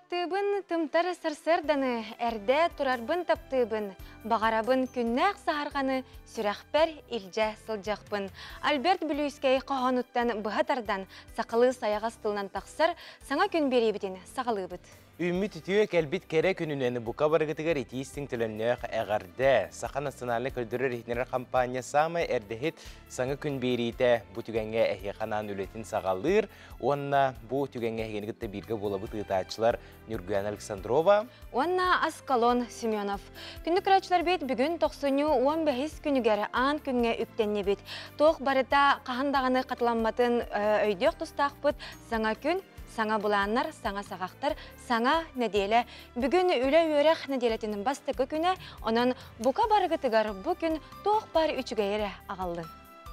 Таптыбын тымтары сырсырданы, әрді тұрарбын таптыбын, бағарабын күннәқ сағарғаны, сүрәқпәр илжә сылжақпын. Альберт Блюйскай қоғануттан бұғатардан, сақылы саяғастылынан тақсыр, саңа күн беребітін сағылы бұд. Үміт үтіөк әлбет кәрі күнінені бұқа барғытығар етейістің тіліннеқ әғарды. Сақа националы көлдірі рейтінер компания самай әрдіхет саңа күн берейті бұ түгенге әхеқанан өлетін сағалыр. Онна бұ түгенге әхенігітті бірге болабы тұғытачылар Нюргуян Александрова. Онна Аскалон Семенов. Күнді күрәчілер бет бүгін 15 күнігер аң күнге үктенне бет. Тоқ барыта қағындағаны қатыламматын өйдеқ тұстақ бұд саңа күн, саңа бұланар, саңа сағақтар, саңа неделе. Бүгін үлі өрек неделетінің бастықы күні, онын бұқа барғытығар бүкін тоқ бар үчігейері ағалды.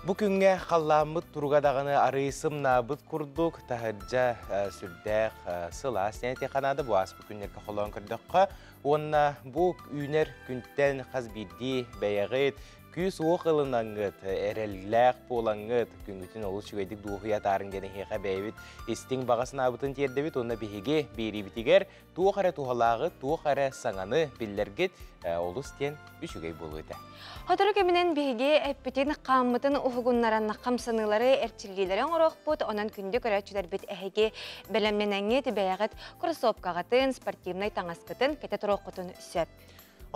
Бүкінге қалламыд тұрғадағыны арысым набыд күрдік, тағыржа сүрдәқ сыла сәнете қанады бұас бүкіндерге қолуан күрдіққа. Онна бұл үйнер күнттен қаз бірді бәйіғет, күз оқылынаңғыт, әрелләқ болаңғыт, күнгітін олы шүгейдік дуғия тарыңдені хеқа бәйбет, естің бағасын абытын тердебет, онна бейге бейрі бітігер, туық әрі туғалағы, туық әрі саңаны білдергет, олы стен үшігей болуыды. Хотыры кемінен бейге әппетен қамытын ұғығынларын қамсанылары әрчілгейлерін ұрық бұд, онан күнді көрәтшілер бет әйге бәлемненәңет бәйғыт күрсопқағытын, спортивнай таңаскытын, кәтет ұрыққытын сөп.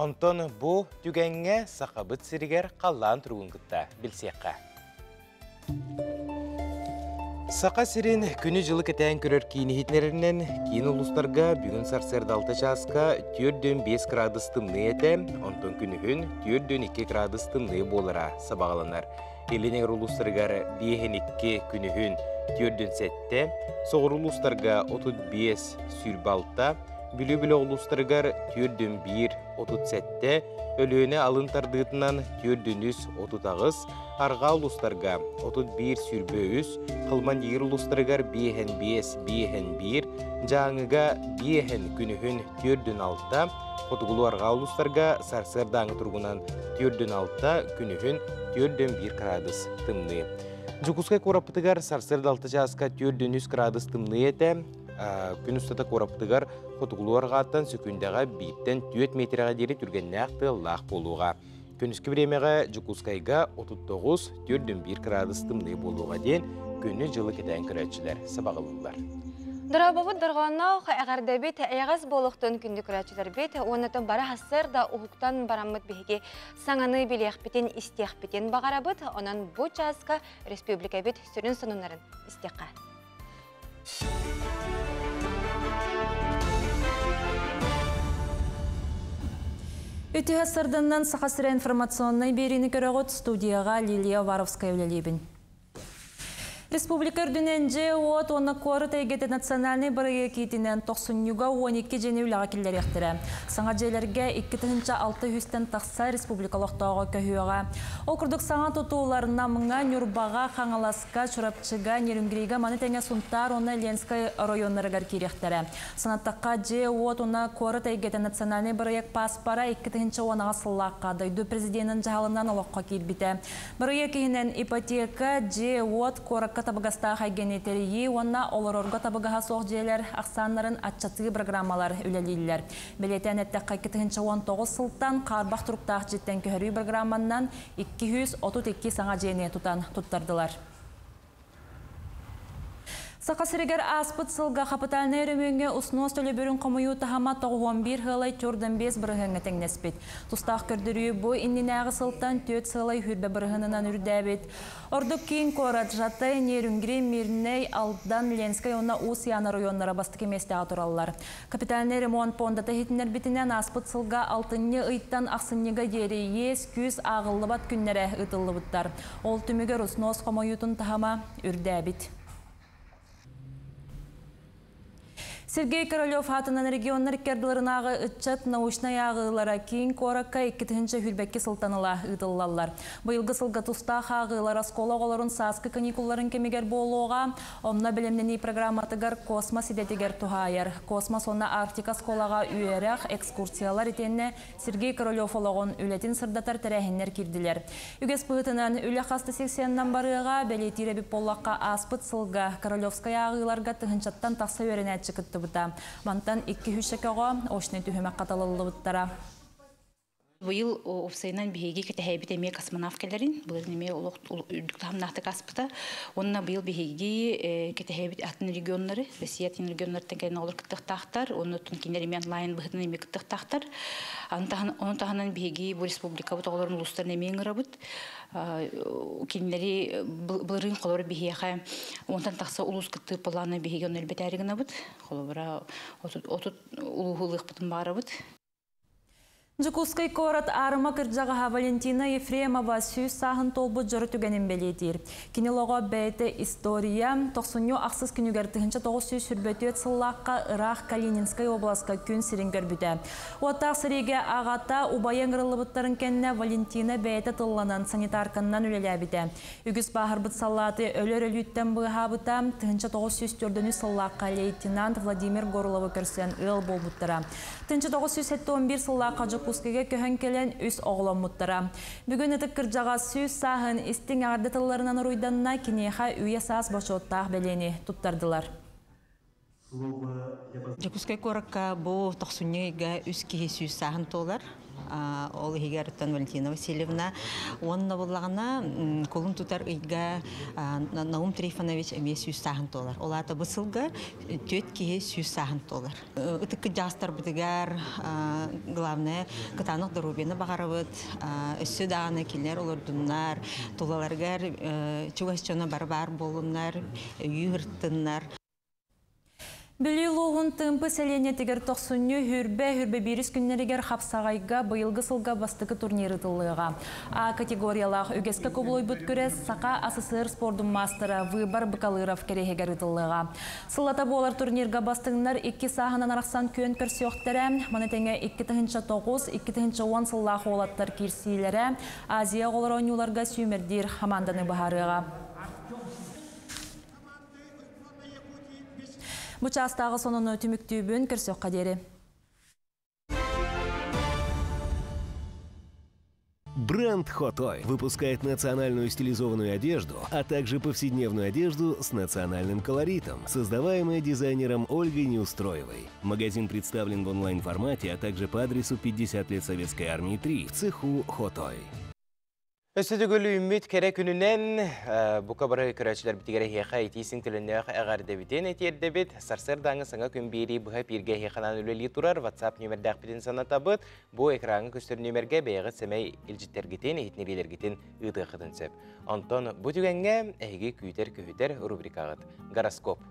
Онтон бұл түгенге сақабыт сірігер қаллан тұрғын күтті білсеққа. Сақа сирин күні жылы кәтәйін көрер кейіні хитнерінен кейін ұлыстарға бүгін сарсерді 6 жасқа 4-5 градус тымны еті, онтон күнігін 4-2 градус тымны болыра сабағаланар. Елінер ұлыстарғар 5-2 күнігін 4-7, соғыр ұлыстарға 35 сүрбалта, Бүлі-бүлі ұлыстарғар 4-1-37, өліөне алын тардығытынан 4-30, арға ұлыстарға 31 сүрбөйіз, қылман егір ұлыстарғар 5-5-1, жаңыға 5 күнігін 4-6, қотығылу арға ұлыстарға сарсырдаңы тұрғынан 4-6, күнігін 4-1 градус тымны. Жүкізгай қорапытығар сарсырды 6 жасқа 4-3 градус тымны еті, күн ұстата қораптығар қотығылуар ғаттан сөкіндіға биттен 4 метрға дері түрген нәқті лақ болуға. Күніскі біремеға Жүкускайға 39-4-1 градус тымны болуға ден күні жылы кетен күрәтшілер сабағылылар. Дұрабабыд дұрғанау әғарды бет әйғаз болуқтың күнді күрәтшілер бет, онытын бара хасыр да ұғықтан барамыд бейге саңаны білеқ бетен істеқ бетен бағарабыд, онан бұл жазға республика бет сүрін сонунарын істеққа. Үтіға сырдыннан сақасыра информационный беріні көріғыт студияға Лилия Варовская өлелебін. Республика үрдіненже от оны қоры тәйгеті национальный біріге кейтінен 90-ға 12 жені үліға келдер ектірі. Саңа жайлерге 2-6 тақса республикалықтауға көхіуға. Ол күрдік саңа тұтуыларына мұңа Нюрбаға, Қаңаласқа, Чурапчыға, Нерүнгірейге маны тәңе сұнтар оны Ленскай районларығар керектірі. Санаттаққа же от оны қоры тәйгеті национальный біріге паспара 2-10-ға сыллаққа дойду президентін жағалынан олыққа келбіті. Біріге кейінен ипотека же от қорыққа табығаста хайгенетері онна оларорға табығаға соқ жейлер ақсанларын атчатығы программалар үлелейлер. Белетен әтті қайкетігінші 19 сылттан қарбақ тұрықтақ жеттен көхірі программаннан 232 саңа жейіне тұттардылар. Сақасырегер аспыт сылға қапыталны өрімөнге ұсынуыз төлі бүрін қомыйу тахама 11 ғылай 4-5 бірғыңы тәңнеспет. Тұстақ көрдірі бұ инненәғі сылттан 4 сылай хүрбі бірғынынан үрдәбет. Ордық кейін қорат жатай нерүнгірі мирней алдан Ленскай онна ұс яны районлары бастық еместі атыралылар. Капиталны ремонт пондата хетінер бітінен аспыт сылға 6-ны ұйттан ақсыннеға дері ес күз ағылы бат күннері ұтылы бұттар. Ол түмігер ұсынуыз қомыйутын тахама үрдәбет. Сергей Королев хатынан регионнар керділерінағы үтчат научнай ағылара кейін қораққа 2-тінші хүрбәкке сылтаныла ұтылалар. Бұйылғы сылға тұстақ ағылара скологоларын сасқы каникулларын кемегер болуға, омна білімнені программатығар космос идетігер тұхайыр. Космос онна Арктика сколаға үйерек экскурсиялар етенне Сергей Королев олығын үлетін сырдатар тәрәхіннер керділер. Үгес бұғытынан үлі қасты сексеннан барыға бәлетері біп болаққа аспыт сылға Королевская ағыларға тұхынчаттан тақса өріне чықытты бұта. Мантан 2-3 ошны түхіме қаталылы бұттара. Быйыл офсайнан биһиги кетеһәбит эме космонавткаларын быйыл неме үрдүктамнахты каспыта. Онна быйыл биһиги кетеһәбит атын регионнары, Россия тин регионнардан келген олар кыттыктактар, онны тункинер эме онлайн быһытын эме кыттыктактар. Онун таханан биһиги бу республика бу тоголорун улустар неме ыңырабыт. Кинлери былырын колор биһиха онтан такса улус кытты планы биһиги онны элбетәригенә бут. Колора отут улуулык бутун барабыт. Жукускай корат арыма кырджаға Валентина Ефремова сүйіз сағын толбы жұры түгенін белетер. Кинелоға бәйті история 90 ақсыз күнігер 900 сүрбөтет сыллаққа Ирақ Калининскай обласқа күн сирингер бүді. Оттақ сіреге ағата убайын ғырылыбыттарын кәнне Валентина бәйті тылланан санитарканнан үлелі біді. Үгіз бағырбыт саллаты өлер өліттен бұға бұта 904 сыллаққа лейтенант Владимир Горловы кірсен ыл бол бұттыра. 911 сыллаққа Жукускайға көхін келен үс оғылан мұттыра. Бүгін етік кіржаға сүйіз сағын істің ағардытыларынан ұруйданына кенеға үйе саас башоттақ бәлені тұттардылар. Жукускай коракка бұл тоқсуньеға үс кеге сүйіз сағын толар. Ол Хигартан Валентина Васильевна. Онна болағына колын тұтар үйге Наум Трифонович әме сүйіз сағын толар. Олата бұсылға төт кеге сүйіз сағын толар. Үтікі жастар бұдығар, главное, қытанық дұрубені бағарабыд, үсі дағаны келер олырдынлар, толаларғар чуғасчона бар болынлар, үйірттінлар. Білі луғын тымпы сәлене тегер тоқсынны хүрбе беріс күннерігер қапсағайға бұйылғы сылға бастықы турниры тылыға. А категориялақ үгескі көбілой бұт көрес Сақа СССР спордың мастера Выбор Быкалыров керегер тылыға. Сылата болар турнирға бастығынлар 2 сағынан арақсан көн көрсіоқтары, манетеңе 2-9, 2-10 сыллағы олаттар керсейлері Азия олар ойнуларға сүймердер хаманданы бағарыға. Бұчастағы сонуны түміктүйбін көрсек қадері. Бренд Hot-Toy выпускает национальную стилизованную одежду, а также повседневную одежду с национальным колоритом, создаваемая дизайнером Ольгой Неустроевой. Магазин представлен в онлайн-формате, а также по адресу 50 лет Советской армии 3 в цеху Hot-Toy. Өсөдөгөлі үммет керек үнінен бұқа бары көрәчілер бітігері хеқа етейсің тілінеғ әғарды бітен етерді біт. Сарсыр даңы саңа күн бері бұға бірге хеқанан өлелі тұрар. WhatsApp нөмірдәқ бітін сана табыт. Бұл экраңы көстір нөмірге бәйғы сәмей елжіттергітен, етнерелергітен ұйды қыдын сөп. Антон, бұл түгенге әйге күйтер рубрикағыд. Гороскоп.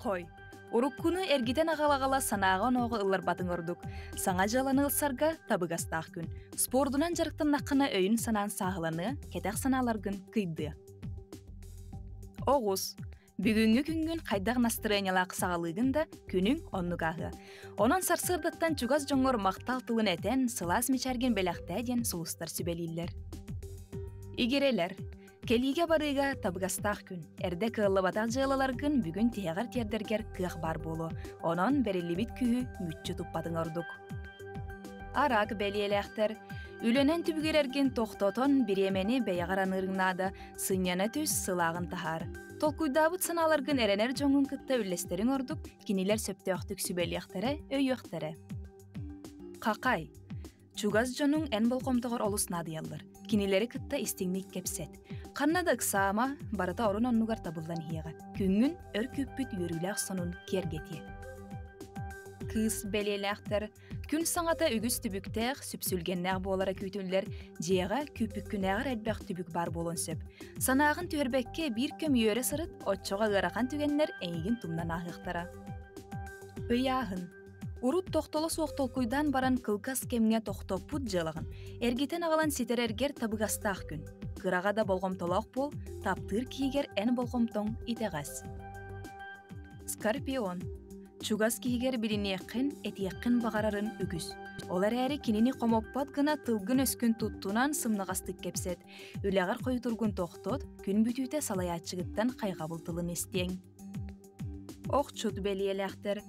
Қой. Уруккуны эргитен ағалағала санағын оғы ылар батын ордук. Саңа жаланы ылсарға табығастақ күн. Спордунан жарықтан наққына өйін санан сағыланы кетақ саналарғын күйді. Оғыз. Бүгінгі күнгін қайдақ настроениялақ сағалығында күнің оннуғағы. Онан сарсырдаттан чугаз жоңғыр мақтал тылын әтен сылас мечәрген беләқтәден сұлыстар сүбелейлер. Игерелер. Келиге барыға табығастақ күн. Әрді кылы батақ жылаларғын бүгін теғар тердергер кық бар болу. Онан бәрелі күйі мүтчі тұппадың ордық. Арақ бәлиеләқтер. Үленен түбігерерген тоқтотон биремені бәяғаран ұрыңнады, сыньяна төс сылағын тахар. Толкуйдабыт сыналарғын әренер жоңын кытта үлестерін ордық, кенелер сөпті өқтік сүбеліқтері, өй өқтері. Қақай. Чугаз жонун эн болқомтығыр олыс надыялыр. Кинелері кытта истеңнік кепсет. Қаннады ықсаама барыта орын оннуғар табылдан хияға. Күнгін өр көппіт үйріләқ сонун кергеті. Кыз бәлеләқтір. Күн саңата үгіз түбіктәқ сүпсүлгеннәқ болара көйтілдер, жеға көпіккінәғар әлбәқ түбік бар болын сөп. Санағын түрбәкке бір көм үйері сырыт, отчоға ғырақан түгеннер әйгін тұмнан ағықтара. Өяғын. Урут тоқтолы соқтолкуйдан баран кылкас кемге тоқтоппут жылығын. Әргетен ағалан сетерергер табығастақ күн. Қыраға да болғымтолақ бол, таптыр кейгер ән болғымтоң итеғас. Скорпион. Чугас кейгер білінеқін, әтеқін бағарарын үгіз. Олар әрі кенені қомоппат гына тылгын өскін тұттунан сымнығастық кепсет. Үләғар қойдыргын тоқтот, күн бүтіте салаятчығыттан қайғабыл тылын естең. Оқчут бәлиеләқтір.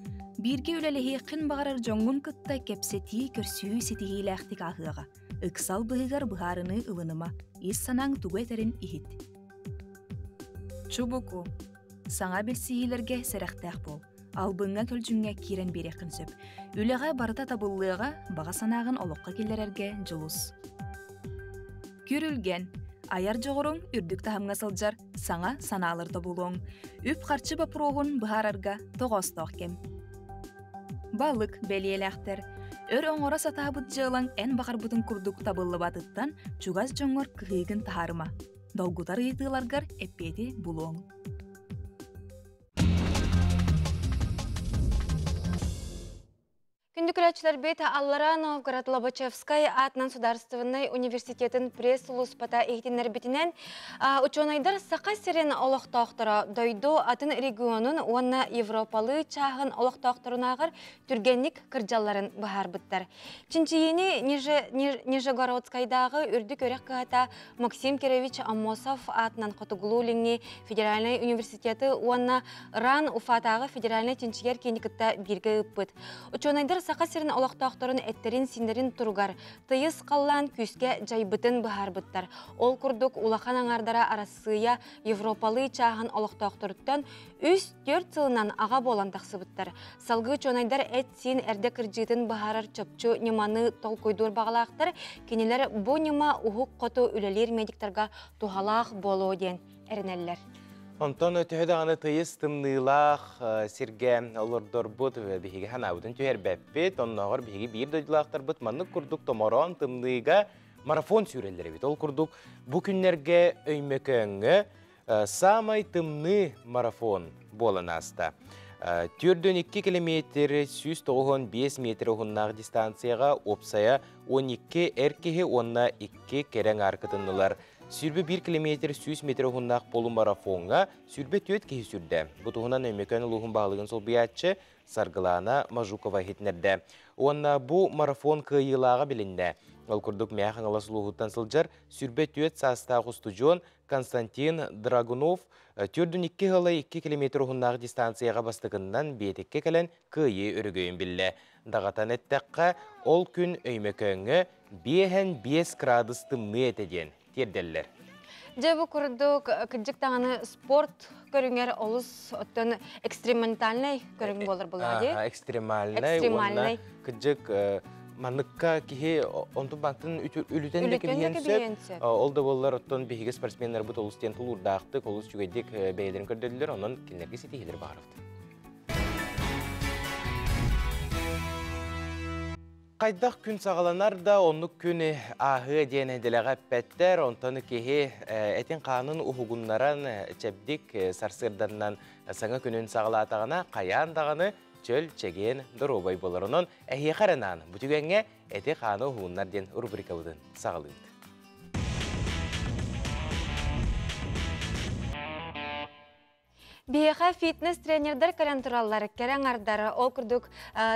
Бирге үлелеге қын бағарар жоңғын кытта кепсети көрсүй сетігейләқтік ағыға. Үксал бұғығар бұғарыны ұлыныма, ес санаң туғетерін ихит. Чубуку. Саңа білсейілерге сәрәқтәқ бол. албыңа көлжүңге кирен берекін сөп. Үлеға барыта табыллыға баға санағын олыққа келерерге жылус. Күрілген. Аяр жоғырың үрдік тахымға сылжар саңа саналырды болуң. Үп қарчы бапыруғын бұхарарға тоғыстық кем. Балық бәлиеләқтер. Өр оңора сатабыт жылың ән бақар бұтын күрдік табылы батыттан чугаз жоңғыр кығығын тахарыма. Долгутар етіларғар әппеті болуң. Күндүкүрәчләр бет Аллара Новгород-Лобачевская атынан Сударственный университетін пресс-луспата ehtinler битинен учонайдар сақа серен олықтақтыра дойду атын регионын онна Европалы чағын олықтақтырынағыр түргенник кырджаларын бұхар бұттар. Чинчиені Нижегородскайдағы үрдік өрек кағата Максим Кирович Амосов атынан Хотугулулинги Федеральный университеті онна Ран Уфатағы Федеральный тинчигер кенікітті бірге үппіт. Учонайдар сақа серін олықтақтырын әттерін синдерін тұрғар. Тыйыз қаллан күске жайбытын бұхар бұттар. Ол күрдік улахан аңардара арасыя Европалы чағын олықтақтырыттан 3-4 сылынан аға болан тақсы бұттар. Салғы чонайдар әт син әрде кіржетін бұхарар чөпчу неманы тол көйдур бағалақтар. Кенелер бұ нема ұхық қоту үлелер медиктарға туғалақ болу ден әрінәлілер. Онтон өтөһөдәгәне тыйыс тымнылах сирге олордор бут биһиге ханабытын төһәр бәппет онногор биһиге бир дойдылактар бут манны курдук томорон тымныйга марафон сүрелләре бит ол курдук бу күннәргә өймәкәңгә самай тымны марафон боланаста. Түрдөн 2 километр 195 метр угуннак дистанцияга опсая 12 эркеһе онна 2 керең аркытыннылар. Сүрбе 1 километр 100 метр угуннак полумарафонга сүрбе 4 кеһи сүрдә. Бу туһунан өймәкән улуһун баглыгын сол биятчы Саргылана Мажукова хитнәрдә. Онна бу марафон кыйылага билинде. Ол курдук мяхан аласылуһуттан сылжар сүрбе 4 састагы студион Константин Драгунов түрдүн 2 гыла 2 километр угуннак дистанцияга бастыгыннан бетекке келен кыйы өргөйүн билле. Дагатан эттекка ол күн өймәкәнгә 5 градус тымны этеден. Терделлер. Жебу күрдік күджік тағаны спорт көріңер олыс оттан экстрементальный көрің болыр бұлады? Экстремальный. Күджік маныққа кеге онтun бантын үлітен декі бейенсеп. Олды болылар оттан бейгі спортсменлер бұт олыстен тұл ұрдақты, олыс жүгедек бәйдерін көрділдер, онын кенлерге сетейдер бағырыфты. Қайдақ күн сағаланар да онлық күні ағы дейін әділіға пәттер, онтаны кеге әтен қанын ұхуғынларан чәбдік сарсырдарынан саңа күнін сағалатағына қаяндағыны чөл чеген дұробай боларынан әхе қаранан бұтігенге әте қаны ұхуғынлар ден рубрикалыдың сағалыйды. Бейеға фитнес тренердер калентуралары кәрәң ардары ол күрдік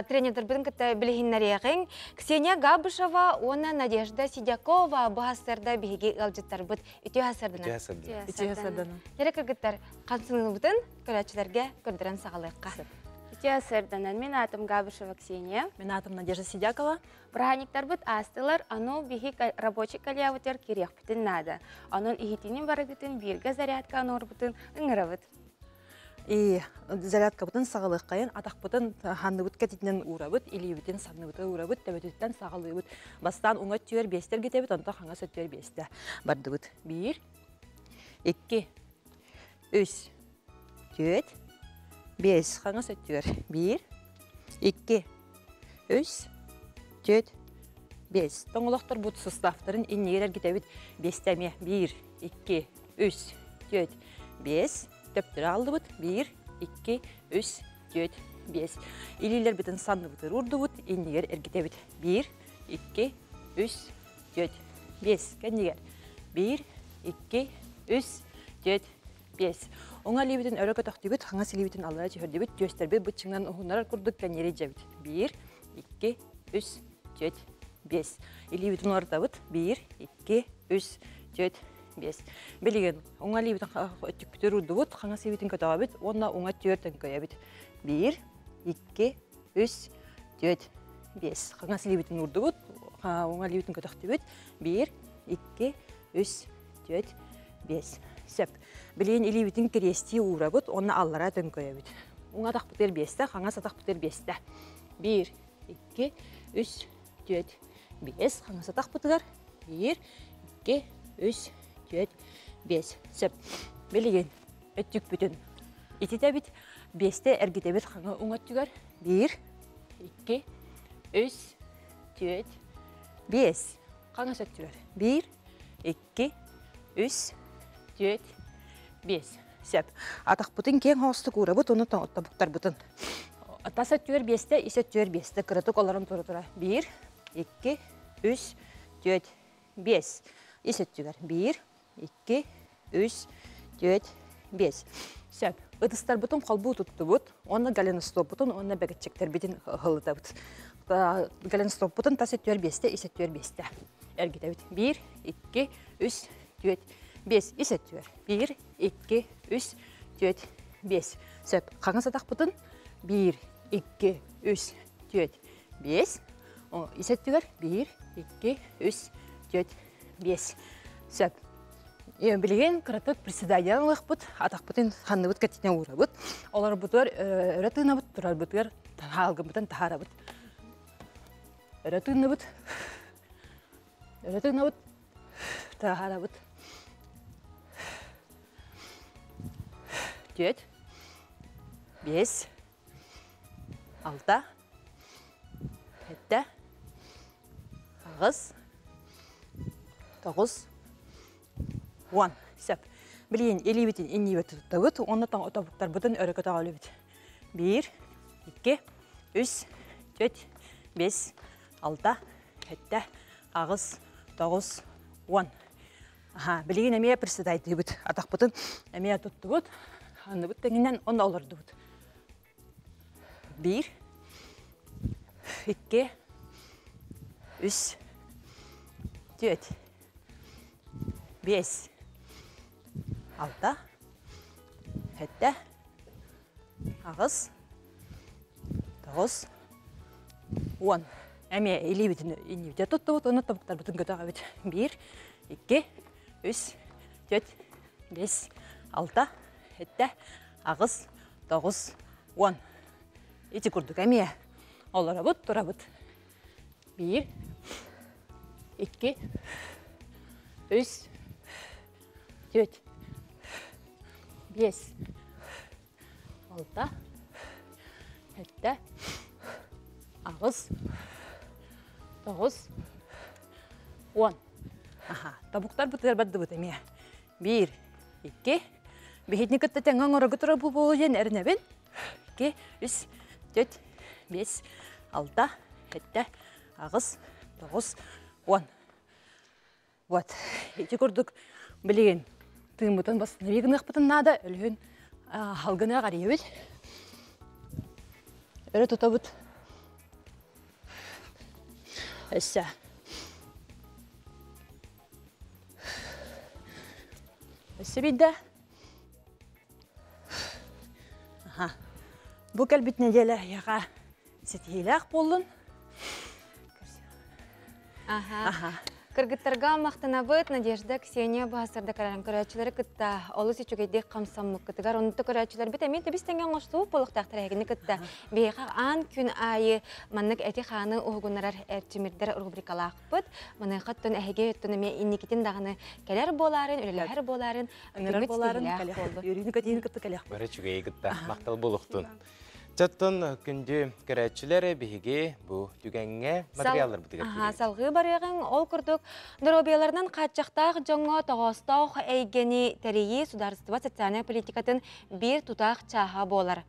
тренердер біздің кітті білігінлер еғің. Ксения Габышева, оны Надежда Сидякова бұғастарда бейге ғалжыттар бұд үті ғасырдың. Ері кіргіттар қансыңыз бұдын көрәтшілерге көрдірін сағалыққа. Үті ғасырдың. Мен атым Габышева Ксения. Мен атым Надежда Сидякова. Бұрғаниктар бұд астылар, ану бейге рабочий калиявытер керек бүтін нады. Анын ихетінен бары бүтін бірге зарядка анор бүтін үңірі бұд. И зарядка бутын сағылық қайын, атақ бутын ханны бұт кәтетінен ұрабыт, или бүтін санны бұты ұрабыт, тәбететтен сағылы бұт. Бастан оңа түйер бестер кетебіт, онта қаңа сөттер бесті. Барды бұт. 1, 2, 3, 4, 5, қаңа сөттер. 1, 2, 3, 4, 5. Тоңылықтар бұт сұстафтарын иннегелер кетебіт бестәме. 1, 2, 3, 4, 5. Төптір алды бұд. 1, 2, 3, 4, 5. Илилер бітін санны бұтыр ұрды бұд. Иннегер әргете бұд. 1, 2, 3, 4, 5. Кәннегер. 1, 2, 3, 4, 5. Оңа лебетін өрі көтіқті бұд. Қаңа селебетін аллара чөхірді бұд. Төстер бұд. Бұтшыңнан ұғынлар күрдік кәнері жабыд. 1, 2, 3, 4, 5. Илебетін орда бұд. 1, 2, 3, 4, 5. Білеген, оңа лебетін өттікпітер ұрды бұд. Қаңа селебетін көтіға бұд. Онна оңа түртін көйе бұд. 1, 2, 3, 4, 5. Қаңа селебетін ұрды бұд. Оңа лебетін көтіқті бұд. 1, 2, 3, 4, 5. Сөп. Білеген елебетін кересті ұра бұд. Онна аллара түн көйе бұд. Уңатақ бұтер бесті, қаңа сатақ бұтер бесті. 1, 2, 3, 4, 5. Қаңа сатақ бұтығар. 1, 2, 3, 4, 5. Сөп. Белеген өттік бүтін. Итіте біт. 5-те әргіте біт қаңа ұңаттығар. 1, 2, 3, 4, 5. Қаңа сөттігар. 1, 2, 3, 4, 5. Сөп. Атақ бұтын кен хоғысты көре бұт, оны тоңытта бұқтар бұтын. Атасы өттігар 5-те, есе өттігар 5-те. Кырытық оларын тұра-тұра. 1, 2, 3, 4, 5. Есе өттігар. 1, 2, 3, 4, 5. Сөп. Ыдыстар бұтын қолбу тұтты бұт. Оны гален стоп бұтын, оны бәгітчектер бетін ғылыда бұт. Гален стоп бұтын тасы өттігар 5-те, есе өттігар 5-те. Әргеті бұт. 1, 2, 3, 4, 5. Есе өттігар. 1, 2, 3, 4, 5. Сөп. Қаңа сатақ бұтын. 1, 2, 3, 4, 5. Есе өттігар. 1, 2, 3, 4, 5. Сөп. Білген қыратық председателялық бұт, атақ бұтын қанны бұт кәтіне ұра бұт. Олар бұтыр өретіғына бұт, тұрар бұтығар алғын бұтын тағара бұт. Өретіғына бұт, тағара бұт. 4, 5, 6, 7, 8, 9, 10. Сөп. Білген елі бетін енне бетін тұтта бұт, оны таң отабықтар бұтын өрікі тағалы біт. 1, 2, 3, 4, 5, 6, 7, 8, 9, 10. Білген әмея председатель бұт. Атақ бұтын әмея тұтты бұт. Ханны бұт тәңінен оны оларды бұт. 1, 2, 3, 4, 5, 6, 7, 8, 9, 10. Әме елі бітін еневде тұтты бұт, оны табықтар бұтын көтіға біт. 1, 2, 3, 4, 5, 6, 7, 8, 9, 10. Еті күрдік әме олара бұт, тұра бұт. 1, 2, 3, 4, 5, 6, 7, 8, 9, 10. Табуқтар бұтыр бәдді бұт әме. 1, 2, бейетіне күтті тәңін ұры күтірі бұл болу жен әріне бен. 2, 3, 4, 5, 6, 7, 8, 9, 10. Вот. Еті көрдік білеген тыым бұтын басына бегін ұқпытын нада өлігін халғына қария біл. Өрі тұта бұт. Өссі. Өссі бейді. Бұл кәлбіт неделі яға сетейлі ақ болын. Кыргыттарга мақтана бұд Надежда Ксения бағасырда қараран көрәтшілері күтті. Олы сечугейдек қамсаммық күттігар. Онытты көрәтшілер біт әмен тәбіс тәнген ғоштуы болықтақтыр әгіні күтті. Бейқа аң күн айы маннық әті қаны ұғынарар әрчімірдер рубрикалақ бұд. Маны қыттын әйге өттін әме инникетін дағыны кәлер боларын, өлелер боларын, өңір боларын, үйріні көтейін күтті кәлек. Бәрі чүгей күтті, мақтал болуқтын. Чаттон күнді көрәтшілері бігі бұл түгенге материалдар бұтығыр келеді. Салғы барығын ол күрдік дұробияларынан қатшақтақ жоңға тоғыстау әйгені тәрейі сударыстыва социальный политикатын бір тұтақ чаға болар.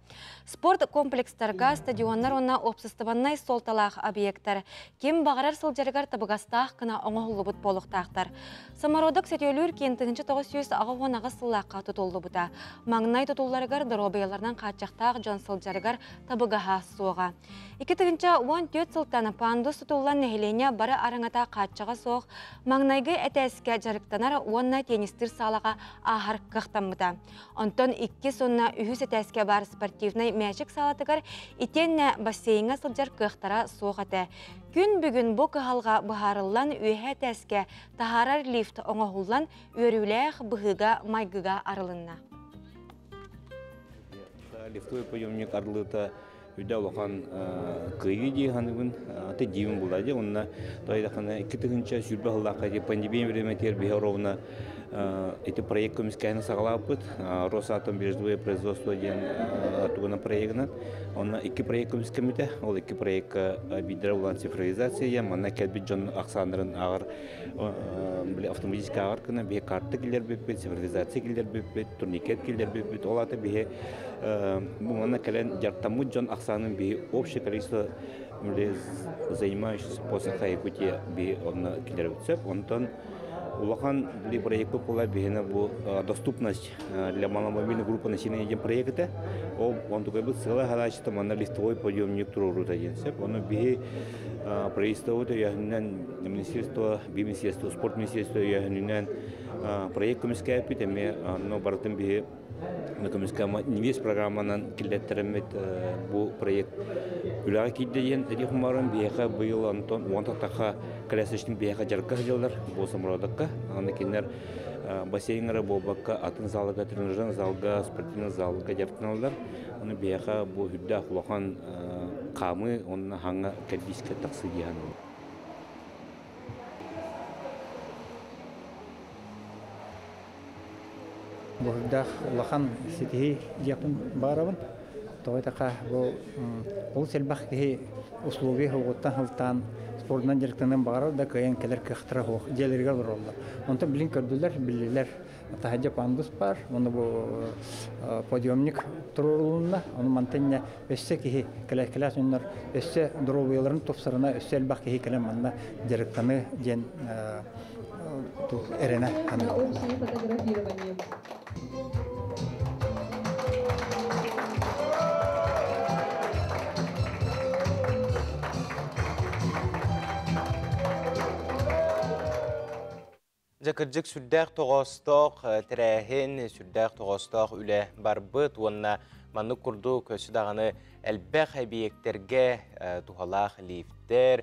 Спорт комплекстарға стадионлар онна опсыстываннай солталақ объекттар. Кем бағарар сылжарығар табығастақ кына оңғылы бұт болуқтақтар. Самародық сетеулер кентігінші 900 ағығын сыллаққа тұтылды бұта. Маңнай тұтуларығар дұробияларынан қатшақтақ жон сылжарығар табыгаға соға. 2014 сылтаны пандус тұтылған нәхелене бары араңата қатшаға соқ, маңнайғы әтәске жарықтанар онна тенистір салаға ағар қықтамыда. Онтон 2 сонна үйіз әтәске бар спортивнай мәжік салатығар итенне бассейнға сылжар қықтара соғаты. Күн бүгін бұл қығалға бұхарылан үйе әтәске тахарар лифт оңағылан өріләқ бұғыға майгыға арылынна. лифтовый подъемник арлыта үдә улахан кыйы дигәнен аты дивен булады. Онна тойдахана 2-нче сүрбә халлакка ди пандемия времетер бихоровна эти проект комиссияны сагалапыт Росатом биржевое производство дигән атугына проектны. Онна 2 проект комиссия ол 2 проект бидер улан цифровизация манна кәлбит Джон Аксандрын агыр автоматический агыр кына бе карта килер бит цифровизация килер бит турникет килер бит олаты бе манна кален жартаму Джон Аксанын бе общее количество занимающихся после хайкути бе онна килер бит онтон улахан для проекта была бегена доступность для маломобильной группы населения этим проекта. Он такой был целая задача, там на листовой подъемник трудовой один. Он беги правительство, я министерство, министерство, спорт министерство, я проект комиссия питами, но бартем беги на комиссия не весь программа на километрами был проект. Уляга киддеген этих маран бега был Антон, он таха красочный бега жарка делал, был самородакка, аны кинер бассейнера бобакка, атын залга, тренажерный залга, спортивный залга жартыналар. Аны бега был худда хулахан камы, он ханга кадиска таксидиан. Бухдах лахан сетихи япын барабын. Тойтака бұл селбах ки услуги хугуттан хылтан спортнан жертанын барар да кайын келер кыхтыра хук желерге баралар. Онта билин көрдүлөр, билилер. Тахаджа пандус бар, оны бу подъемник турулунна, оны мантенне өссе ки келес үннөр өссе дровыйларын топсарына өссе элбах ки келем манна жертаны жен эрена. Jakırcık sürdək toğostaq, tərəhin sürdək toğostaq ülə barbıt, onunla manı kurdu kösü dağını əlbəq əbiyyəklərgə tuhalaq liftlər,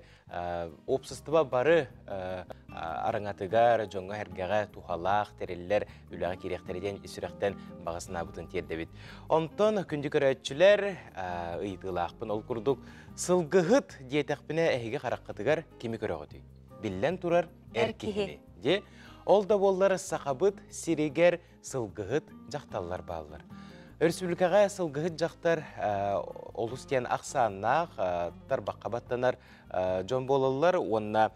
opsıstıba barı arınatıgar, jonga hergəğə tuhalaq tərəllər üləğə kerəklərdən isürəqdən bağısına butun terdəbit. Ondan kündü körətçülər ıydılaqpın ol kurduk, sılgıhıt diyetəqpinə əhiгі qaraqqatıgar kimi körəğüdü. Bilən turar ərkihini. Ол да боллары сақабыт, сирегер, сылғығыт жақталар балылар. Республикаға сылғығыт жақтар олыстен ақсаннақ, тарбаққа баттанар жон болылар, онына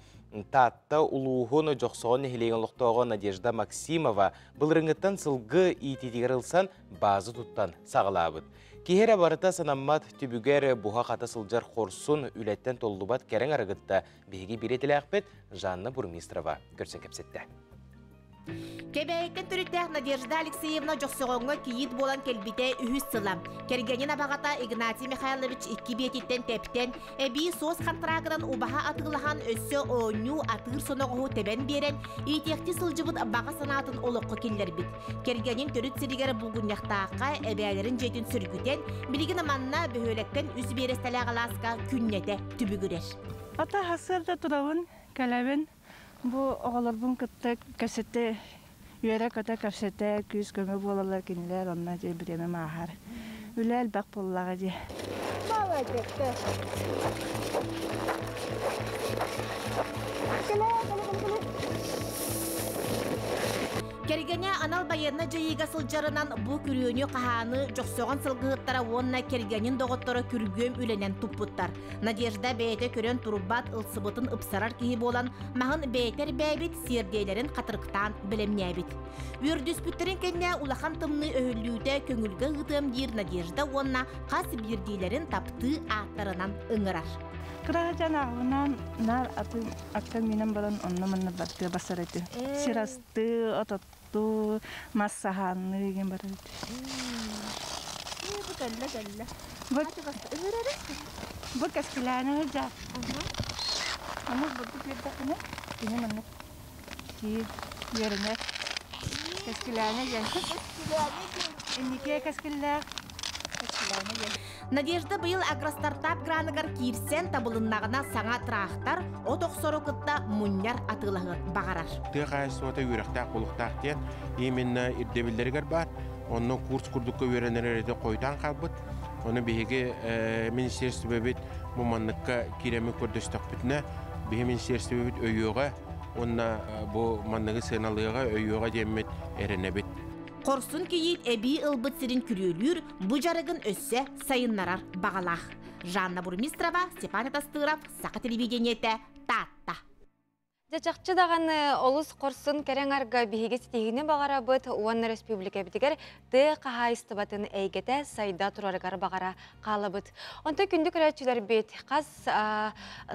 татта улуғын жоқсоғын хилеген лұқтоғы Надежда Максимова бұл рыңыттан сылғы итетігірілсан базы тұттан сағылабыд. Кейхері барыта санаммат түбігер бұға қата сылжар қорсын үлеттен толлубат кәрің арығытта бейгі биретілі ақпет Жанна Бурмистрова көрсен кепсетті. Кебейкен түріттәк Надежда Алексеевна жоқсоғыңы кейіт болан келбіте үхіс сылам. Кергенен абағата Игнатий Михайлович 2 бететтен тәптен, әбей соз қантрағынан убаға атығылаған өссі оңю атығыр соноғығы тәбән берен, етекті сылжыбыт баға санатын олыққы келдер бит. Кергенен түріт сірігер бұлғыняқтаққа әбәлерін жетін сүргітен, білген аманна бөхөлектен үз берестәлі ағаласқа күннеті түбігірер. Ата хасырда тұрауын, кәләбін, бұл оғаларбын күтті көсетті Үйәрі көті көпсеті күз көмі болалар кенелер, онына жей біреме мағар. Үлі әлбәқ болылаға жей. Молодетті. Кергене анал байырна жайыға сылжарынан бұл күріөне қағаны жоқсоған сылғыттара онына кергенен доғыттары күргөм үленен тұппыттар. Надежда бәйті көрен тұрубат ұлсыбытын ұпсарар кейі болан, мағын бәйтер бәйбет сердейлерін қатырықтан білемнәбет. Үрдіспүттерін кәнне улахан тымны өһіллүйті көңілгі ғытым дейір Надежда онына қас бірдейлерін тапты аттарынан ұңырар. Кырағадан ағынан нар аттан менен баран онына мұнна барды басар әді. Сирасты, ототты, массағаны еген бар әді. Бұл кәскіләні өжа. Оны бұлды бердіқіні, ене мұнны кейіп еріне кәскіләні ген. Енеке кәскіләк. Надежда быйыл агростартап граныгар кирсен табылыннағына саңа трақтар, отоқ сорокытта мұньяр атылығы бағарар. Тыға сота үйрақтақ, болықтақ ден, еменна ирдебілдергер бар. Onun kurs kurdukka öğrenenlere de koydan kalbıt. Onu bihi ministerstvo bebit bu manlıkka kiremi kurdustak bitne. Bihi ministerstvo bebit öyüğe. Onna bu manlığı sığınalığına öyüğe demet erenebit. Korsun kiyit ebi ılbıt sirin kürülür, bu jarıgın össe sayınlarar bağalaq. Жанна Бурмистрова, Степан Тастыров, Сақа телевидениете, Татта. Жачакчы даганы олус корсун керең арга биһиге стигине багара быт Уанна Республика битигер ты кахайстыбатын эйгете сайда тураргар багара калыбыт. Онта күндүк рәчүләр бит кас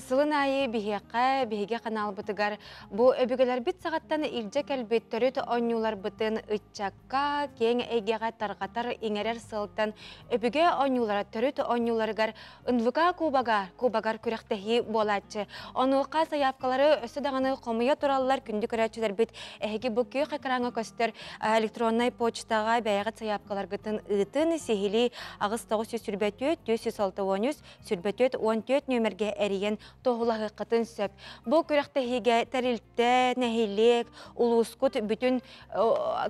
сылын айы биһиге канал бытыгар бу өбүгелер бит сагаттан илже келбет төрөт онюлар бытын ычакка кең эйгеге таргатар иңерер сылтан өбүге онюлар төрөт онюларгар ынвыка кубагар күрәктәһи болачы. Онука саяпкалары өсө Комуя тураллар күнді көрәтчілер бит әхеге бүкке қақыраңы көстер электронной почтаға бәйәғат саяпқалар гытын ұтын сехили ағыз 934-206-13 сүрбетөт 14 нөмерге әріген тоғылағы қытын сөп. Бұл көрәқтәхеге тәрілтті, нәхилек, улускут бүтін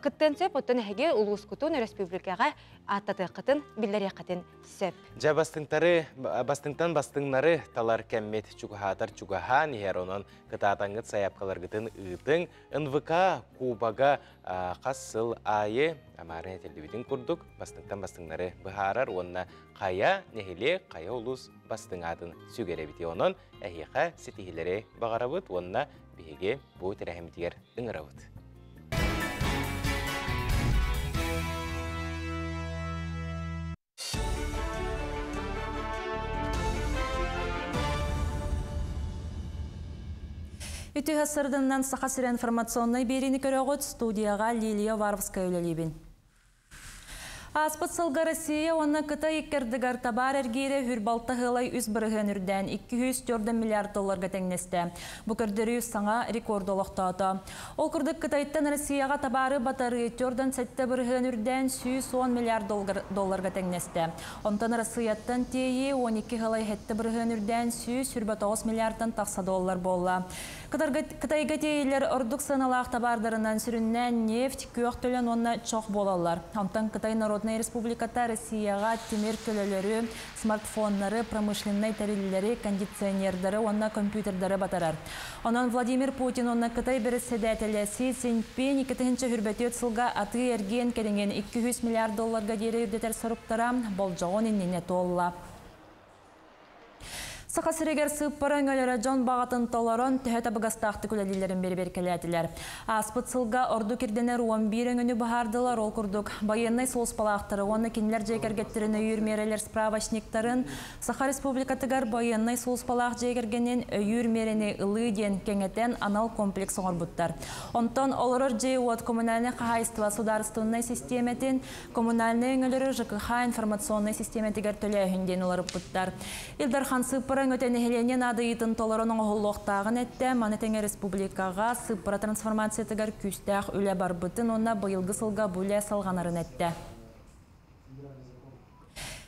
қыттын сөп, оттын әхеге улускутын республикаға аттаты қытын, білдері қытын сөп. Жа бастыңнары талар кәммет чуғатар чуғахан ехер онын кытатаңыт саяпқалар гытын ұйтың НВК Кубага қасыл айы амарын әтелдібетін күрдік. Бастыңнары бұхарар, онына қая нехиле, қая улус бастың атын сүгері біте онын әхиқа сетихилері бағарабыт, онына біге бұл тәрәхімтігер ұңырабыт. Үті ғасырдыңнан сақасыр информационный беріні көріғыт студияға Лилия Варовская өлелебін. Аспыт сылғы Россия оны кыта еккердігар табар әргейре хүрбалта ғылай үз біріғын үрден 204 миллиард долларға тәңнесті. Бұкірдері саңа рекорд олықтады. Ол күрдік кытайттан Россияға табары батары түрден сәтті біріғын үрден 110 миллиард долларға тәңнесті. Онтан Россияттан тейі 12 ғылай хетті біріғын үрден 129 миллиардтан тақса доллар болла. Кытайға тейлер ордық саналақ табардарынан сүріннен нефть көк төлен онына чоқ болалар. Онтан Кытай Народная Республиката Россияға темір төлелері, смартфонлары, промышленный тәрелері, кондиционердері, онына компьютердері батарар. Онан Владимир Путин онына Кытай бірісседәтелі Си Цзиньпин 2-ші хүрбәтет сылға аты ерген керенген 200 миллиард долларға дері үрдетер сұрыптара болжауын иннене толла. Сақасырегер сыппаран өлері жон бағатын толарон төхеті бұғастақты күләлілерін бері келәтілер. Аспыт сылға орду керденер 11 өңіні бұхардылар ол күрдік. Байыннай соғыспалақтары, оны кенлер жекергеттерін өйір мерелер справочниктарын Саха Республикатығар байыннай соғыспалақ жекергенен өйір мерені ұлы ден кеңетен анал комплекс оңыр бұттар. Онтан олырыр жей от коммунальный қағайстыва сударыстығынай системетін коммунальный өңілері ЖКХ информационный системетігер төлі өйінден оларып бұттар. Илдархан сыппаран өтені хеленен адыйтын толарының оғылуқтағын әтті, Манетеңе Республикаға сыппара трансформациятығар күстәқ үлі бар бұтын, онна бұйылғы сылға бүлі салғанарын әтті.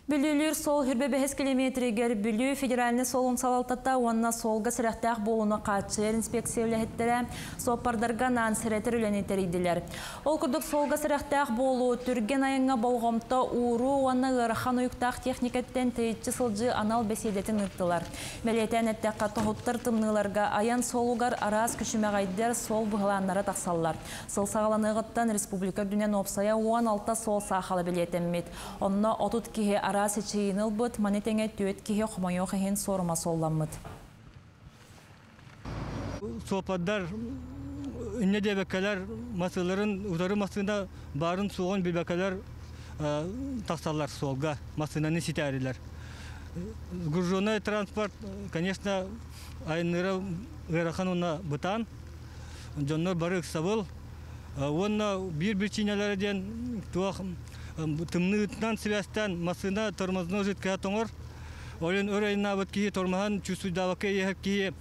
Бүлілер сол хүрбе 5 километрегер бүлі федеральны солын салалтата, онна солға сірәқтәқ болуны қатшылар инспекциялы әттірі, соппардарға нан сіретір үләне тәрейділер. Ол күрдік солға сірәқтәқ болу, түрген айыңа болғымта уру, онна ғырхан ұйықтақ техникеттен тейітші сылжы анал бәседетін ұттылар. Мәлетен әттәққа тұғыттыр тымныларға аян солуғар арас күшімеғайдер сол бұғыланлары тақсаллар. Сыл сағаланығыттан республика дүнен опсая 16 сол сақалы білетеммет. Онна 30 кеге арасы чейіныл бұд, Манетеңе төт кеге құмайоқ ехен сорыма солламыд. Сопаддар үнне дебеккелер масыларын ұдары масында барын соғын білбеккелер тақсалар солға масынаны ситәрілер. Груженный транспорт, конечно, айныры ғырахан онна бұтан, жоннор бары ұқсабыл. Онна бір чинелерден туақ тымны үтінен связьтен масына тормозно житке тоңыр. Олен өрайына бұт кейі тормахан чүсудаваке ехіп кейі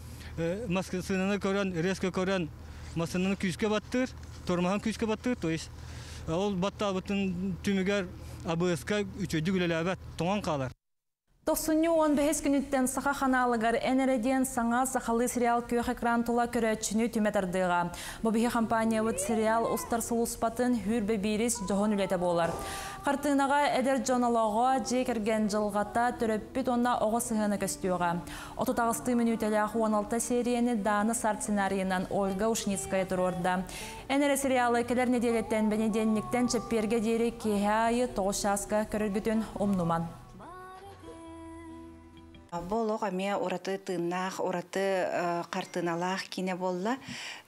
масынаны көрен, резко көрен масынаны күшке баттыр, тормахан күшке баттыр. То есть ол батта бұтын түмігер АБС-ка үчөйді күлелі әбәт тоңан қалар. 15 күніттен сақа қаналығар әнереден саңа сақалы сериал көк экран тұла көрәтшіні түметардыға. Бұбихи компания өт сериал ұстар сұлыспатын хүрбе бейрес жоғын үлеті болар. Қартынаға әдер жоналауға жекерген жылғата түріппіт онна оғы сығыны көстіуға. 36 минутелях 16 серияны Даны Сарт сценарийынан Ольга Ушницкая тұрорда. Әнере сериалы келер неделеттен бенеденліктен чепперге дейірі кейі айы тоғышасқа көріргітін омнуман. Болок аме ораты тыннах, ораты картыналах кине болла.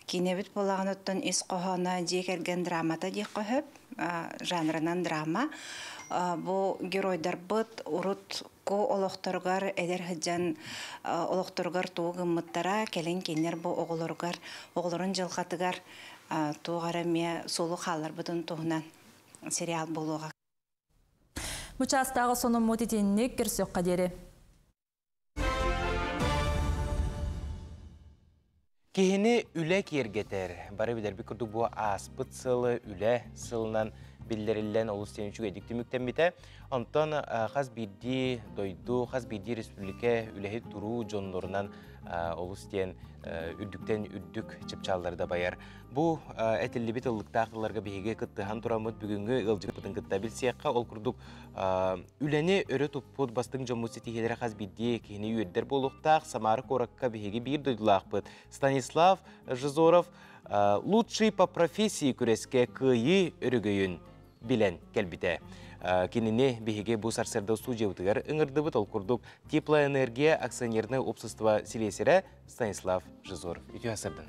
Кине бит болаган оттон ис кохона жекерген драмата дей кохып, жанрынан драма. Бу геройдар быт урут ко олохторгар эдер хыджан олохторгар тугыммыттара келен кинер бу оголоргар, оголорун жылгатыгар тугара ме солу халлар бутун тугунан сериал болуга. Мучастагы сонун мотитинник кирсөк кадери. Кehini üle kergeter. Bari bilir bir kurdu bu aspıt sılı, üle sılından bildirilen oluştuğun şu edikti müktemmite. Ondan xaz bildi, doydu, xaz bildi Respublika ülehi turu jonlarından oluştuğun üddükten üddük çıpçalları da bayar. Bu etilli bit ıllıkta akıllarga bihige kıttıhan turamut bugünkü ılcık bıtın kıtta bilsiyakka ol kurduk üleni örü tupput bastın jomusiti helere xaz bildi kehini üyedder boluqtaq samarı korakka bihige bir doydulaq bıt. Stanislav Жизоров лучший по профессии күреске кıyı өрігейін bilen kelbite. Кинине бихиге бу сарсерда студия утыгар ыңырдыбыт ол курдук Теплоэнергия акционерное общество селесере Станислав Жизоров. Үтü hasırdan.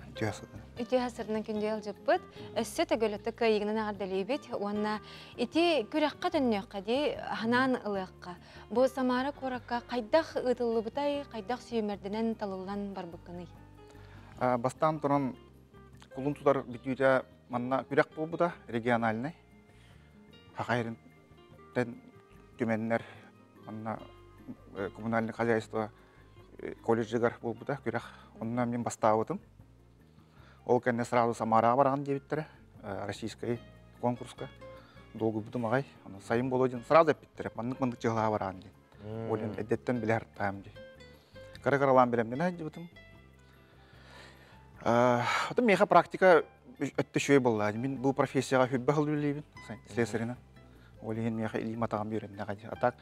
Үтü hasırdan күнде алжыппыт. Өссі төгілітті күйігінен ағардалейбет. Онна ити күрекқа түннеққа де ханан ылыққа. Бу самары коракка қайдақ ұтылы бұтай, қайдақ сүймердінен талылан бар бұққыны. Бастан тұрын кулун тудар бүтүйді манна күрек бұл бұда региональный. Хақайрын түменнер коммунальный хозяйство колледжигар бол бұда күрек. Онынан мен бастауытым. Ол кәнне сразу Самараға барған дебіттері, российский конкурска. Долгы бұдым ағай, сайын болу ден сразу әппеттері, мандық жылға барған ден. Олен әдеттен біле әрттайым ден. Кары-каралан беремден әді бұдым. Отым меха практика өтті шөй болды. Мен бұл профессияға хүббі қыл білейбін, слесарина. Олеген меха илим атаған беремден әді. Атақ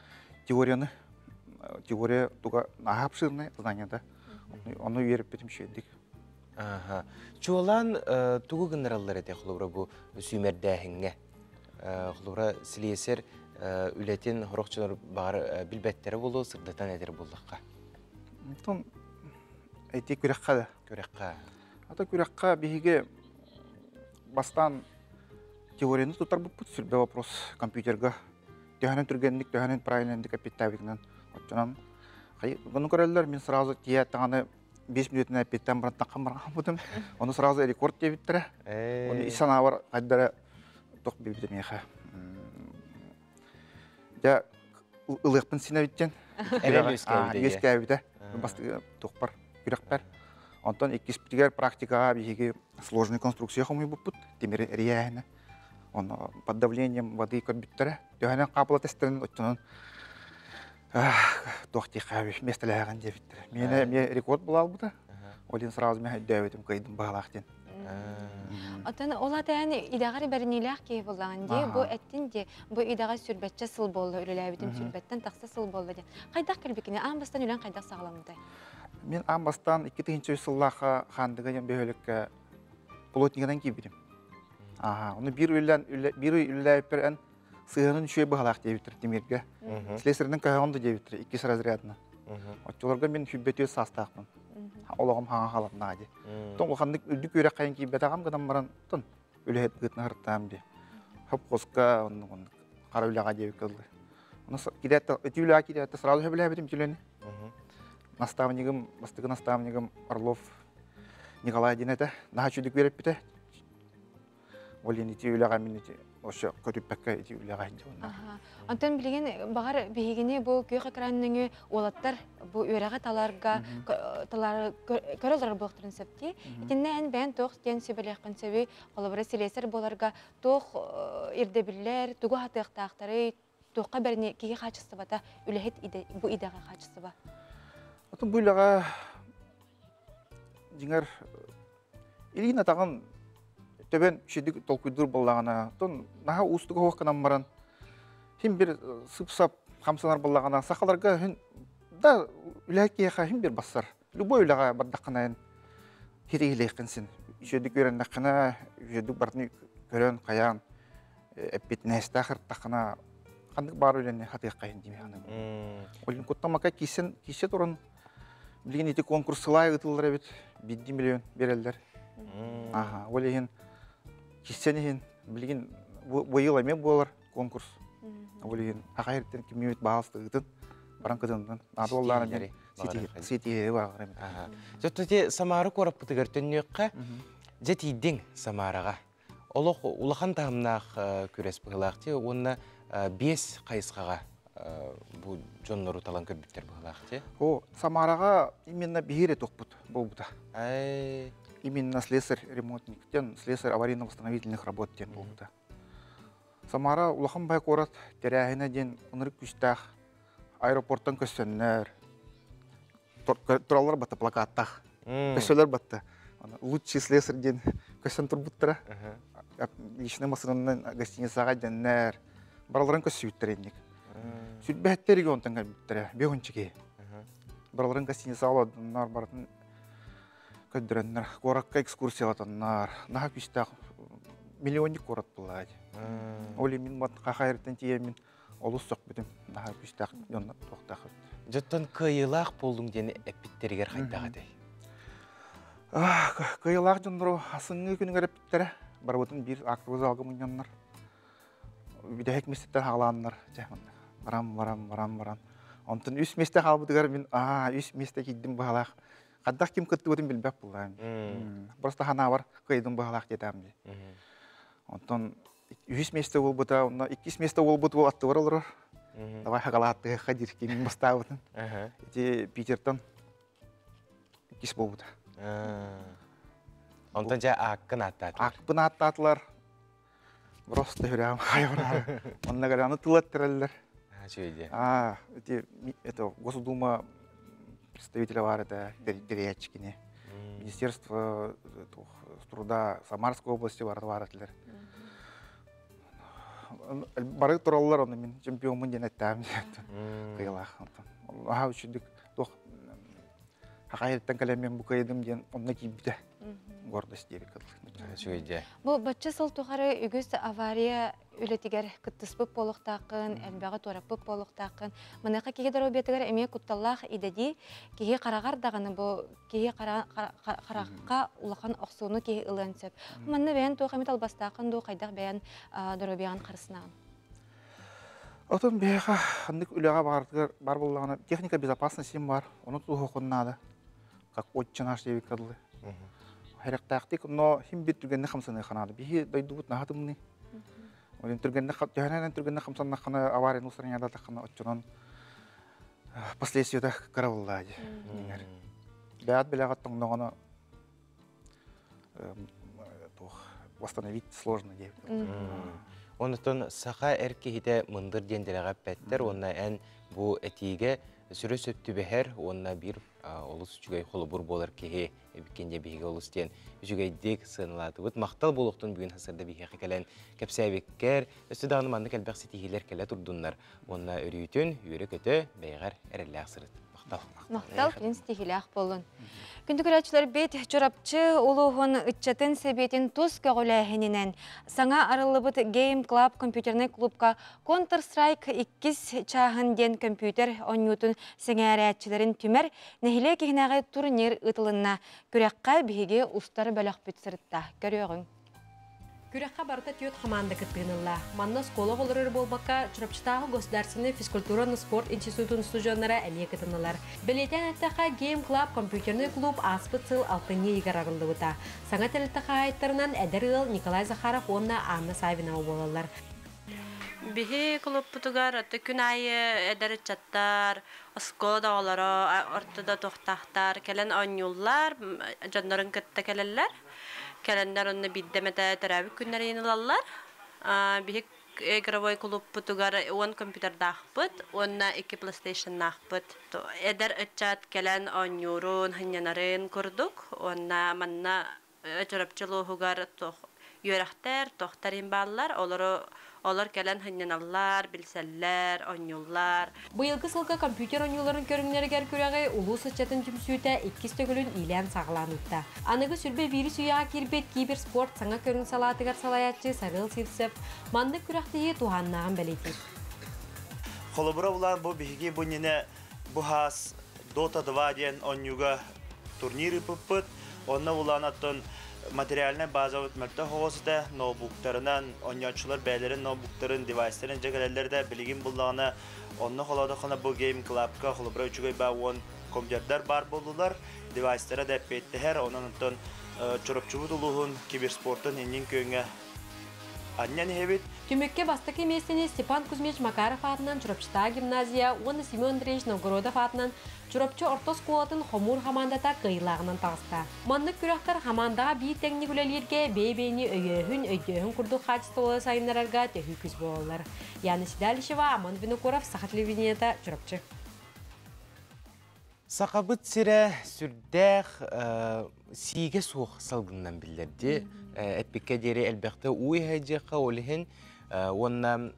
теория туға нағап шырны знанияда. Оны үйеріп бетім шөйдік. Чуалан тугу генераллар эте хлубра бу сүймердәһиңгә. Хлубра слесер үлетин хорокчылар бар билбеттери болу сырдатан эдер булдыкка. Тон эти күрәккә. Ата күрәккә биһиге бастан теорияны тутар бу пут сүрбе вопрос компьютерга. Тәһәнен түргәнлек, тәһәнен правильнендик капиталикнан. Отчанан гыны көрәлләр мен сразу тия таганы 5 минутына петтен баран таққан барған бұдым. Оны сразу рекорд дебіттірі. Оны исана бар қайдары тоқ бебіді меха. Ja ылықпын сина біттен. Өске әбіді. Басты тоқ бар, күрек бар. Онтан еккеспітігер практикаға бейге сложный конструкция қомай бұппыт. Темір рияйны. Оны под давлением воды көрбіттірі. Төхәнен қапылы тестерін өттінін. Тоқти қабы, местіләған дебіттір. Мен рекорд бұл албыды. Олен сразу мен дөветім қайдым бағалақтен. Отан олатан идағары бәрінеләқ кей болған де, бұл әттін де, бұл идаға сүрбәтчі сыл болды, үліләбітім сүрбәттен тақса сыл болды де. Қайдақ кәлбекіне, аңбастан үлән қайдақ сағаламыдай? Мен аңбастан 2-3 сыллаға қандыға ем бөхілікке полотнигінен кейбірім. Оны бір үліләбіппір ән сыгынын үшөй бағалақ дебіттір темерге. Слесарінің көйғанды дебіттір, 2 разрядына. Оларға мен хүббеті састақпын. Олағым хаңа қалапна аде. Тон олғандық үлді көрек қайын кейбет ағам қадан баран тон үлі ғытны ғырттам де. Хөп қосқа қара үліға дебі кылды. Өті үліға кейдетті сразу хөбілі әбетім түлені. Наставнигім, бастығы наставнигім Орлов Николай Денеті. Наға чүдік беріп біті. Олен еті үліға мен еті Оша көріп бәкке еті үліға енді. Антон білген бағар бейгіне бұл көйқ экранының олаттар бұл өреға таларға көрілдір бұқтырын сөпті. Етінне ән бән тоқ кен сөбілеқін сөбі қолыбыры селесір боларға тоқ ердебілер, тұғы хатықтақтары туққа бәріне кеге қачысы бата, үләхет бұ идаға қачысы ба? Отын бұйлаға жеңер илин атаған төбен шедік толкуйдыр болағана, тон наға ұстығы хоққанан маран, хим бір сып-сап қамсанар болағана, сақаларға да үләхет кеға хим бір басар. Любой үләға бардаққанайын хирегілейкінсін. Шедік өрендаққана, шедік бардын көрен, қаян, әппет нәсті ақырттаққана, қандық бар өләне қатыға қайын деме қаным. Олин көттамақа кесе тұрын, білген еті конкурсылай ұтылыр әбет, 7 миллион берелдер. Олеген кесенеген, білген бойыл әме болар конкурс. Олеген ақайырттен кемемет бағалысты ұтын, баран қыдындың. Ады оллағына ден сетеге бағыр әмет. Жөттіде Самары қорап бұтығыр түннеққа, жетейдің Самараға. Улахан тағымнақ көрес бұғылақты, онына 5 қайысқаға бұл жонлары талан көрбіттер бұғылақты. Самараға именно бейіре тоқпыт бұл бұта. Именно слесарь-ремонтниктен, слесарь-аварийно-восстановительных работ ден бұл бұта. Самара улахан бай қорат, тәрәхіне ден ұнырық күштақ, аэропорттан көссөннер, туралар бата плакаттақ, көссөлер бата. Лучший слесарь ден көссен тұрбыттыра. Личный машинанын гостиницаға деннер, бараларын көссүйттір еннік. Сүт бәттер регионтан кәлбіттірі, беғынчыке. Бараларын гостиница аладынлар, баратын көддірінлер, қораққа экскурсиялатынлар, наға күштақ миллионник қорат бұлады. Оле мен қақайырттен тиемін, олыс соқ бітім, наға күштақ тоқтақ. Жоттан күйілақ болдың дені әппеттерігер қайттағады? Күйілақ жондыру асыңғы күнігер әппеттері. Бар бұтын бір актовыз алғы мұнянлар. Биде хек местеттен қаланлар. Барам. Онтын үс месте қалбыдығар мен, үс месте кейдім бағалақ. Қаддақ кем күтті бұтын білбәк бұлдайым. Просто хана бар, қойдым бағалақ детамды. Онтын үс месте ол бұта, 2 месте ол бұты ол атты бар олар. Давай хағалатты қадир кемін баста бұтын. Питертан 2 бол бұта. Онтан жа аққын аттатылар. Ақпын аттатылар. Просто хүрәм хайванар. Онна гараны тылаттыралар. Это Госдума представителя бар, это Дерячкине. Министерство труда Самарской области бар. Бары тураллар оны мен чемпионмын ден әттәм. Қиылақ. Аға үшіндік хақайырттан кәлеммен бұқайдым ден онна кейбіді. Гордость дебек қыдылық. Бұл бәтчі сыл тұғары үгіз авария өлетігер күттіспіп болуқтақын, әлбәғі торапып болуқтақын. Мұнайқа кеге дәрі обетігер әме күтталлақ идеді, кеге қарағар дағыны бұл, кеге қараққа ұлақан оқсуыны кеге ұлын сөп. Мұнны бәйін туға метал бастақын ду қайдақ бәйін дәрі обеған қарысынаған. Отын бәйіға қандық үліға бар болағына техника безопасности бар, оны тұғы құннады, как отчын аш дебек қыдылы. Хайрақтақтық, но хим бет түргенді қамсаны қанады. Бейі дойды бұт нағатымны. Олен түргенді қамсаны қаны авариян ұсырын ядады қаны отчынан последствияда қаравылады. Бәйат білағаттың нұғаны восстановить сложно деп. Онытын сақа әркехіде мұндыр денділіға пәттер, онына ән бұл әтейге сүрі сөпті бәхер, онына бір олыс жүгей қолы бұр болар кеге бікенде бейге олыс ден жүгейдек сынылады. Бұд мақтал болуқтың бүгін хасырда бейге кәлін кәпсәбеккер, өсті дағыны маңды кәлбәқ сетігелер кәлі тұрдыңлар. Онына үрійтін, үйрі көті бәйғар әрілі ақсырыды. Мақтал принц тихилях болын. Күндүкүрәчләр бет чорапчы улуғын ытчатын себетін тұз көгіләхінінен саңа арылыбыт Game Club компьютерный клубка Counter-Strike 2 чағын ден компьютер онютын сәңәрәтчілерін түмер нәхіле кехінәғі турнир ұтылынна күрәққа бейге ұстары бәліқ бүтсірітті. Көріғың. Күрәққа барыта түйет команда кыттығынылла. Манна скола олырыр болбаққа Чурапчытағы государственный физкультурный спорт институтын студионлары әмие кытынылар. Білетен әттіға Game Club компьютерный клуб аспыт сыл алтыне егарағылды бұта. Саңа тәліттіға айттарынан әдір ғыл Николай Захаров онна Анна Савинова болалар. Бихи клуб бұтығар өтті күн айы әдәрі чаттар, скола да олары, ортыда тоқтақтар, кәлін ойнулар, жандарын кітті кәлілер. Кәлендер онны биддемете терәбік күннәр енілалар. Бихик игровой клуб путугар он компьютер дахпыт, он на 2 PlayStation нахпыт. Эдер отчат келен онюрун хынянарын курдук, он на манна чорапчылугар юрахтер, тохтарин баллар, олар келен хыняналлар, билселлер, онюллар. Быйылгы сылга компьютер онюларын көрүңнергер көрәгы улуу сычатын түмсүйті 2 төгілін илен сағыланытта. Анығы сүрбе вирус уяға кирбет киберспорт саңа көрін салатыгар салаятчы сарыл сирсеп, манды күрәқтіге туғаннағын бәлетер. Холобыра улар бұл бігі бұніне бұхас Dota 2 ден онюға турниры пыппыт, онна уланаттын материальная база өтмәкті хоғысыда ноутбуктарынан, ойнаушылар бәлерін ноутбуктарын, девайстарын жәгәләлерді білген бұллағына онны қоладықына бұл гейм клабқа қолыбыра үшігай ба он компьютердар бар болулар, девайстары да петтігер, онын ұттын чұрапчыбыт ұлығын киберспорттың енен кöyіңе аннен хебет. Түмекке бастық еместіне Степан Кузьмич Макаров атынан Чурапчыта гимназия, оны Семен Андреевич Новгородов атынан Чурапчы ортос қуатын Хомур хамандата қиылағынан тағыста. Маннық күрақтар хамандаға бей тәңні күлелерге бей-бейні өйгөхін күрді қачыстылы сайынларарға төхі күз болалар. Яны Сидалишева, Аман Винокуров, Сахат Левинета, Чурапчы. Сақабыт сірі сүрдәқ сиге суық салғыннан білдерді. Әтпекке дері әлбәқті уй хайджаққа олығын, онна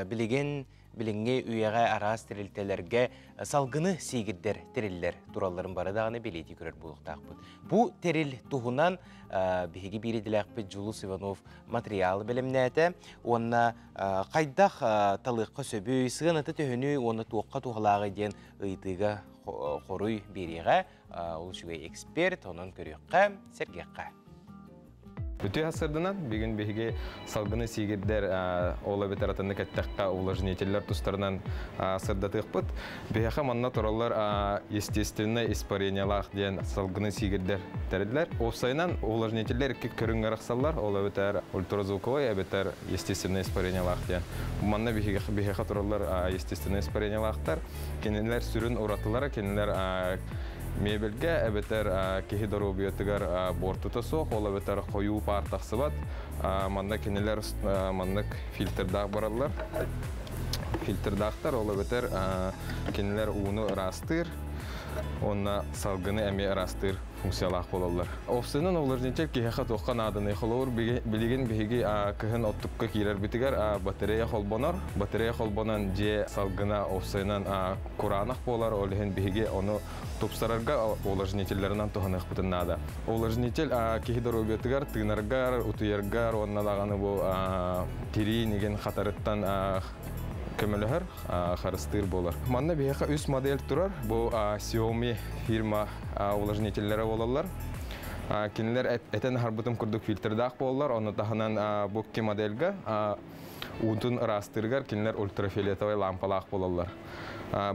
білінге үйеға арас тірілтелерге салғыны сигірдер тірілдер тураларын барадағыны белеті көрер болуқтақ бұд. Бұ тіріл тұғынан бігі береділәқ бұд Жулус Иванов материалы білімнәті, онна қайдақ талыққа сөбі, сығыныты төхіні, оны туыққа туғылағы ден ұйтыға қоруй береға, ол шүгей эксперт, оның көріққа, сәргеққа. Үті ғасырдынан бүгін бейге салғыны сигердер ола бетер атынды кәттәққа улажнетелер тұстарынан сырдатық бұд. Бейхақа манна тұралар естественно испарениялақ ден салғыны сигердер тәрділер. Офсайнан улажнетелер кек көріңгер ақсалар, ола бетер ультразвуковой, әбетер естественно испарениялақ ден. Манна бейхақа тұралар естественно испарениялақтар. Кенелер сүрін ұратылары, кенелер мебелге әбетер кехи дару биотыгар бортыта соқ, ол әбетер қойу пар тақсыбат. Манна кенелер маннық фильтрдақ баралар. Фильтрдақтар ол әбетер кенелер уыны растыр, онна салғыны әме растыр функциялақ болалар. Офсайнан оларжнетел кехеқа тоққан адыны қолауыр білеген бейге кіхін оттыққа кейлер бітігер батарея қолбонар. Батарея қолбонан же салғына офсайнан құранақ болар, олығын бейге оны топсарарға оларжнетелерінен тұғанық бұтыннады. Оларжнетел кехидер обетігер, тығынарғар, ұтыергар, онналағаны бұл тері неген қатарыттан көмілігір қарыстыр болар. Манна бейхе үс модель тұрар. Бұл Xiaomi фирма улажнетелері болалар. Кенелер әтен харбытым күрдік фильтрдақ болалар. Оны тағынан бұл ке модельге ұнтын растырғар кенелер ультрафиолетовай лампалақ болалар.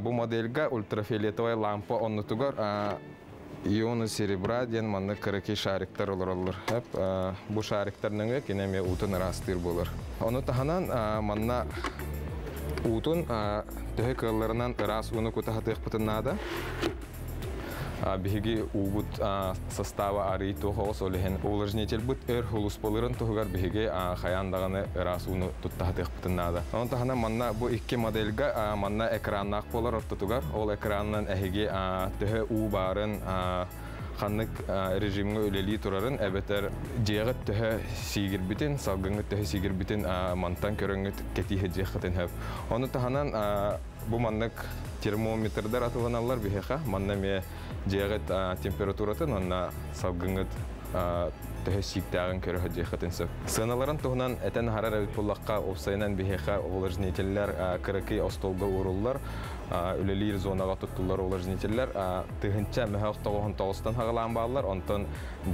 Бұл модельге ультрафиолетовай лампа онытығар ионы серебра ден манны кіріке шариктар олар. Бұл шариктарның кенеме ұнтын растыр болар. Оны тағынан манна Утун төһө кылларынан ырас уны кутахатык пытыннада. Биһиги убут состава ари тохос олehen улажнетел бут хулус полырын тугар биһиги хаяндаганы ырас уны туттахатык пытыннада. Онун тахана манна бу икки модельге манна экраннак болар оттугар. Ол экраннан эһиги төһө у барын Ханнык режимге өлели турарын әбетер жегет төһө сигир битен, салгыңы төһө сигир битен мантан көрөңгө кетиһе жехтен хөп. Оны таханан бу маннык термометрдар атыланалар бихеха, манна ме жегет температуратын, онна салгыңы төһө сигтагын көрөһө жехтен сөп. Сыналарын туһунан этен харар буллакка офсайнан бихеха олажнетеллер кырыкы остолга уруллар. Үлелер зонаға тұттылар олажнетелер. Тығынча мәхәқ тоғын тоғыстан хағылан бағылар. Онтан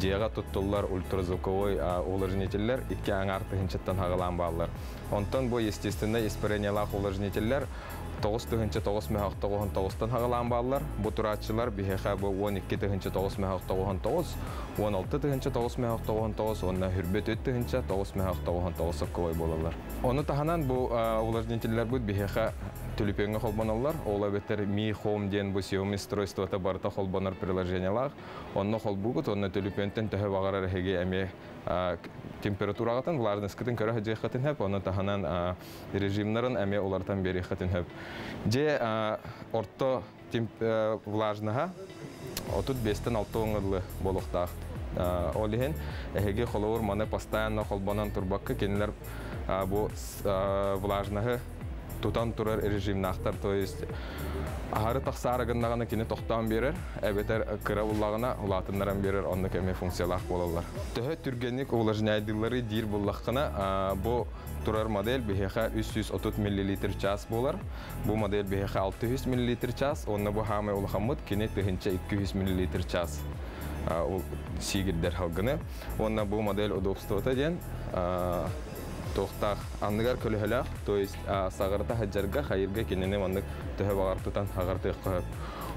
жеға тұттылар ультразвуковой олажнетелер. Икке аңар тығынчаттан хағылан бағылар. Онтан бұл естественно испарениялақ олажнетелер 9 тыгынча 9 мәхәк 9 хағалан баллар. Бу туратчылар бихеха бу 12 тыгынча 9 мәхәк 9, 16 тыгынча 9 мәхәк 9, онна хүрбет 3 тыгынча 9 мәхәк 9 колой болалар. Оны таханан бу улажнителләр бу бихеха түлүпеңгә холбаналар. Ола бетер ми хом ден бу съемный устройство та барта холбанар приложениялар. Онны холбугут, онны түлүпентен төһө багарар хеге эме температурагатын, влажностьтын көрө хәҗәхәтен һәп, оны таханан режимнарын эме олардан бери хәтен һәп. Же орто влажныга 35-тен 6 оңырлы болуктак. Олиһен эһеге холовор маны постоянно холбанан турбакка кенлер бу влажныгы тутан турар режимнахтар, то есть ахары тахсарыгындагына кине токтан берер, эбетер кыравуллагына улатыннаран берер, онны кеме функциялах болалар. Төһө түргенlik увлажнайдылары дир буллакына бу турар модель бихеха 330 мл час болар. Бу модель бихеха 600 мл час, онны бу хамы улахамыт кине тыгынча 200 мл час. Ул сигирдер халгыны. Онна бу модель удобствота ден тоқтақ андығар көліхілі, то есть сағырта хаджарға хайырға кенені мандық төһі бағартытан хағарты қойып.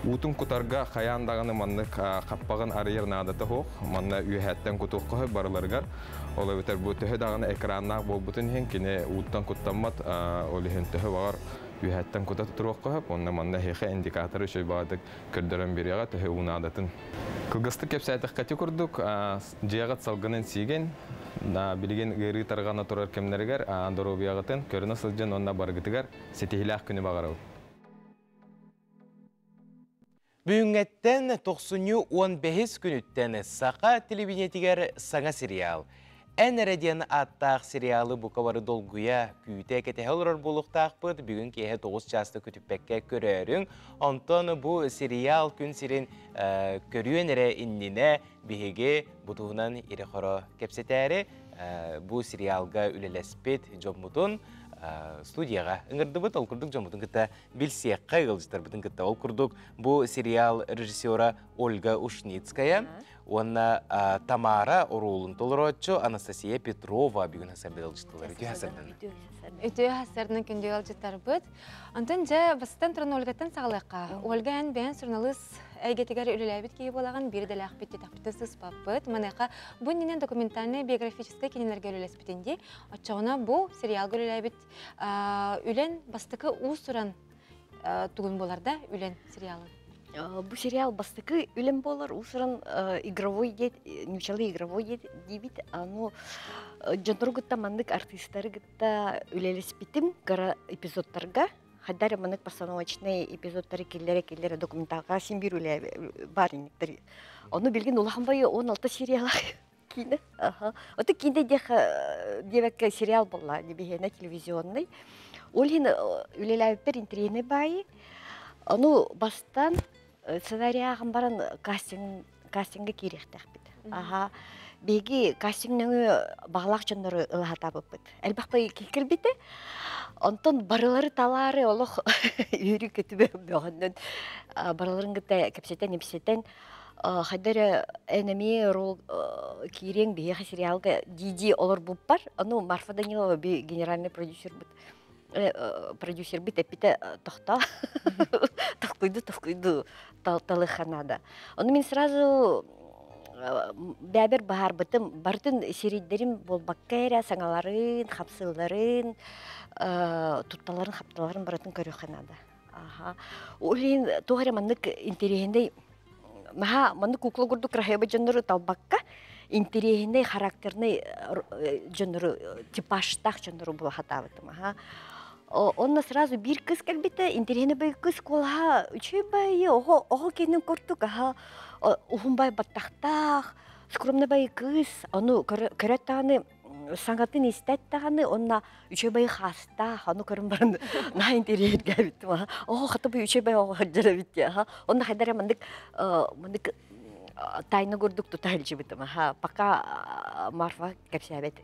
Утын құтарға қаяндағаны мандық қаппағын арыйыр надаты хоқ, манна үйәттен құтық қойып барыларғар. Олай бітер бұл төһі дағаны экраннақ бол бұтын хен, кене уттан құттамат олихен төһі бағар үйәттен құтаты тұруқ қойып, онна манна хеқе индикаторы шөй бағадық көрдірін береға төһі ұнадатын. Кылгысты кепсәйтік қәті күрдік, жиағат салғынын сиген, билген гыры таргана турар кемнергер андоробиягытын көрүнө сылжын онна баргытыгар сетихилах күнү багарау. Бүгүнгеттен 9-15 күнүттен сака телевидениетигер саңа сериал. Әнереден аттақ сериалы бұқавары долгуя күйте кете олар болуқтақ бұд бүгін кеге 9 жасты күтіппәкке көрерің. Онтон бұл сериал күн сирен көріен әрі инніне бігеге бұтуғынан ері қоро кепсетәрі бұл сериалға үлелеспет жоммутын студияға ыңырды бұд ол күрдік жоммутын күтті білсек қайғылжытар бұдың күтті ол күрдік бұл сериал режиссера Ольга Ушницкая. Онна Тамара Орулун толороччо Анастасия Петрова бүгін хасардыл жыттылар. Үті хасардын? Үті хасардын күнде ол жыттар бұд. Антон жа бастан тұрын Ольгаттан сағылыққа. Ольга ән бән сұрналыс әйгетігер үліләбіт кейі болаған берді ләқпетті тақпетті сыспап бұд. Манайқа бұл ненен документальный биографический кенелерге үліләспетінде. Отчағына бұл сериалға үліләбіт үлен бастықы ұз сұран тұғын боларда үлен сериалын. Бу сериал бастыкы үлем болар, усыран игровой дед, нючалы игровой дебит, ну жонтор гытта мандык артисттары гытта үлелеспитим кара эпизодтарга, хаддар мандык постановочный эпизодтары келлере документалга симбир үле барниктер. Оны билген улаханбай 16 сериал кине. Оты кинде девекке сериал болла, дебихена телевизионный. Олин үлеләбер интерьене бай. Ону бастан сценарияғын барын кастингге керектәк бит. Беги кастингнің бағлақ жонлары ылғата бұп бит. Әлбақпай кекіл біті, онтон барылары талары олық үйрі көті бөғіннен барыларын күтті кәпсеттен, емсеттен қайдары әнеме рол керең бейеға сериалға диди олар бұп бар. Ону Марфа Данилова генеральный продюсер бұд. Продюсер бит эпите тохта тохкуйду талы ханада. Он мен сразу бәбер бахар бытым бартын сериддерим болбаккайра саңаларын, хапсыларын, тутталарын, хапталарын баратын көрі ханада. Олин тоғыра маннык интерегендей маха маннык кукла гурду крахеба жоннору талбакка интерегендей характерный жоннору типажтах жоннору була хатабытым. Онна сразу бир кыз келбете, интерегені бай кыз колха, үчей бай, оғы кенін көрттік, ұғын бай баттақтақ, скромны бай кыз, оны көреттағаны саңатын истәттағаны, онна үчей бай хаста, оны көрін барын на интереген кәбіттім. Қаты бай үчей бай оғы жара бітті. Онна қайдары мандық тайны көрдік тұтайлжы бітім. Пока Марфа кәпсәбет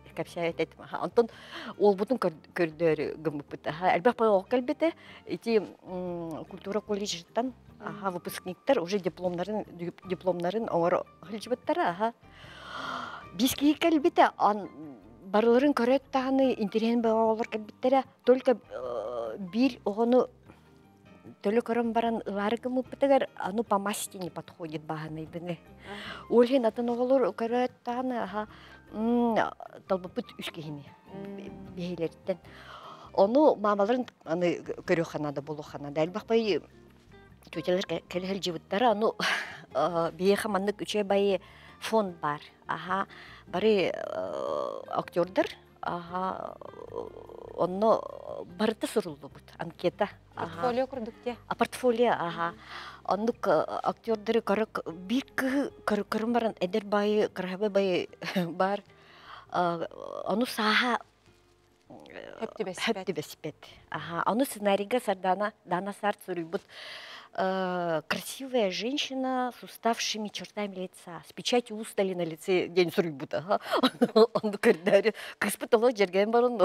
етім. Антон ол бұтын көрдері гүміп бітті. Әлбәқ бай оғы кәлбеті, еті культура колледжіттен выпускниктер уже дипломнарын оңыр ғылжы біттері. Біз кей кәлбеті, барыларын көрет тағаны интереген бағалар кәлбеттері, только бір оғыны төлө көрөн баран ыларгы мыппытыгар ану по масти не подходит баганайдыны. Олен атын оголор көрөт таны талбыпыт үскехини бейлерден. Onu mamaların аны көрөханада болуханада элбакпай төтелер келгел жибыттары аны бейхаманнык үче бай фонд бар. Аха бары актердер аха онно барыта сурулду бут анкета. Портфолио курдук те. Портфолио аха. Оннук актердер карак бир кырым баран эдер бай карабы бай бар. Ону саха Хэпти беспет. Ага, оно сценарийга сардана, дана сарт сурибут. Красивая женщина с уставшими чертами лица, с печатью устали на лице день сурибут. Ага, он кырдари, кыспытало жерген барон.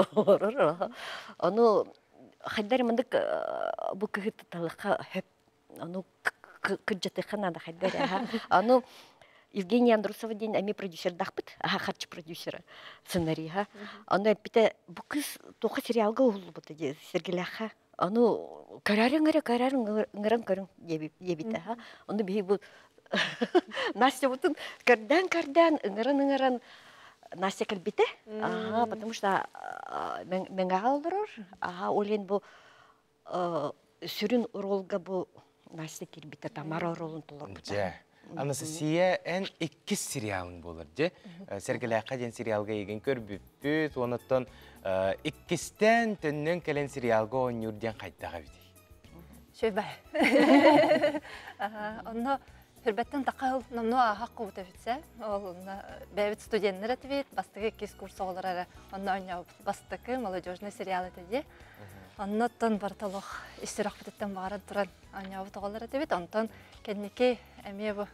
Оно хайдари мандык бу кыгыт талыка хэп, оно кыджаты ханада хайдари. Оно Евгения Андрусова день, ами продюсер дахпыт, харчы продюсера сценарийга. Аны бите бу кыз тоқы сериалга улу бут ди Сергеляха. Аны карарын көрүн дебит. Аны би бу Настя бутун кардан ыңыран Настя калбите. Потому что мен галдырыр. Олен бу сүрүн уролга бу Настя кирбите Тамара ролун толор бут. Анастасия эн 2 сериалың болар, же? Сергеляқа ден сериалға еген көрбүппүт, онаттан 2-тен түннен келен сериалға ойнюрден қайттаға бідей. Шөйбай. Онно хүрбәттен тақал намно ағақ қуыты бітсе, ол бәйбіт студенттер әтібет, бастығы 2 курс оғылары, онно ойнау бастықы молодежный сериал әтіде. Оннаттан барталох истирах бітеттен бағаран тұран ойнау тоғылар әтібет, онтан кәннеке әме бұ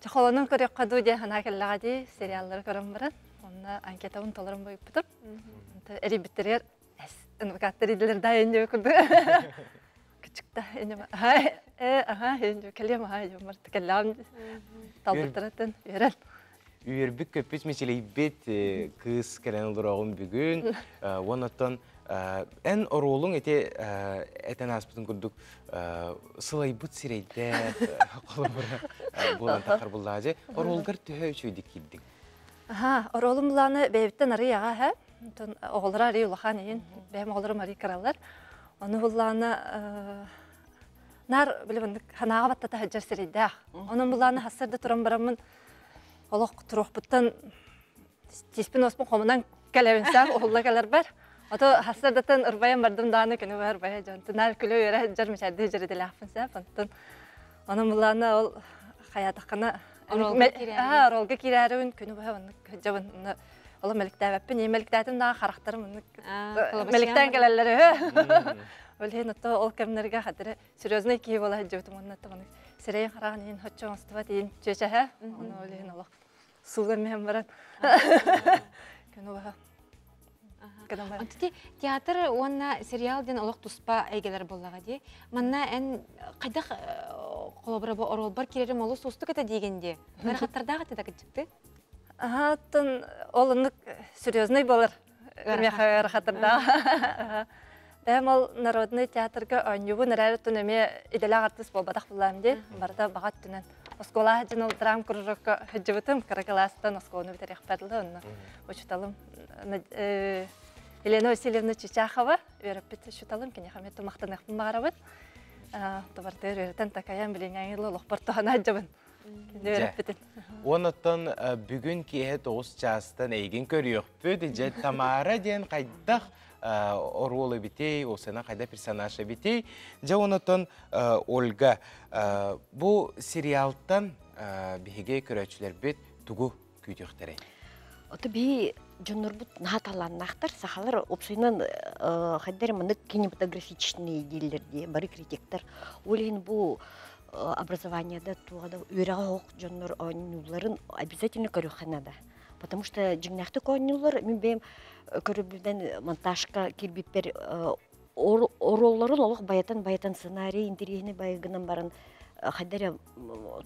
Чахоланын көрек қаду де хана келлаға де сериаллары көрім баран. Онна анкетауын толырын бойып бұтыр. Әребіттерер инвокаттар еділер дайын деп көрді. Күчікті енем. Енем келем марты келлағым талбыттыратын үйерен. Үйербік көппес меселей бет кыз кәлен ұлырағын бүгін. Онаттан ән оролың әтен аспытын күрдік сылай бұт сирейді қолымыра болан тақыр бұллағыз. Оролғар түхі үшөйдік келдің? Оролым бұланы бәйбіттен ары яға, оғылыра әрі ұлақан ең, бәйім оғылырым әрі қаралар. Оны бұланы нар біліміндік ханаға баттата әджер сирейді. Оның бұланы хасырды тұрам барамын олық тұруқ бұттан теспен оспын қомынан кәләуінсақ оғылы кәлер бар. Ото хасырдатын ұрбайын бардым даны күні бар бая жонты. Нар күлі өйірі жар мүшәді жүреді ләқпін сәп. Оның бұланы ол қаятаққына оролға керәріуін күні бая жабын. Олы мәліктәвәппін, е мәліктәтім дағы қарақтарым мәліктән кәләлері. Өлген отто ол кәмінерге қадыры серьезный кейі бола жөтім. Сірейін қарағын ең хотчы оңыстыва дейін жөчәхә. Оны өлген олық суылар мәм баран. Күні бая. Антыте театр онна сериалден олық туспа әйгелер болаға де. Манна ән қайдақ қолабыра орол бар керерім олы соғыстық әті дегенде. Мәріқаттардағы әті дәкітчікті? Атын олынық серьезный болыр. Мәріқаттардағы. Бәм ол народный театрға ойнюбы нәрәрі түнеме иделяғ артыс болбадақ болам де. Барда бағат түнен. Оскола хаджин ол драм күріріққа хаджыбытым. Каракаластан осколыны бітер еқпәділі. Очыталым. Елена Васильевна Чичахова, өріппет шуталым, кене хаметті мақтанақпын бағарабын. Табартыр өрітен такаян білен аңылы лоқпар тұғана жабын. Онаттан бүгін кейі 9 жастан әйген көріөк бөді, же Тамара ден қайдақ оролы бітей, осына қайда персонажа бітей. Же онаттан Ольга, бұл сериалтан біге көрәтшілер бет тұғу күйдіқтірей. Оты би жонорбут нахаталаннахтар сахалар опсойнан хайдар мындык кинематографичный дилерди бары критиктер олин бу образованияда тугада үйрәгә жонор ойнуларын обязательно көрөханада, потому что жигнахты ойнулар мен бем көрүбүдөн монтажка кирбиппер оролларын олук баятан сценарий интерьерни байгынан барын хайдар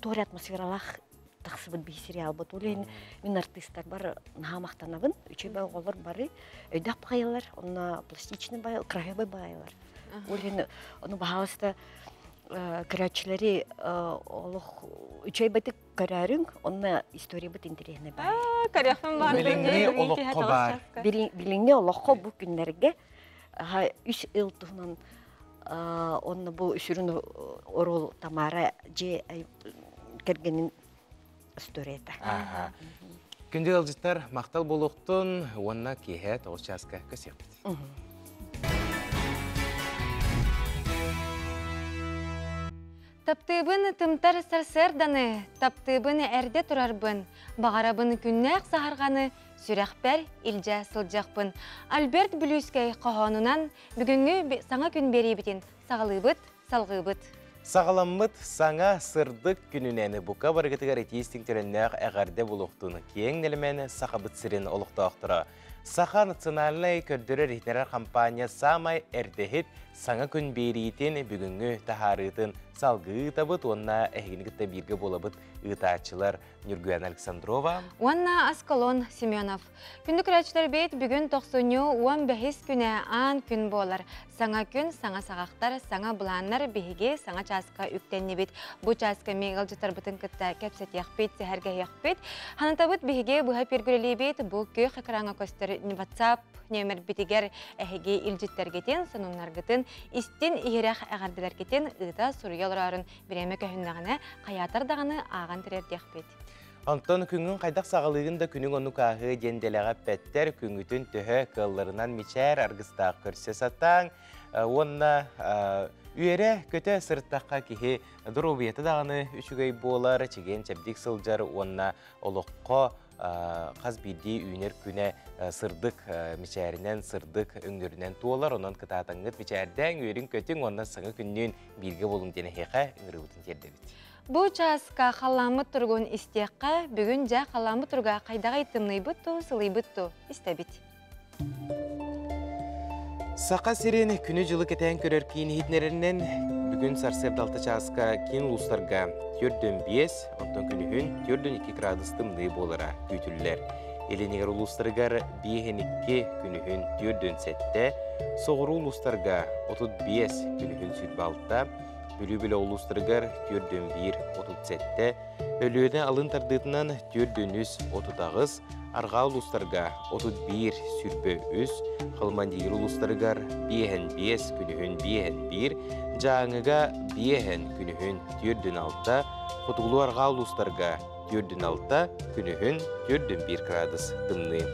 тори атмосфералах тақсыбыт бей сериал бұд. Олейін мен артистар бар нағамақтанабын, үші бай оғылар бары, өйдақ байылар, онына пластичный байыл, краевой байылар. Onu bahasta Kıraçları олох üçay batık kararın onunla istoriya bat интересный бар. Karayafın var. Bilinni olokko var. Bilinni olokko bu günlerge üç yıl tuğunun onunla bu üşürün orul tamara je kergenin istoriyata. Күнде алжыттар мақтал болуқтын, онна кейе тоғыз часқа көсепті. Таптыбын тымтар сарсырданы, таптыбын әрде тұрарбын, бағарабын күннәк сағарғаны, сүрәқпәр илжә сылжақпын. Альберт Блюскай қоғанынан бүгінгі саңа күн бері бітін, сағалыбыт, салғыбыт. Сағаламмыт саңа сырдық күнінені бұқа барғытығар етейстің түріннәқ әғарде болуқтыны кейін нелімені сақабыт сірін олықта ақтыра. Саха национальный көрдірі рейтерар компания самай әрдехет саңа күн берейтін бүгінгі тахарытын салғы табыт, онна әхігінігітті бірге болабыт ұтачылар Нюргуян Александрова. Онна Аскалон Семенов. Күнді күрәтшілер бейт бүгін 15 күні ан күн болар. Саңа күн, саңа сағақтар, саңа бұланлар бейге саңа часқа үктенне бейт. Бұ часқа меғыл жұтар бұтын күтті кәпсет яқпет, сәхәрге яқпет. Ханатабыт бейге бұға пергүрелі бейт, бұ көй қақыраңа көстер WhatsApp нөмір бітігер әхеге илжеттергетен, санунларгетін, истен иерәқ әғардыларгетін ұйта сұруялырарын біреме көхіндағына, қаятардағаны аған тірердеқ бет. Антон күнгін қайдақ сағалығында күнің оны қағы денделіға пәттер күнгітін түхі қылларынан мечәр арғыстақ көрсе саттан, онна үйері көті сырттаққа кеге дұрубеті дағаны үшігей болар, чеген чәбдік сылжар, онна олыққа қаз бірдей үйінер күні сырдық мечәрінен, сырдық өңдерінен туолар, онан кытатаңғыт мечәрден үйерін көтің, онна сыңы күннен бірге болың дені хеқа үңірі бұтын тердебет. Бұ часқа қаламы тұрғын істеққа, бүгін жа қаламы тұрға қайдаға итімней бұтту, сылай бұтту, істебет. Сақа сирен күні жылы кетен көрер кейін хитнерінен бүгін сарсердалты часқа кейін ұлыстарға түрден 5, онтан күні хүн түрден 2 градустымны болыра күйтілілер. Еленегер ұлыстарғар 5-2 күні хүн түрден 7, соғыру ұлыстарға 35 күні хүн сүрбалта, Бүлі-бүлі ұлыстырғар түрден 1-37, өліөді алын тардытынан түрден 39, Арға ұлыстарға 31 сүрбі 3, Қалмандегер ұлыстырғар 5-5 күнігін 5-1, Жаңыға 5 күнігін түрден 6, Құтығылу арға ұлыстарға түрден 6 күнігін түрден 1 градус дымны.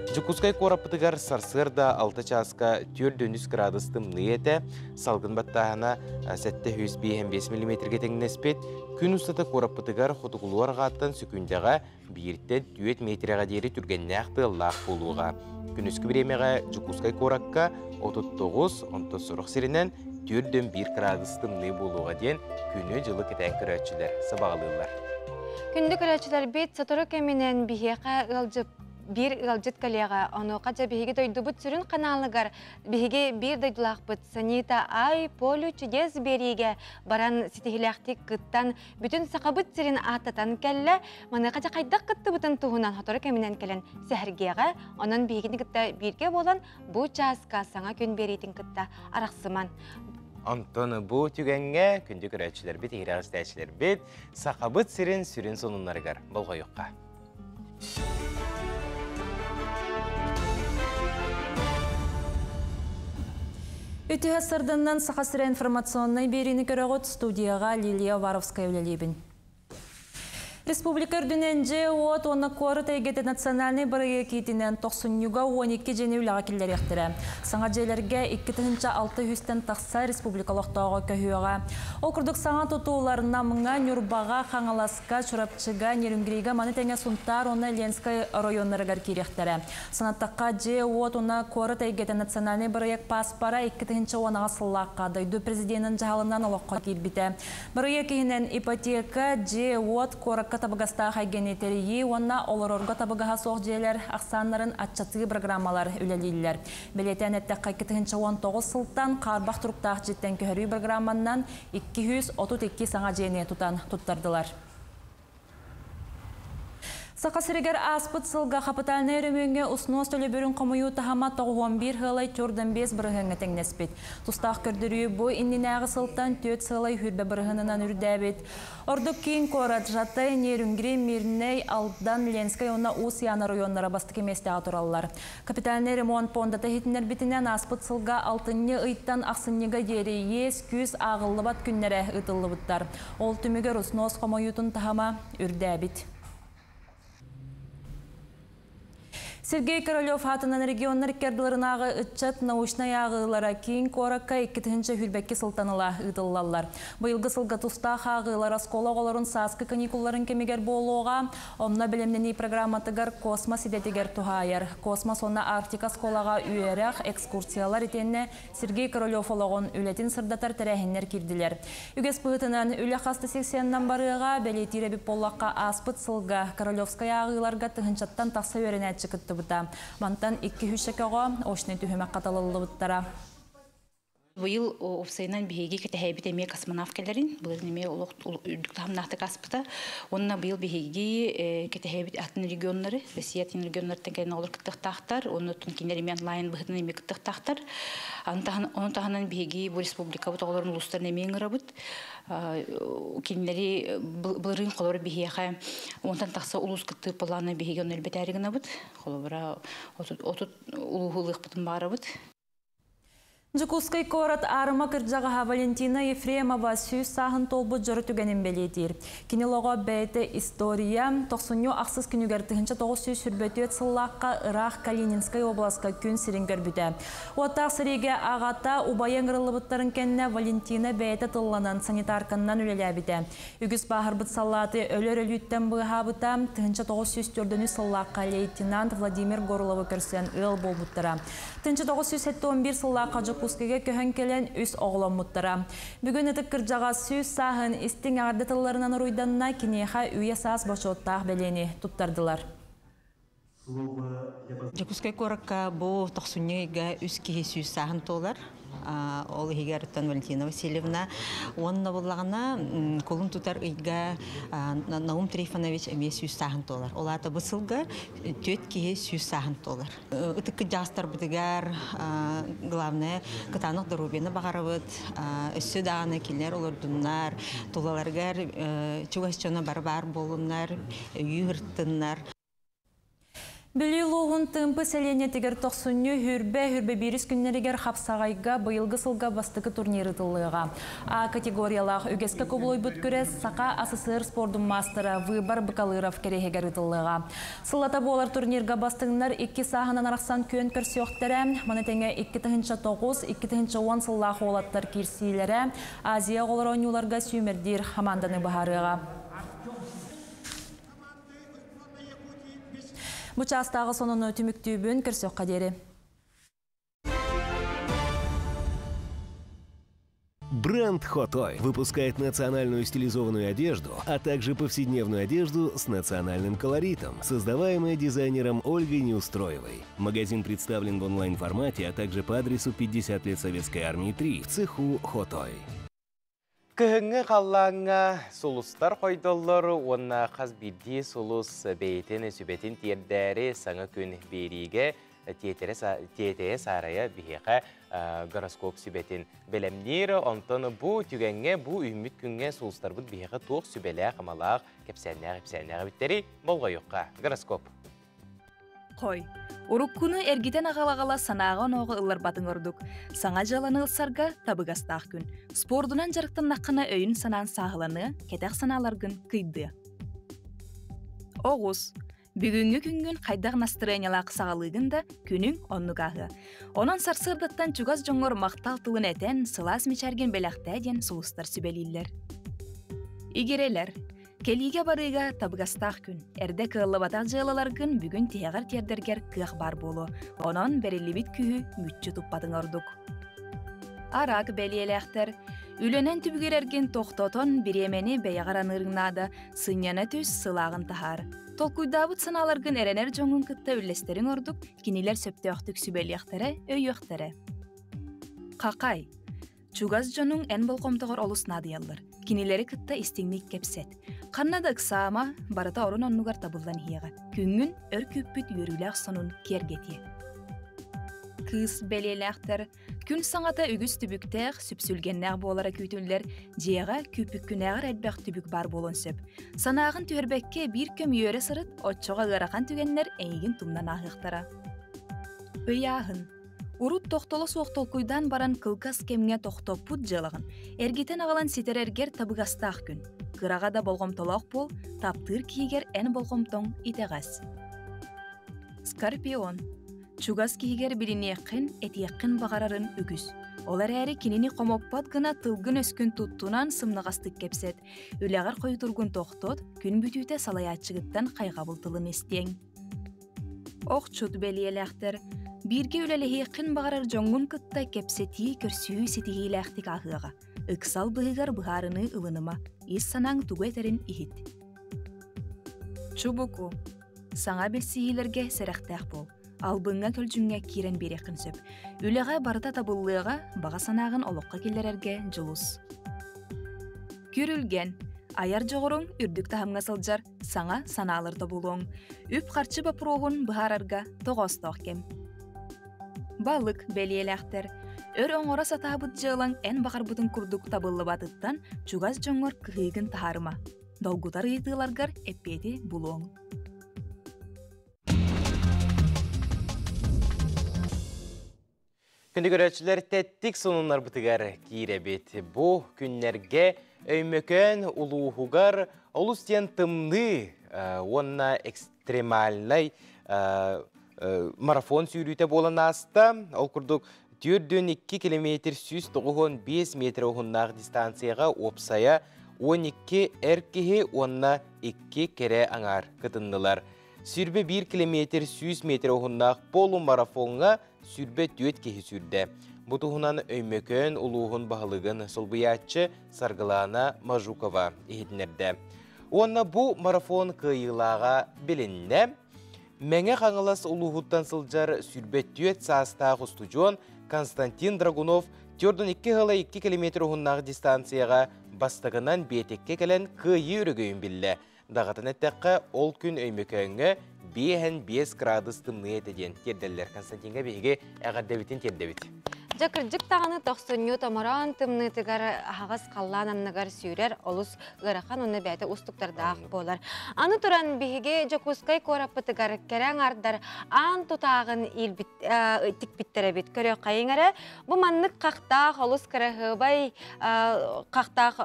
Жүкускай қорапытығар сарсырда 6 часқа түрден 3 градус дымны еті, салғын баттағына 705 мм теңінеспет, күн ұстаты қорапытығар құтығылу арғаттан сүкіндеға 1-2 метрға дері түргеннәқті лақ болуға. Күн үскі біремеға жүкускай қораққа 39-30 сирінен түрден 1 градус дымны болуға ден күні жылы кетен күрәтшілер сабағылылар. Күнді күрәтшілер бет сатыры кәменен бігеға ғылжып bir ılcıt kalyaga, onu kaca bihige doydubut sürün kanalыгар, bihige bir doydulaq bıt, sanita ay polü çüdez berige, baran sitihilaktik gıttan, bütün sakabıt sirin atatan kelle, mana kaca kaydak gıttı bıtın tuğunan hatora keminen kelen sehergega, onun bihigini gıtta birge bolan, bu çaska sana gün beritin gıtta araqsıman. Antonu bu tügenge, kündü kürätçiler bit, iğrağızdaçiler bit, sakabıt sirin sürün sonunlarıgar, bolga yokka. Үтіғі сырдыннан сақасыра информационный беріні көріғыт студияға Лилия Варовская өлелейбін. Республика үрдіненже от оны қоры тәйгеті национальный бірге кейтінен 90-ға 12 жені үліға келдер ектірі. Саңа жайлерге 2-6 тақса республикалықтауға көхуіға. Ол күрдік саңа тұтуыларына мұңа Нюрбаға, Қаңаласқа, Чурапчыға, Нерүнгірейге маны тәңе сұнтар оны Ленскай районларығар керектірі. Санаттаққа же от оны қоры тәйгеті национальный бірге паспара 2-10-ға сыллаққа дойду президентін жағалынан олыққа келбіті. Бірге кейінен ипотека же от қорыққа табығаста хайгенетері, онна оларорға табығаға соқ жейлер ақсанларын атчатығы программалар үлелейлер. Белетен әтті қайкетігінші 19 сылттан қарбақ тұрықтақ жеттен көхірі программаннан 232 саңа жейіне тұтан тұттардылар. Сақасырегер аспыт сылға қапыталына өріміңе ұсынос төлебірін қомыю тахама 91 ғылай түрден 5 бірғыңы тәңнеспет. Тұстақ көрдірі бұ инненәғі сылттан 4 сылай хүрбе бірғынынан үрдәбет. Ордық кейін қорат жатай нерүнгірі мирней алдан Ленскай онна ұс яны районлара бастық еместі атыралылар. Капиталіне ремонт пондата хетінер бітінен аспыт сылға алтынне ұйттан ақсыннеға дері ес күз ағылы бат күннері ұтылы бұттар. Ол түмігер ұсынос қомыютын тахама үрдәбет. Сергей Королев атынан регионнар керділерінағы үтчат научнай ағылара кейін қоракка 2-ші хүрбәкке сылтаныла ұтылалар. Бұйылғы сылға тұстақ ағылар аскологоларын сасқы каникулларын кемегер болуға, омна білімнені программатығар космос идетігер тұхайыр. Космос онна Арктика сколаға үйерек экскурсиялар етенне Сергей Королев олығын үлетін сырдатар тәрәхіннер кирділер. Үгес бұғытынан үлі қасты сексеннан барыға бәлетері біп болаққа аспыт сылға Королевская ағыларға тұхынчаттан тақса өріне чықытты. Мантан 2-3 ошны түхімі қаталылы бұттара. Быйыл офсайнан беги кетебит эме космонавткаларын быйыл неме үрдүк тамнакты каспыта. Онна быйыл беги кетебит атын регионнары, Россия атын регионнардан келген олар кыттыктактар, онутун кинер эме онлайн быхтын эме кыттыктактар. Онун таханан беги бу республика бут оларын улустарын эме ыңырабыт. Кинери былырын колор бегиха онтан такса улус кытты планы беги онел бетәригенә бут. Колобра отут улуулык бутын барыбыт. Жукускай корат арыма кырджаға Валентина Ефремова сүйіз сағын толбы жұры түгенін белетер. Кинелоға бәйті история 90 ақсыз күнігер 900 сүрбөтет сыллаққа Ирақ Калининскай обласқа күн сирінгер бүті. Оттақ сіреге ағата убайын ғырылыбыттарын кәніне Валентина бәйті тылланан санитарканнан үлелі біті. Үгіз бағыр бұт саллаты өлер өліттен бұға бұта 900 түрдіні сыллаққа лейтенант Владимир Горловы көрсен ұл бол бұттыра. 911 сыллаққа Жукускайға көхін келен үс оғылан мұттыра. Бүгін етік кіржаға сүйіз сағын істің ағардатыларынан ұруйданына кенеға үйе саас башоттақ бәлені тұттардылар. Жукускай коракка бұл тоқсуннеға үс кеге сүйіз сағын толар. Ол Хигартан Валентина Васильевна. Онна болағына колын тұтар үйге Наум Трифонович әме сүйіз сағын толар. Олата бұсылға төт кеге сүйіз сағын толар. Үтікі жастар бұдығар, главное, қытанық дұрубені бағарабыд, үсі дағына келер олырдынлар, толаларғар чугасчона бар болынлар, үйірттынлар. Білі луғын тымпы сәлене тегер тоқсынны хүрбе беріс күннерігер қапсағайға бұйылғы сылға бастықы турниры тылыға. А категориялақ үгеске көбілой бұт көрес Сақа СССР спордың мастера Выбор Быкалыров керегер тылыға. Сылата болар турнирға бастығынлар 2 сағынан арақсан көн көрсі оқтары, манетеңе 2-9, 2-10 сыллағы олаттар керсейлері Азия олар ойнуларға сүймердер хаманданы бағарыға. Бұчастағы сонunu түміктүйбін көрсек қадері. Бренд Hot-Toy выпускает национальную стилизованную одежду, а также повседневную одежду с национальным колоритом, создаваемая дизайнером Ольгой Неустроевой. Магазин представлен в онлайн-формате, а также по адресу 50 лет Советской армии 3 в цеху Hot-Toy. Көхіңі қаллаңа сұлыстар қойдоллар, онна қаз бірді сұлыс бейтін сүбетін тердәрі саңа күн беріге тетері сарая бейеға гороскоп сүбетін білімдері. Онтаны бұ түгенге, бұ үміт күнге сұлыстар бұд бейеға тоқ сүбелі қамалақ кепсәнәғі біттері болға yoqqa гороскоп. Қой, уруккуну эргитен ағалағала санағын оғы ыллар батын ордук. Саңа жаланы ылсарға табығастақ күн. Спордунан жарықтан наққына өйін санан сағыланы кетақ саналаргын күйді. Оғыз, бүгінгі күнгін қайдақ настроениялақ сағалығында күнің оннуғағы. Онан сарсырдаттан чугаз жоңғыр мақтал тылын әтен сылас мечәрген белақтәден сұлыстар сүбелейлер. Игерелер. Келиге барыға табығастақ күн. Әрді кылы батақ жылалар күн бүгін теғар тердергер кық бар болу. Онан бәрелебет күйі мүтчі тұппадың ордық. Арақ бәлиеләқтер. Үленен түбігерерген тоқтотон біремені бәяғаран ұрыңнады, сыньяна түз сылағын тахар. Толкуйдабыт сыналаргын әренер жоңын кытта үлестерін ордық, кенелер сөпті өқтік сүбелияқтары, өй өқтері. Қақай. Чугаз жонун эн болқомтығыр олыс надыялыр. Kinileri kıtta istinglik kepset. Kannada ıksama barata orun onnugar tabullan hiyaga. Küngün ör küppüt yürüylek sonun kergetiye. Kız belelekter, kün saŋata ügüs tübükteğ süpsülgenneğ bolara kütünler, jiyaga küpükkünäğir elbäk tübük bar bolon söp. Sanağın tüherbekke bir köm yöre sırıt, otçoga ırakan tügenler eýigin tumnan ahıqtara. Öýahın, urut tohtolo soğtolkuydan baran kılkas kemňe tohtoput jılagın, ergiten ağalan sitererger tabıgastaq gün. Kıraga da bolgomtoloq bol, taptır kiyiger en bolgomtoň itegas. Skorpion, çugas kiyiger biliniyekkin, etiyekkin bagararın ügüs. Olar äri kinini komoppat gına tılgın öskün tuttunan sımnagastyk kepset. Ülegar koyturgun tohtot, gün bütüte salayatçıgıttan kaygabıltılın isteň. Okçut beliyelekter, birge ülelehiyekkin bagarar jongun kıtta kepseti körsüyü setihiylektik ahıga. Iksal bıhıgar bıharını ılınıma, is sanang tugeterin ihit. Çubuku, saŋa bilsihilerge serektäk bol. Albınga kölcünge kiren berekin söp. Ülega barata tabıllığa, baga sanağın oloqqa killererge julus. Kürülgen, ayar joğurun ürdük tahamga sıljar, saŋa sanalırda bulun. Üp qarçı baproğun bıhararga toğostoq kem. Balık beliyelekter, ör oŋora satabıt jığılan en bakar butun kurduk tabıllı batıttan çugaz joŋor kıhıgın taharıma. Dolgutar ıytılargar epeti bulun. Күнді көрәтшілер тәттік сонунлар бұтығар кейребет. Бұ күннерге өймөкөн улуғығар олыстен тымны, онна экстремальнай марафон сүйрүйті болан аста. Ол күрдік 4,2 км сүз 95 метр оғыннағы дистанцияға опсая 12 әркеге онна 2 кере аңар кытындылар. Сүрбе 1 км 100 метр оғыннағы полу марафонға сүрбе 4 кеhi сүрді. Бұтығынан өймөкөн улуғын бағылығын солбыятчы Саргылана Мажукова ехетінерді. Онна бұ марафон кыйылаға білінді. Мәңе қаңылас улуғыттан сылжар сүрбе 4 састағы студион Константин Драгунов 4,2 км оғыннағы дистанцияға бастығынан бетекке кәлін кыйы үрігейін білді. Дағатын әттәққа ол күн өймөкөнге 5 градус тымны етеден терделер. Константинға бейге әғардәбетін тердебет. Жакыржык тағаны 90 тамаран тымны тыгар ағас қаллананнагар сүйрер олыс ғырақан оны бәйті ұстықтардағы болар. Аны тұран бейге жокускай корапы тыгар кәрәң ардар ан тұтағын тік біттері бет көрі қайыңары. Бұ маннық қақтақ олыс кірігі бай қақтақ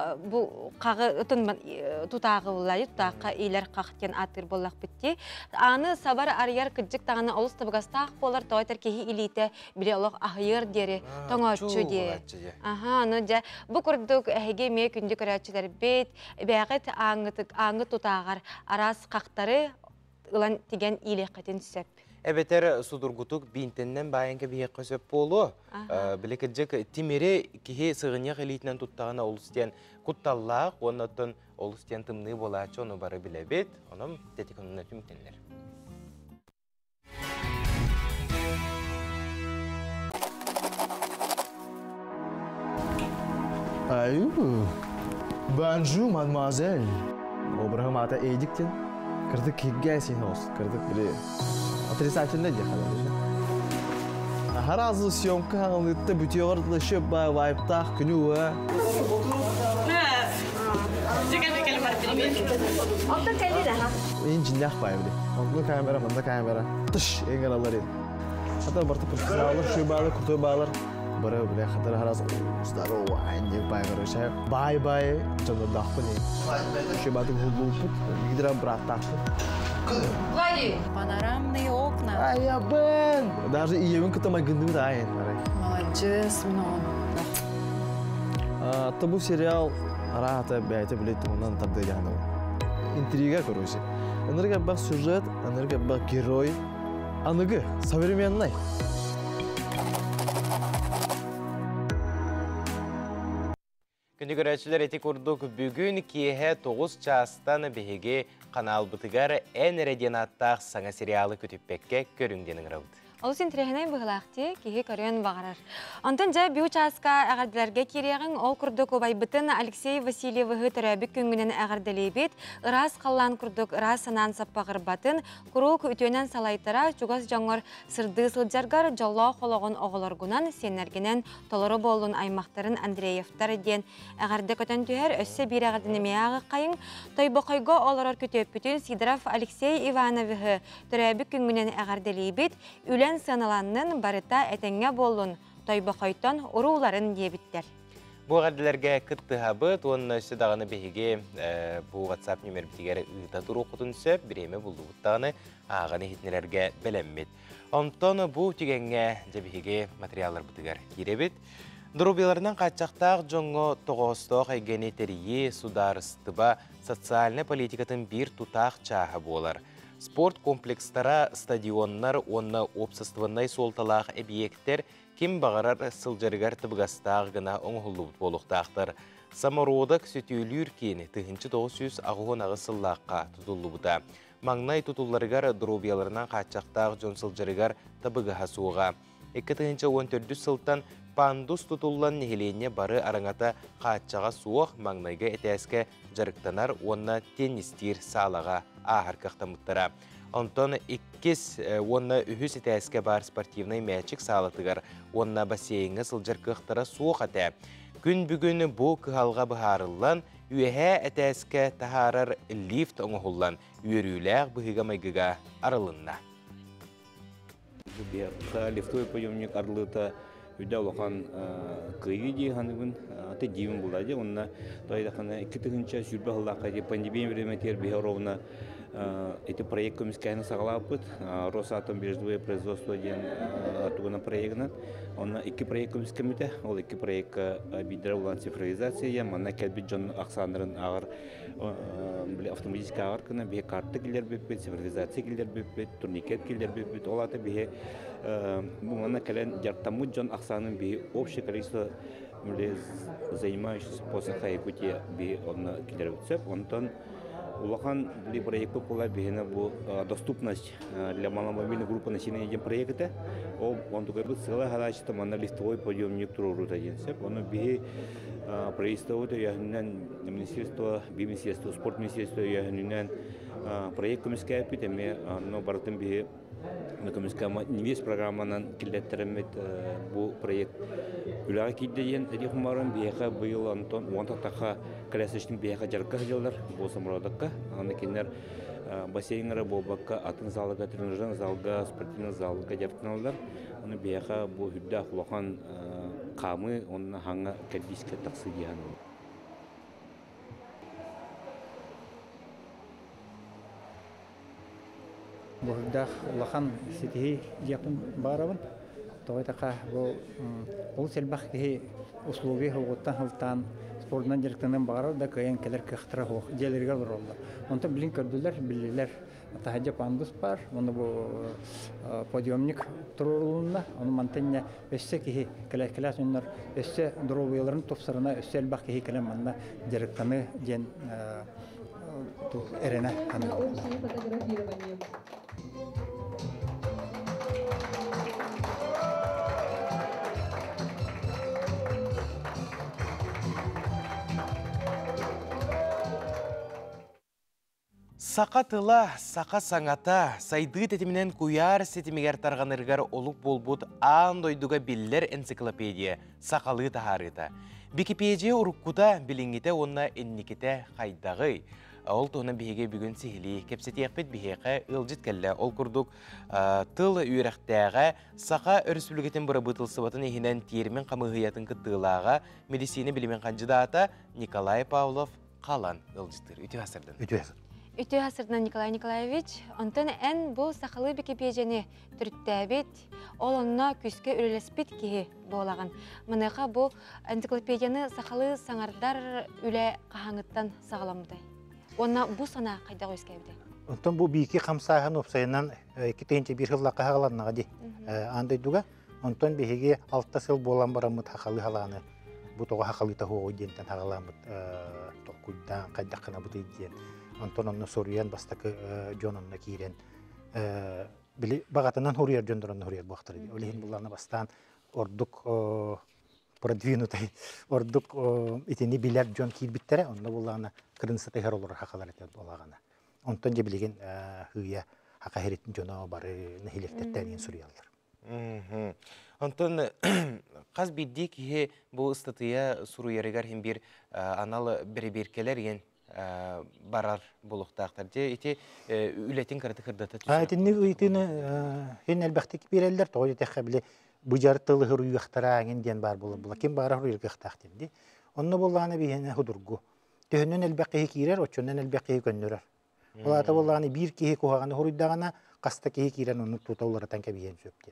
қағы тұтағы ұлай тұтаққа ейлер қақтен атыр болақ бітті. Аны сабар арияр кіржік тағаны олыс табығастақ болар тоғайтар кейі илейті біле олық ағайыр дері. Тоңочу де. Аны жа бу курдук эге ме күндү көрөчүлөр бет бәгыт аңы тутагар арас кактары ылан тиген илекетин сөп. Эбетер судургутук бинтеннен байынка бияққа сөп болу. Білекіджік тимері кеге сығыне ғелейтінен туттағына олыстен құтталлақ, оннаттын олыстен тымны болачы оны бары біле бет, оным тетікініне түміктенлер. Bonjour, mademoiselle. Обрахам ата эйдиктен. Кырдык кигге сен олс. Кырдык бире. Отрицательно де халалыша. Харазы съемка хаңлытты бүтеғырдышы вайптақ күні уа. Ең жинақ бай біле. Онды камера, мында камера. Тыш, ең аралар еді. Хата барты профессионалар, шүй бағалар, күртой бағалар. Бары біле қадыр хараз здорово, әнде байгырыша. Бай-бай, жамда дақпы не. Шүй бады ғылбыл бұд, гидра брат тақпы. Влади! Панорамные окна. Ай, я бен! Даже и евен кытама гынды да айын. Молодец, минон. Табу сериал рахата бәйті білетті мұнан табды яғынау. Интрига, короче. Анырға бақ сюжет, анырға бақ герой. Анығы, современный. Күнді көрәтшілер еті күрдік бүгін киеге 9 частан бігеге канал бұтығар ән радионаттақ саңа сериалы күтіппекке көріңденің рауды. Ол сен тірегінен бұғылақты кеге көрен бағарар. Онтан жа бүү часка әғарділерге кереғін ол күрдік обайбытын Алексей Васильевы түрәбік күнгінен әғарділейбет, ұрас қаллан күрдік ұрас санан саппағыр батын, күрук үтөнен салайтыра чугас жаңыр сырды сылджаргар жолла қолығын оғыларгунан сенергенен толыры болуын аймақтарын Андреевтар ден әғарды көтен түйер өссі бір әғардінемеяғы қайын, тойбақайға оларар көтөп бүтін Сидоров Алексей Ивановы түрәбік күнгінен әғарділейбет, үлен саналанның барыта әтенге болуын тойбақайтан ұруларын дебіттер. Бұл ғаділерге күтті ғабыт, оның өсі дағаны бейге бұл WhatsApp нөмір бітігері ұйта тұру құтын сөп, біреме бұлды бұттағаны ағаны хетнелерге бәлеммет. Онтон бұл түгенге бейге материалар бітігер керебет. Дұрубеларынан қатшақтақ жоңғы тоғыстық әйгені тәрие сударыстыба социальны политикатын бір тұтақ чағы болар. Спорт комплекстара, стадионнар, онна опсыстывыннай солталақ объекттер кем бағарар сылжарығар тыбығастағы ғына оңғылы болуқтақтыр. Самародық сөтеулір кені 1900 ағуын ағы сыллаққа тұтылы бұда. Маңнай тұтыларығар дұрубияларынан қатшақтағы жон сылжарығар тыбығы хасуға. 2014 сылтан пандус тұтылан нехелене бары араңата қатшаға суық маңнайға әтәске жарықтанар, онна теннистер салаға ағар қақтамыттыра. Онтон 2 онна үхіс әтәске бар спортивный мәчік салатығар, онна бассейінгі сылжар қықтара суық әтә. Күн бүгіні бұл қығалға бұхарылан, үйәе әтәске тахарар лифт оңғылан, үйеріләғ бұхыға майгыға арылынна. Лифтовый подъемник арлыта үйді олған күйі дейханығын аты дейін болады. Онына тойдақана 2-тігінші сүрбі ғылаққа де пандемия времетер бейі ровна эти проект комиссияны сағалап бұд. Росатом бережливое производство ден атуғына проектінен. Онына 2 проект комиссияметі, ол 2 проектқа бейдері олан цифровизация. Манна кәлбет жон ақсанырын ағыр автоматический ағыр күні бейі карты келер беппет, цифровизация келер беппет, турникет келер беппет. Ол аты бейі Мана кален жартамут жон ақсанын бейі общее количество занимающихся после хайкути бейі онна келер өтсеп. Онтан улахан бұл проекты қола бейіні бұл доступность для маломобильной группы населения ден проекты. Он тугай бұл сығыла ғалашыты мана лифтовой подъемник тұру денсеп. Оны бейі правительство яғыннан министерство, министерство, спорт министерство яғыннан проект комиссия әпет, әме барытын бейі Накомискама невес программанан килеттеремет бу проект үләгә киддеген рихмарым бияха быел Антон онтактаха классичный бияха жарка җыллар бу самродакка аны кинер бассейннары болбакка атын залга тренажер залга спортивный залга жаптыналар аны бияха бу хүддә хулахан камы онна ханга кәдискә таксыган. Бұрдақ ұлақан сетихи жапын барабын. Тоғайтақа бұл сәлбақ кеге услуги ғылғыттан ғылттан спортынан жеріктенен бағарар да көйен кәлер кіқтыра хоқ. Желерге бір олды. Онта білін көрділер, білілер. Тахаджа пандус бар. Оны бұл подъемник тұрылуына. Оны мантенне өссе кеге кәләс өнер өссе дұрулыларын топсарына өссе әлбақ кеге кәлем манна жеріктені жен әрені қаны. Сақа тыла, сақа саңата, сайды тетімінен куяр сетімігер тарғанырғар олық болбуд андойдуға биллер энциклопедия, сақалы тахарыта. Википедия ұрыққута білінгіте онна энникете қайдағы. Ол туғына бейге бүгін сихили, кепсеті еқпет бейге ұлжит кәлі ол күрдік тыл үйрәқтәға сақа өріспілгетін бұры бұтылсы батын ехінен термен қамығыятын күттығылаға медицина білімен қанжыдата Николай Павлов қалан ұлжиттыр. Үті ғасырдың. Үті ғасырдың Николай Николаевич, онтан ән бұл сақалы Википедияны түрттәбет, ол онына күске үрелеспет кейі болаған. Мұныға бұл энциклопедияны сақалы саңардар үлі қағаңыттан сағаламыдай. Онна бұл сана қайда өскәбді? Онтан бұл бейке қамсағын опсайынан 2-1 жыллаққа ғаланнаға де. Андайдуға, онтан бейге 6 сыл болан барамыд хақалы халаны. bu toğa haqalita ho dienten haqalamıt toqkuydan qaydaqana bu diyen. Onton onu soruyan bastaki jononna kiren bili bağatından huriyar jondoranna huriyar buaqtır. Olihin bullarına bastan orduk продвинутый ордук итини билер жон кийбиттере онда буллана кырынсыты хер олор хакалар этет болагана онтон же билеген хыя хака херитин жоно бары нехилектеттен суриялар онтон каз бидди ки бу статыя суруярыгар хем бир анал береберкелер ен барар болуктактар же ити үлетин кырды кырдата түзө итини итини хен элбахтик бирелер тоой тахабли bu jartılı hırıyıqtırağın diyen bar bula. Kim bara hırıyıqtaq dedi. Onu bullağını bihine hudurgu. Tühünün elbeqihi kirer, oçundan elbeqihi gönnürür. Olata bullağını bir kihi kuhağını hırıydağına qasta kihi kiren onu tutavları tanka bihen söpti.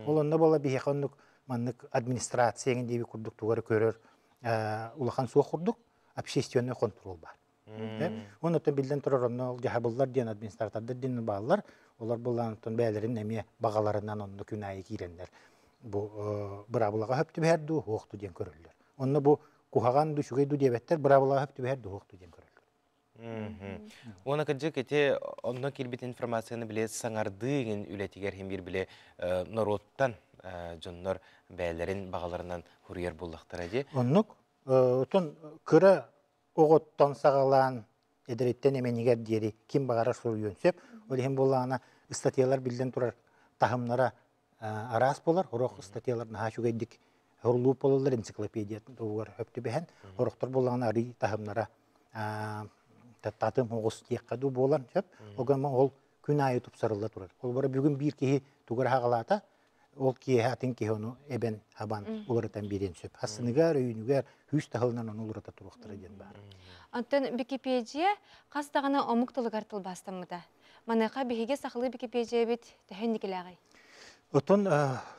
Olanda bulla bihi qonnuk manlık administrasiyanın debi kurduk tuğarı körür. Ulaqan suğa kurduk, общественный kontrol bar. Onu da bilden turar onu jahabıllar diyen administratorlar diyen bağlar. Olar bullağın bəylərin əmiyə bağalarından onu künayı kirenler. Bu brabulağa höptü bərdi hoqtu diyen körürlər. Onu bu kuhağan düşügey du diyebetler brabulağa höptü bərdi hoqtu diyen körürlər. Ona kıcık eti ondan kilbit informasyonu bile sanardığın ületiger hem bir bile norottan jonlar bəylərin bağalarından huriyar bullaqtıracı. Onluk otun kıra oğuttan sağalan ederetten emeniger diyeri kim bağarar soruyor söp. Öyle hem bullağına statiyalar bilden turar tahımlara aras bolar. Horok statiyalar naha şugaydik horulup olurlar ensiklopediyatın doğugar höptü behen. Horoktar bullağına arı tahımlara tatım hoğuz diyekkadu bolan söp. O zaman ol künayı tup sarılla turar. Ol bara bugün bir kihi tugar hağalata ol kihi atin kihi onu eben haban oluratan biren söp. Hasınıgar, öyünügar, hüs tahılından onu olurata turuqtır eden var. Антон Википедия қастағына омуктылыгар тыл бастамыда. Манықа бихиге сақылы Википедия бит тәхендикіләғай. Отон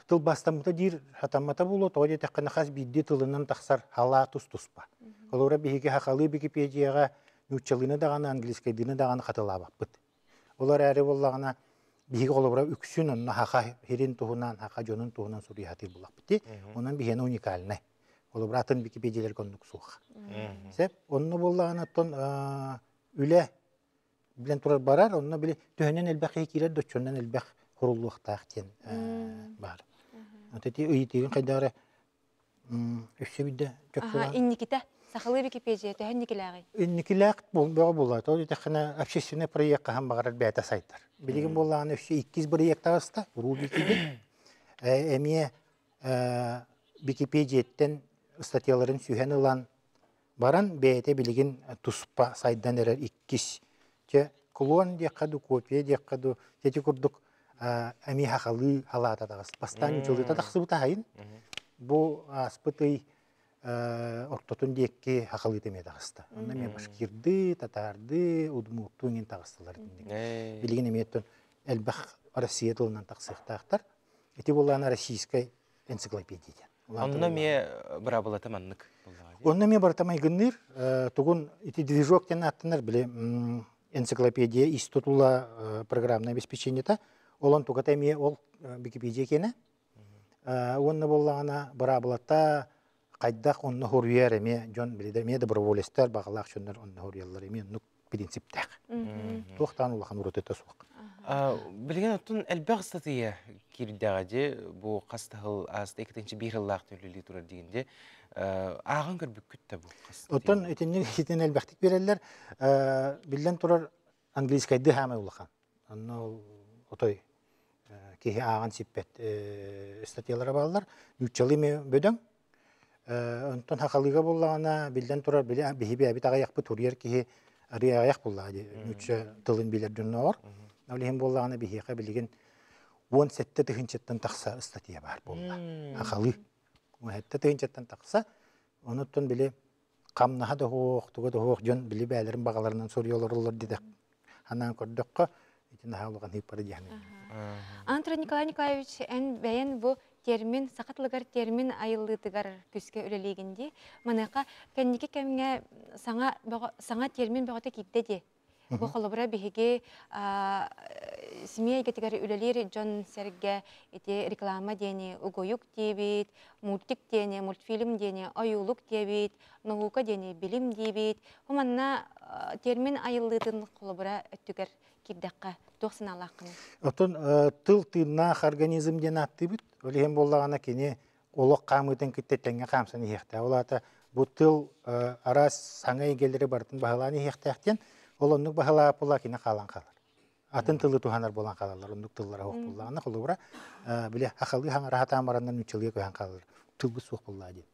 тыл бастамыда дир хатамата болу, тоғыде тәққаны қаз бидді тылынан тақсар хала тұс-тұспа. Олора бихиге хақалы Википедияға нүтчалыны дағаны, англискайдыны дағаны қатыла бақпыт. Олар әрі болағына бихиге олора үксін, онына хақа херин туғынан, хақа жонын туғынан сұрия хатыр болақ бітті. Онын бихені уникалынай. Олар атын Википедиялар көндік суға. Сәп, онны болағын аттон үлі білен тұрар барар, онны біле түйінен әлбәқ екерер, дөтчөннен әлбәқ құрылуықтақ тен бар. Өтеті өйетеген қайдары өшсе біді жоқ болған. Инникіті, сақылы Википедия, түйіндікіләғай. Инникіләқ болады. Ол етіқіні общественный проект қаған бағарар бәті сайттар. Білеген болағын өшсе 2 проект ағыста, ұру бекейді. Әмие Википедияттен статьяларын сүйен ұлан баран бәйте білген тұспа сайдан әрер 2 же клон дияқаду, копия дияқаду, жеті күрдік әмей хақалы халата тағыз. Бастан жылыта тақсы бұта хайын. Бұл аспыты ортотын дейекке хақалы теме тағызды. Онда мен башкирды, татарды, удмуқтуын тағыздылар. Білген еметтен әлбәқ Россия тылынан тақсықтақтар. Эти болғаны российскай энциклопедия. Онна ме брабылата маннык. Онна ме бартамай гынныр, тугун эти движок тен аттынар биле энциклопедия институла программное обеспечение-та. Олан тугата ме ол Википедия кене. Онна боллагана брабылата кайдак онна хорuyar эме жон биле ме доброволецтер багалак шоннар онна хорuyarlar эме нук принциптак. Тоқтан улахан уротета суак. Білген оттun әлбәқ статия кирдәғаде бұл қастығыл асты 2-ші бір жыллақ төлілі тұрар дегенде ағын көрбік күтті бұл қастығы. Оттан өтінен әлбәқтік берелер білден тұрар английскайды хамай улахан. Отой кейі ағын сеппет статиялары балылар. Нүтчалы ме бөдің. Онтан хақалыға болағына білден тұрар бейбі әбіт ағаяқ бұ тұрер кейі ария аяқ болағады. Нүтчі тылын білер дүнні ор. Навлеген болағына бейхеқа білген 17 тыхынчаттан тақса статия бар болды. Ақалы. 17 тыхынчаттан тақса, оныттан біле қамнаға да хоқ, туға да хоқ, жон біле бәлерін бағаларынан сориялар олар дедік. Анан көрдіққа, етін ағалыған хиппары дейін. Антон Николай Николаевич, ән бәйін бұл термин, сақатлығар термин айылытығар күске өлелегенде, манайқа кәннеке кәміңе саңа термин бағыта кейтті де. Бу холобра биһиги семья гетигер үлелер Джон Серге эти реклама дени, угоюк дебит, мультик дени, мультфильм дени, аюлук дебит, наука дени, билим дебит. Хуманна термин айыллытын холобра өттүгер кирдакка 90 алакын. Отон тыл тыйнах организм ден атты бит. Олем боллагана кене олок камытын киттетенге камсын ихта. Олата бу тыл арас саңа игелери бартын бахаланы ихтахтен, олоннук бахала пола кине калан калар. Атын тылы туханар болан калалар, ондук тыллара хок буллагана холобра биле акылы хаңа рахата амарандан үчөлгө көһөн калар. Тылгы сук булла ди.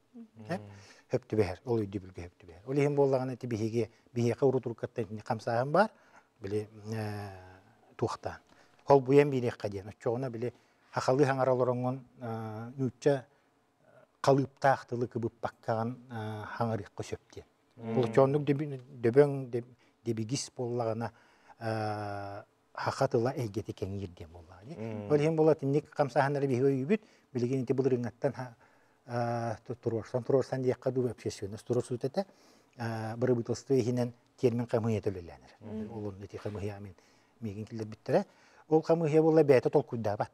Хөптү бер, ол үйдү билге хөптү бер. Олем боллагана тибиге бие каврутуркаттан камсаган бар. Биле тухтан. Хол буен бирек каден. Чоғына биле хакалы хаңараларыңын нүтчә калыптактылы кыбып баккан хаңарык көсөптен. Бул чонлук дөбөң дебигис боллагана хакатыла элгети кеңирден боллагы. Олем болот ник камсаханары бихөй үбүт билген ити булырыңаттан турорсан дияққа ду общественность турорсутете бырыбытылсты хинен термин камыя төлөлөнөр. Олун эти камыя мен меген килер биттере. Ол камыя болла бәйте толкуйда бат.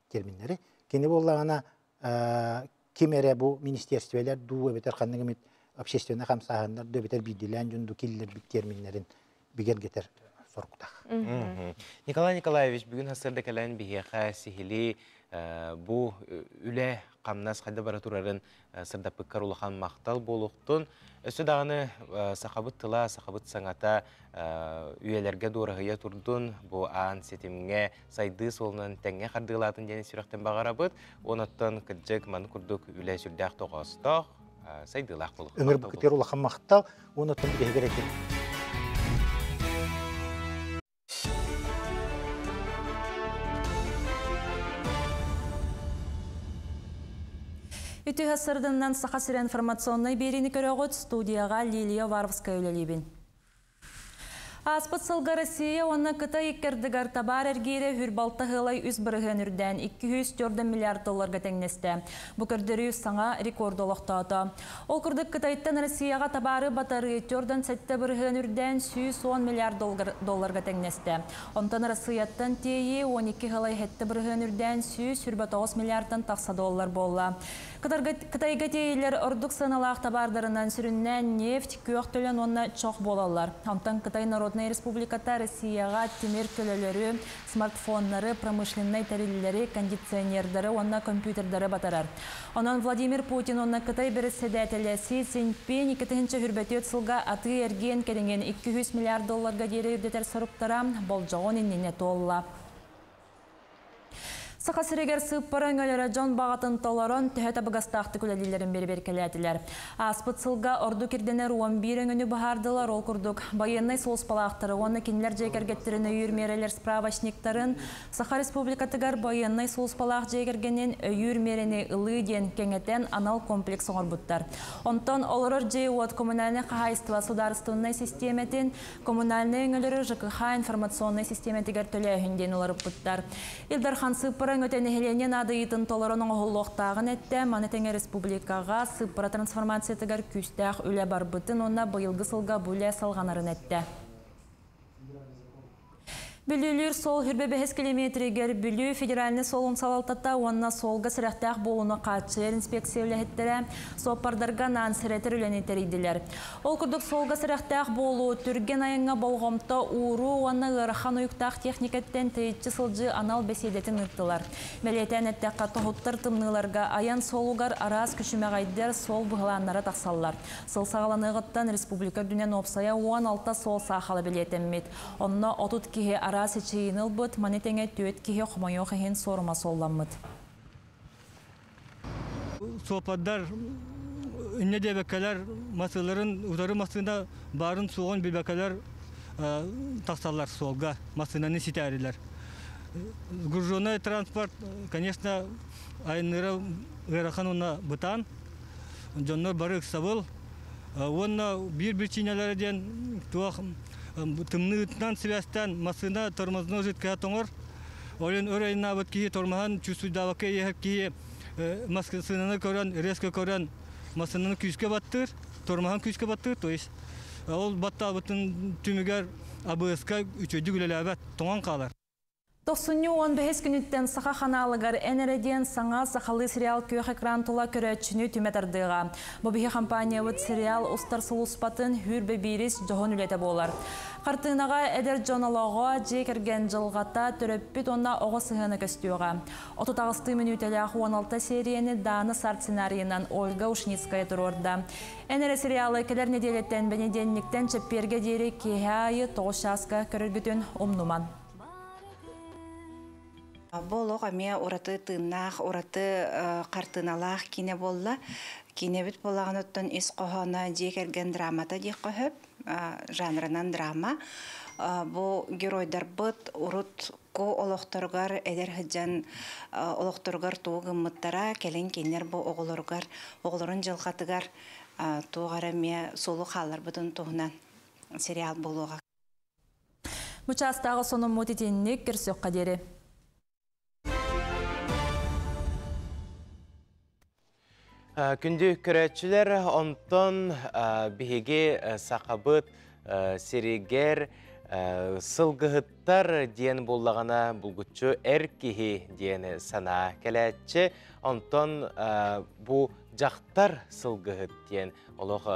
Терминнери. Кене боллагана кимере бу министерствелер ду бетер канныгы общественный камсагандар ду бетер бидилен жунду киллер бит терминнерин биген кетер соркутак. Николай Николаевич бүгүн хасырда келен бихеха сихили бу үле камнас кайда бара турарын сырда пыккар улахан мактал болуктун өсү даганы сакабыт тыла сакабыт саңата үйелерге дурагыя турдун бу аан сетимге сайды солунан теңге кардылатын жени сүрөктөн багарабыт оноттон кыджык ман курдук үле сүрдак тогосток сайдылак болук өңөр букетер улахан мактал оноттон бегер экен. Үті ғасырдыңнан сақасыр информационной беріні көріғыт студияға Лилия Варовская өлелебін. Аспыт сылға Россия оны Қытай иккердігар табар әргері хүрбалты ғылай үз бірігін үрден 204 миллиард долларға тәңнесті. Бұ көрдері саңа рекорд олықтады. Ол күрдік Қытайттан Россияға табары батары түрден сәтті бірігін үрден 110 миллиард долларға тәңнесті. Онтан Россияттан тейі 12 ғылай хәтті бірігін үрден 129 миллиардтан тақса доллар болла. Қытайға тейлер ұрдық саналақ табардарынан сүріннен нефть көк төлен онына чоқ болалар. Онтан Қытай Народная Республиката Россияға темір төлелері, смартфонлары, промышленный тәрелері, кондиционердері, онына компьютердері батарар. Онан Владимир Путин онына Қытай бірі седәтелі Си Цзиньпин 2-ші хүрбәті өтсілға аты әрген керенген 200 миллиард долларға дері үрдетер сұрыптара болжауын иннене толла. Сақасырегер сыппарын өлері жон бағатын толарын түхеті бұғастақты күләлілерін бері келәділер. Аспыт сылға орду керденер 11 өңіні бағардылар ол күрдік. Байыннай соғыс балақтары, оны кенілер жекергеттерін өйірмерелер справочниктарын Саха Республикатығар байыннай соғыс балақ жекергенен өйірмерені ұлы ден кеңетен анал комплекс оңыр бұттар. Онтан олырыр жей от коммунальный қағайстыва сударыстығынай системетін коммунальный өңілері ЖКХ информационный системетігер төлі өйінден оларып бұттар. Илдархан сыппыр өтені хеленен адыйтын толырының оғылуқтағын әтті Манетеңе Республикаға сыппыра трансформациятығар күстәқ үлі барбытын онна бұйылғы сылға бұлі салғанарын әтті. Бүлілер сол хүрбе 5 километрегер бүлі федеральный солын салалтатта онна солға сірәқтәқ болуны қатшыр инспекция үләхеттері соппардарға нан сіретір үләнетер Ол күрдік солға сірәқтәқ болу түрген айыңа болғымта уру онна ғырхан ұйықтақ техникеттен тейітші сылжы анал беседетін ұттылар. Мәлетен әттәққа тұғыттыр тымныларға аян солуғар арас күшімеғайдер сол бұғыланлары тақсаллар. Сыл сағаланығыттан республика дүнен опсая 16 сол сақалы білетеммет. Онна 30 кеге арас ечейініл бұд, манетеңе төет кеге құмайо қайын сорыма солламыд. Сопаддар үнне дебеккелер масыларын ұзары масына барын суғын білбекелер тақсалар солға масынаны ситәрілер. Груженный транспорт, конечно, айныра ғырахан уна бұтан, жоннор барық сабыл. Онна бір чинелерден туақ тымнытынан связьтан масына тормозно житка тоңор. Олен өрайна бут ки тормахан чусудаваке ехеп ки маскасынаны көрөн, резко көрөн масынаны күскө баттыр, тормахан күскө баттыр, то есть ол батта бутун түмүгөр абыска үчөдү гүлеләбәт тоңан қалар. 90-15 күнүттен саха ханалыгар энереден саңа сахалы сериал күйөх экран тула көрөтчүнү түметардыға. Бобихи компания вуд сериал устар сулуспатын хүрбе бирис жоғын үлете болар. Қартынаға әдер жоналоға жекерген жылғата төрөппіт онна оғы сығыны көстіуға. 36 минутелях 16 серияны Даны Сарт сценарийынан Ольга Ушницкая тұрорда. Энере сериалы келер неделеттен бенеденниктен чепперге дері кейхайы тоғышаска көріргітін омнуман. Болоқ әме ораты тыыннақ, ораты қартыналақ кине болла. Кине бит болағын өттін ес қоғана жекерген драмата дек қойып, жанрынан драма. Бұл геройдар бұд, ұрыт ко олықтырғар, әдер хыджан олықтырғар туғы мұттара, кәлін кенер бұл оғылырын жылқатығар туғар әме солы қалар бұдың туғынан сериал болуға. Мұчастағы соның мұтетеніне көрсек қадері. Күнді көрәтшілер онтон бігеге сақабыт, серегер, сылғыттар дейін болағана бұлғытчы әркеге дейін сана кәләтші. Онтон бұл жақтар сылғыт дейін олық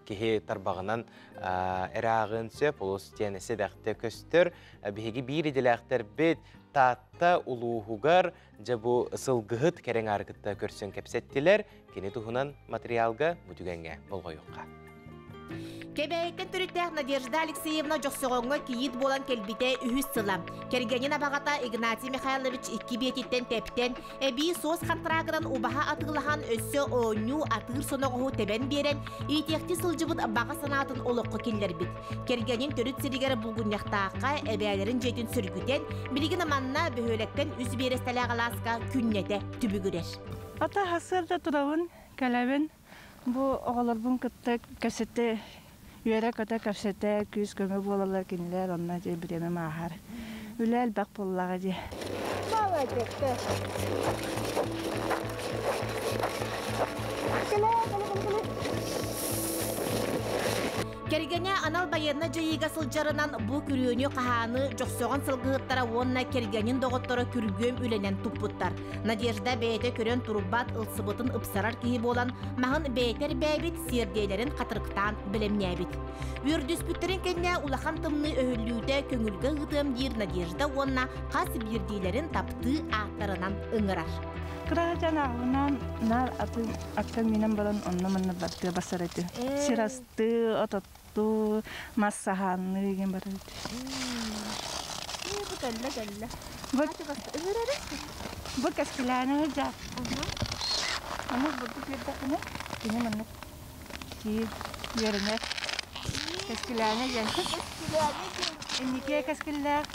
кеге тарбағынан әрағын сөп, олыс дейін седақты көстір. Бігеге бір еделәқтер бет татта улуғығар жабу сылғыт кәрен арғытта көрсін кәпсеттілер. Кені тұхынан материалға мүтігенге болғайыққа. Кебейкен түріттәк Надежда Алексеевна жоқсығыңға кейіт болан келбіте үхіс сылам. Кергенен абағата Игнатий Михайлович 2 бететтен тәптен, әбі соз қантырағынан убаға атығылаған өссі оңю атығыр сонығығы тәбән берен, етекті сылжыбыт баға санатын олыққы келдер бит. Кергенен түріт сірігері бұлғыняқтаққа әбәлерін жетін сүргітен, білген аманна бөхөлектен үз берестәлі ағаласқа күннеті түбігірер. Ата хасырда тұрауын, кәләбін, бұл оғаларбын күтті көсетті Үйәрі көті көпсетті күз көмі болалар кенілер, онына жей біреме мағар. Үлі әлбәқ болалаға жей. Бала жекті. Кергене анал байырна жайыға сылжарынан бұл күріөне қағаны жоқсоған сылғыттара онына кергенен доғыттары күргөм үленен тұппыттар. Надежда бәйті көрен тұрубат ылсыбытын ұпсарар кейі болан, мағын бәйтер бәйбіт сердейлерін қатырықтан білемнәбіт. Үрдіспүттерін кәнне улахан тымны өһіллүүті көңілгі ғытым дейір Надежда онына қас бірдейлерін тапты ақтарынан ыңырар. Кырағажан ағынан нар аттан менен баран онна манна барды басар еті. Сирасты, ототты, массағаны еген бар еті. Бұл кәлі. Бұл кәскіләні жа. Аны бұлды бердіқіні, кені манна кейі еріне. Кәскіләні ген. Әнеке кәскіләні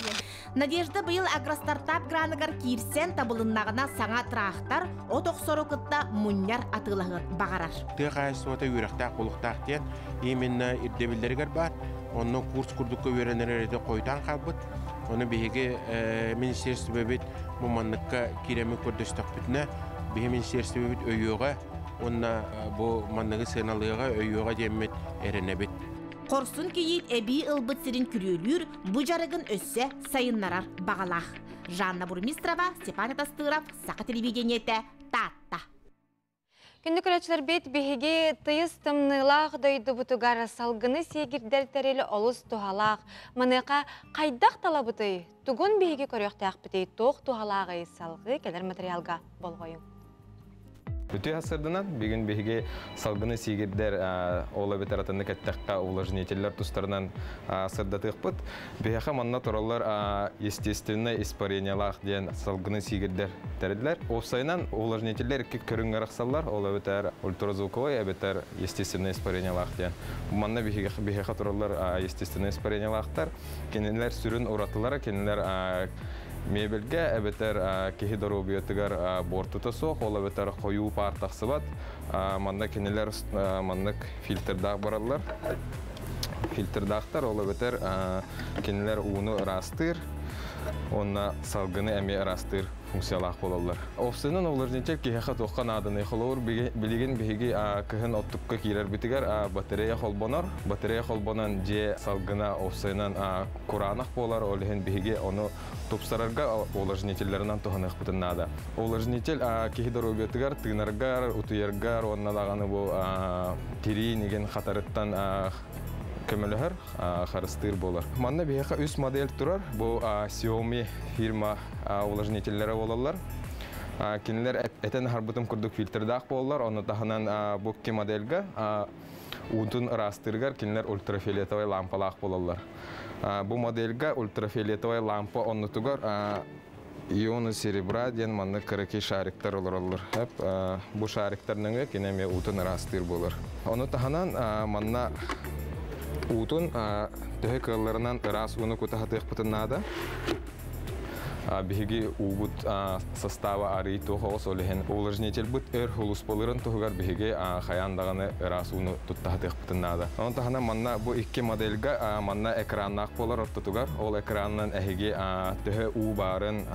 ген. Надежда быйыл агростартап граныгар кирсен табылыннағына саңа трақтар, отоқ сорокытта мұньяр атылағын бағарар. Тыға сота үйрақтақ болықтақ ден, еменна ирдебілдергер бар. Оны курс күрдікке өренерерді қойтан қалбыт. Оны бейге министерство бәбет мұманныққа керемі көрдістік бүтіне. Бейге министерство бәбет өйеға, онына бұл маннығы сыналыға өйеға демет әріне бет. Қорсын кейет әбей ылбыт сирин күрелүр, бұ жарығын өссе сайыннарар бағалақ. Жанна Бурмистрова, Степан Тастыров, Сақа телевидениеті, Татта. Күнді көрәтшілер бет бейге тыйыз тымнылақ дөйді бұтығары салғыны сегірдер тәрелі олыс тұғалақ. Мұныға қайдақ талабыты, тұғын бейге көріқтәқ бітей тоқ тұғалағы салғы келер материалға болғойын. Үті асырдынан бігін бейге салғыны сигердер ола бетератынды кәттәққа уложнителер тұстарынан асырдатық бұд. Бейхақа манна тұралар естественно испарениялақ ден салғыны сигердер тәрділер. Офсайнан уложнителер көрін ғарақсалар, ола бетер ультразвуковой, әбетер естественно испарениялақ ден. Манна бейхақа тұралар естественно испарениялақтар. Кенелер сүрін ұратылары, кенелер мебелге әбетер кехи дору биотыгар бортыта соқ, ол әбетер қойу партақсы бат. Манда кенелер мандық фильтрдақ баралар. Фильтрдақтар ол әбетер кенелер уыны растыр. Онна салгыны әме арастыр функциялақ болалар. Офсынан оларжынчел кеха тоққан адыны холор билеген беге кыһын оттукка кирер битигер батарея холбонор. Батарея холбонан же салгына офсынан куранах болар олehen беге оны топсарарга оларжынчеллеринен тоханах бутыннада. Оларжынчел кехидер обетигер тынаргар утуергар онна даганы бу тири неген хатарыттан көмөлөр харыстыр болар. Манна бияка үс модель турар. Бу Xiaomi фирма увлажнительлери болалар. Кинилер этен харбутум курдук фильтрдак болалар. Оны таханан бу ки модельге утун ырастыргар кинилер ультрафиолетовый лампалак болалар. Бу модельге ультрафиолетовый лампа оннутугар ионы серебра ден манны кырыки шариктар олоролор. Бу шариктарныңы кинеме утун ырастыр болар. Оны таханан манна утун төһө кылларынан ырас уну кутахатык пытыннада биһиги убут состава ари тохос олehen увлажнитель бут хулус полырын тугар биһиги хаяндаганы ырас уну туттахатык пытыннада. Онун тахана манна бу икки модельге манна экраннак болар оттутугар. Ол экраннан эһиги төһө у барын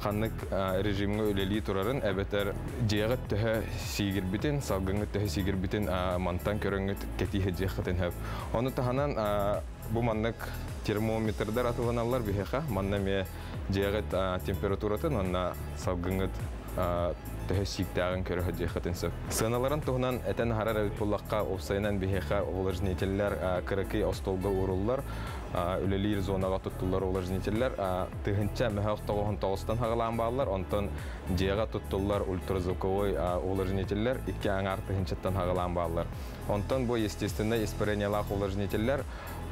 ханнык режимге өлели турарын әбетер жегет төһө сигирбитин салгыңы төһө сигирбитин мантан көрөңүт кетиһе жехатын хөп. Оны таханан бу маннык термометрдар атыланалар бихеха манна ме жегет температуратын онна салгыңыт төһө сигтагын көрөһө жехатын сөп. Сыналарын туһунан этен харар буллакка офсайнан бихеха олажнителлер кырыкы остолга уруллар үлелер зонага туттулар олажнителлер тыгынча мөхөк тогон тогостан хагалан баллар онтон жега туттулар ультразвуковой олажнителлер икки аңар тыгынчаттан хагалан баллар. Онтон бу естественно испарениялак олажнителлер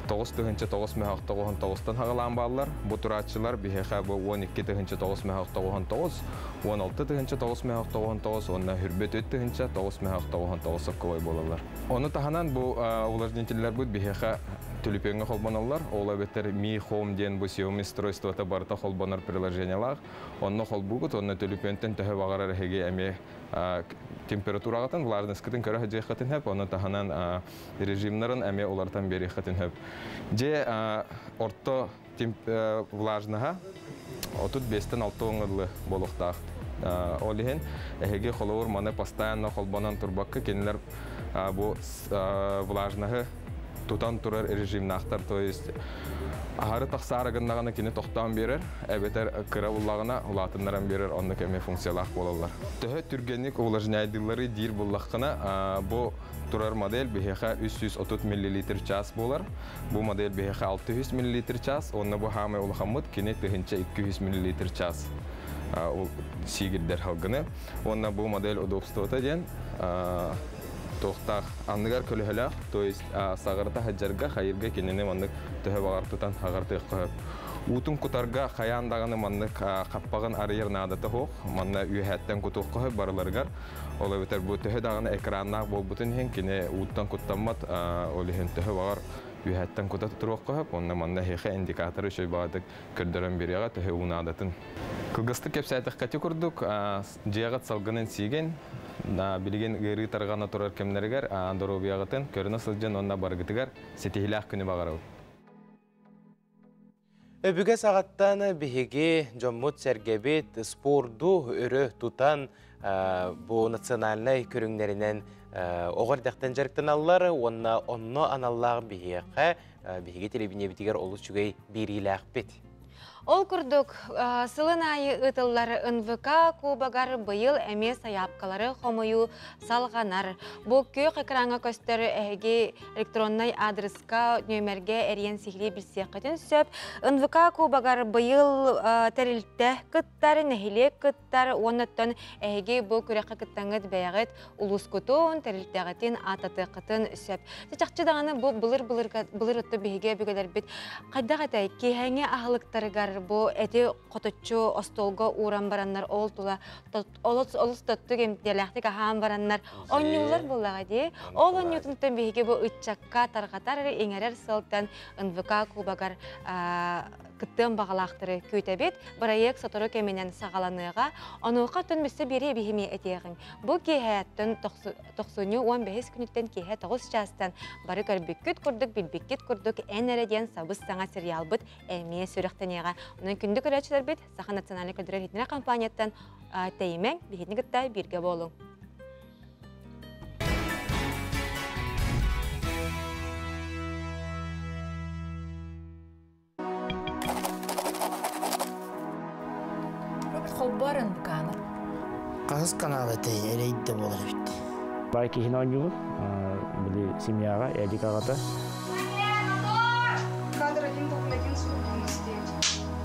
9 тыгынча 9 мөхөк тогон тогостан хагалан баллар. Бу турачылар бихеха бу 12 тыгынча 9 мөхөк тогон тогос 16 тыгынча 9 мөхөк тогон тогос онна хүрбет 3 тыгынча 9 мөхөк тогон тогос соккой болалар. Оны таханан бу олажнителлер бут бихеха төлөпеңе холбоналар. Ола бетер Mi Home ден бу Xiaomi устройствота барта холбонар приложениялар. Онны холбугут, онны төлөпөнтен төһө багарар хеге эме температурагатын влажностькатын көрө жехатын хеп, оны таханан режимнарын эме олардан бери хатын хеп. Же орто влажныга 35-тен 6 оңырлы болуктак. Олehen эһеге холор маны постоянно холбонан турбакка кинилер бу влажныгы тутан турар режимнахтар, то есть ахары тахсарыгындаганы кини токтан берер, эбетер кыравуллагына улатыннаран берер, онны кеме функциялах болалар. Төһө түргенник увлажнайдылары дир буллаккына бу турар модель бихеха 330 мл час болар. Бу модель бихеха 600 мл час, онны бу хамы улхамыт кини тыгынча 200 мл час. Сигирдер халгыны. Онна бу модель удобствота ден тоқтақ анныгар көлөһөлөх, то есть сағырта хаджарга хайырга кенене маннык төһө багартытан хагартык кып. Утун кутарга хаяндаганы маннык каппагын арыйыр надата хок, манна үйһәттен кутук кып барларгар. Ола бетер бу төһө даганы экраннак болбутун хен кине уттан куттамат олehen төһө багар үйһәттен кута турук кып, онна манна хеха индикаторы шөй бадык көрдөрөн берега төһө унадатын. Кылгысты кепсәтек кати курдук, жегат салгынын сиген билген гыры таргана турар кемнергер андоробиягытын көрүнө сылжын онна баргытыгар сетихилах күнү багарау. Өбүгө сагаттан биһиги жоммут сергебит спорду өрө тутан бу национальный көрүңнеринен огордактан жарыктан аллар, онно аналлаг биһиги телевидение битигер олус чугай бирилах бит. Ол күрдік сылын айы ұтылары НВК кубагар бұйыл әме саяпкалары қомыю салғанар. Бұл көк экранға көстері әге электроннай адреска нөмерге әрен сихли білсеқетін сөп. НВК кубагар бұйыл тәрілті күттары, нәхиле күттары, оныттан әге бұл күреқі күттаңыд бәяғыт ұлыс күтуын тәрілтіғетін ататы қытын сөп. Сечақчы дағаны бұл бұлыр ұтты бейге бүгелер біт. Қайдағатай кейхәңе ағылықтарығар бу эти коточу остолго уран бараннар ол тула олус тотту кемделяхтык ахан бараннар оннюлар буллага ди ол оннютунтан биһиге бу ыччакка таргатар эңерер сылтан НВК кубагар кыттын бағалақтыры көйтәбет проект сотору кемінен сағаланыға онуға түнмісі бері бейхеме әтеғін. Бұл кейхәттін 90-15 күніттен кейхә 9 частан бары көрбіккет күрдік, білбіккет күрдік, ән әрәден сабыз саңа сериал бұд әмие сүріқтенеға. Оның күнді көрәтшілер бет Саха национальный көлдірер хетіне компанияттан тәймен бейхетіне күтті бірге болың. Холбарын бұқаны. Қағыз каналы тәй әрейді болар өтті. Бай кейін ойнуғын, білі семьяға, әлік ағата. Кадр один должен один свободно стоять.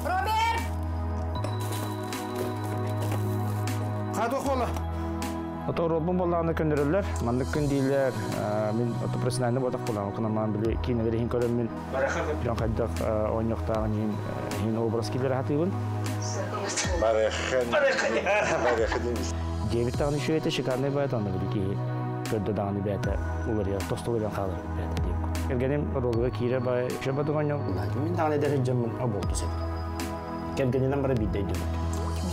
Роберт! Қады оқуылы? Ото робын болағында көндірілер, мандық күн дейлер, мен ото профессиональный бодақ болағын, қынаман білі кейінелері хин көрім мен жан қайдақ ойнықтағын хин образ келер атығын. Дебит тағын үші өте шикарный байт, онда білі кейі көрді дағыны бәйті ұлыр ел, тостылы бән қалыр бәйті дейік. Келгенім ролыға кейірі бай, үші бәді ғаньяу. Мен тағын әдәрі жамын аболды сәді. Келгенінен бара биддейді.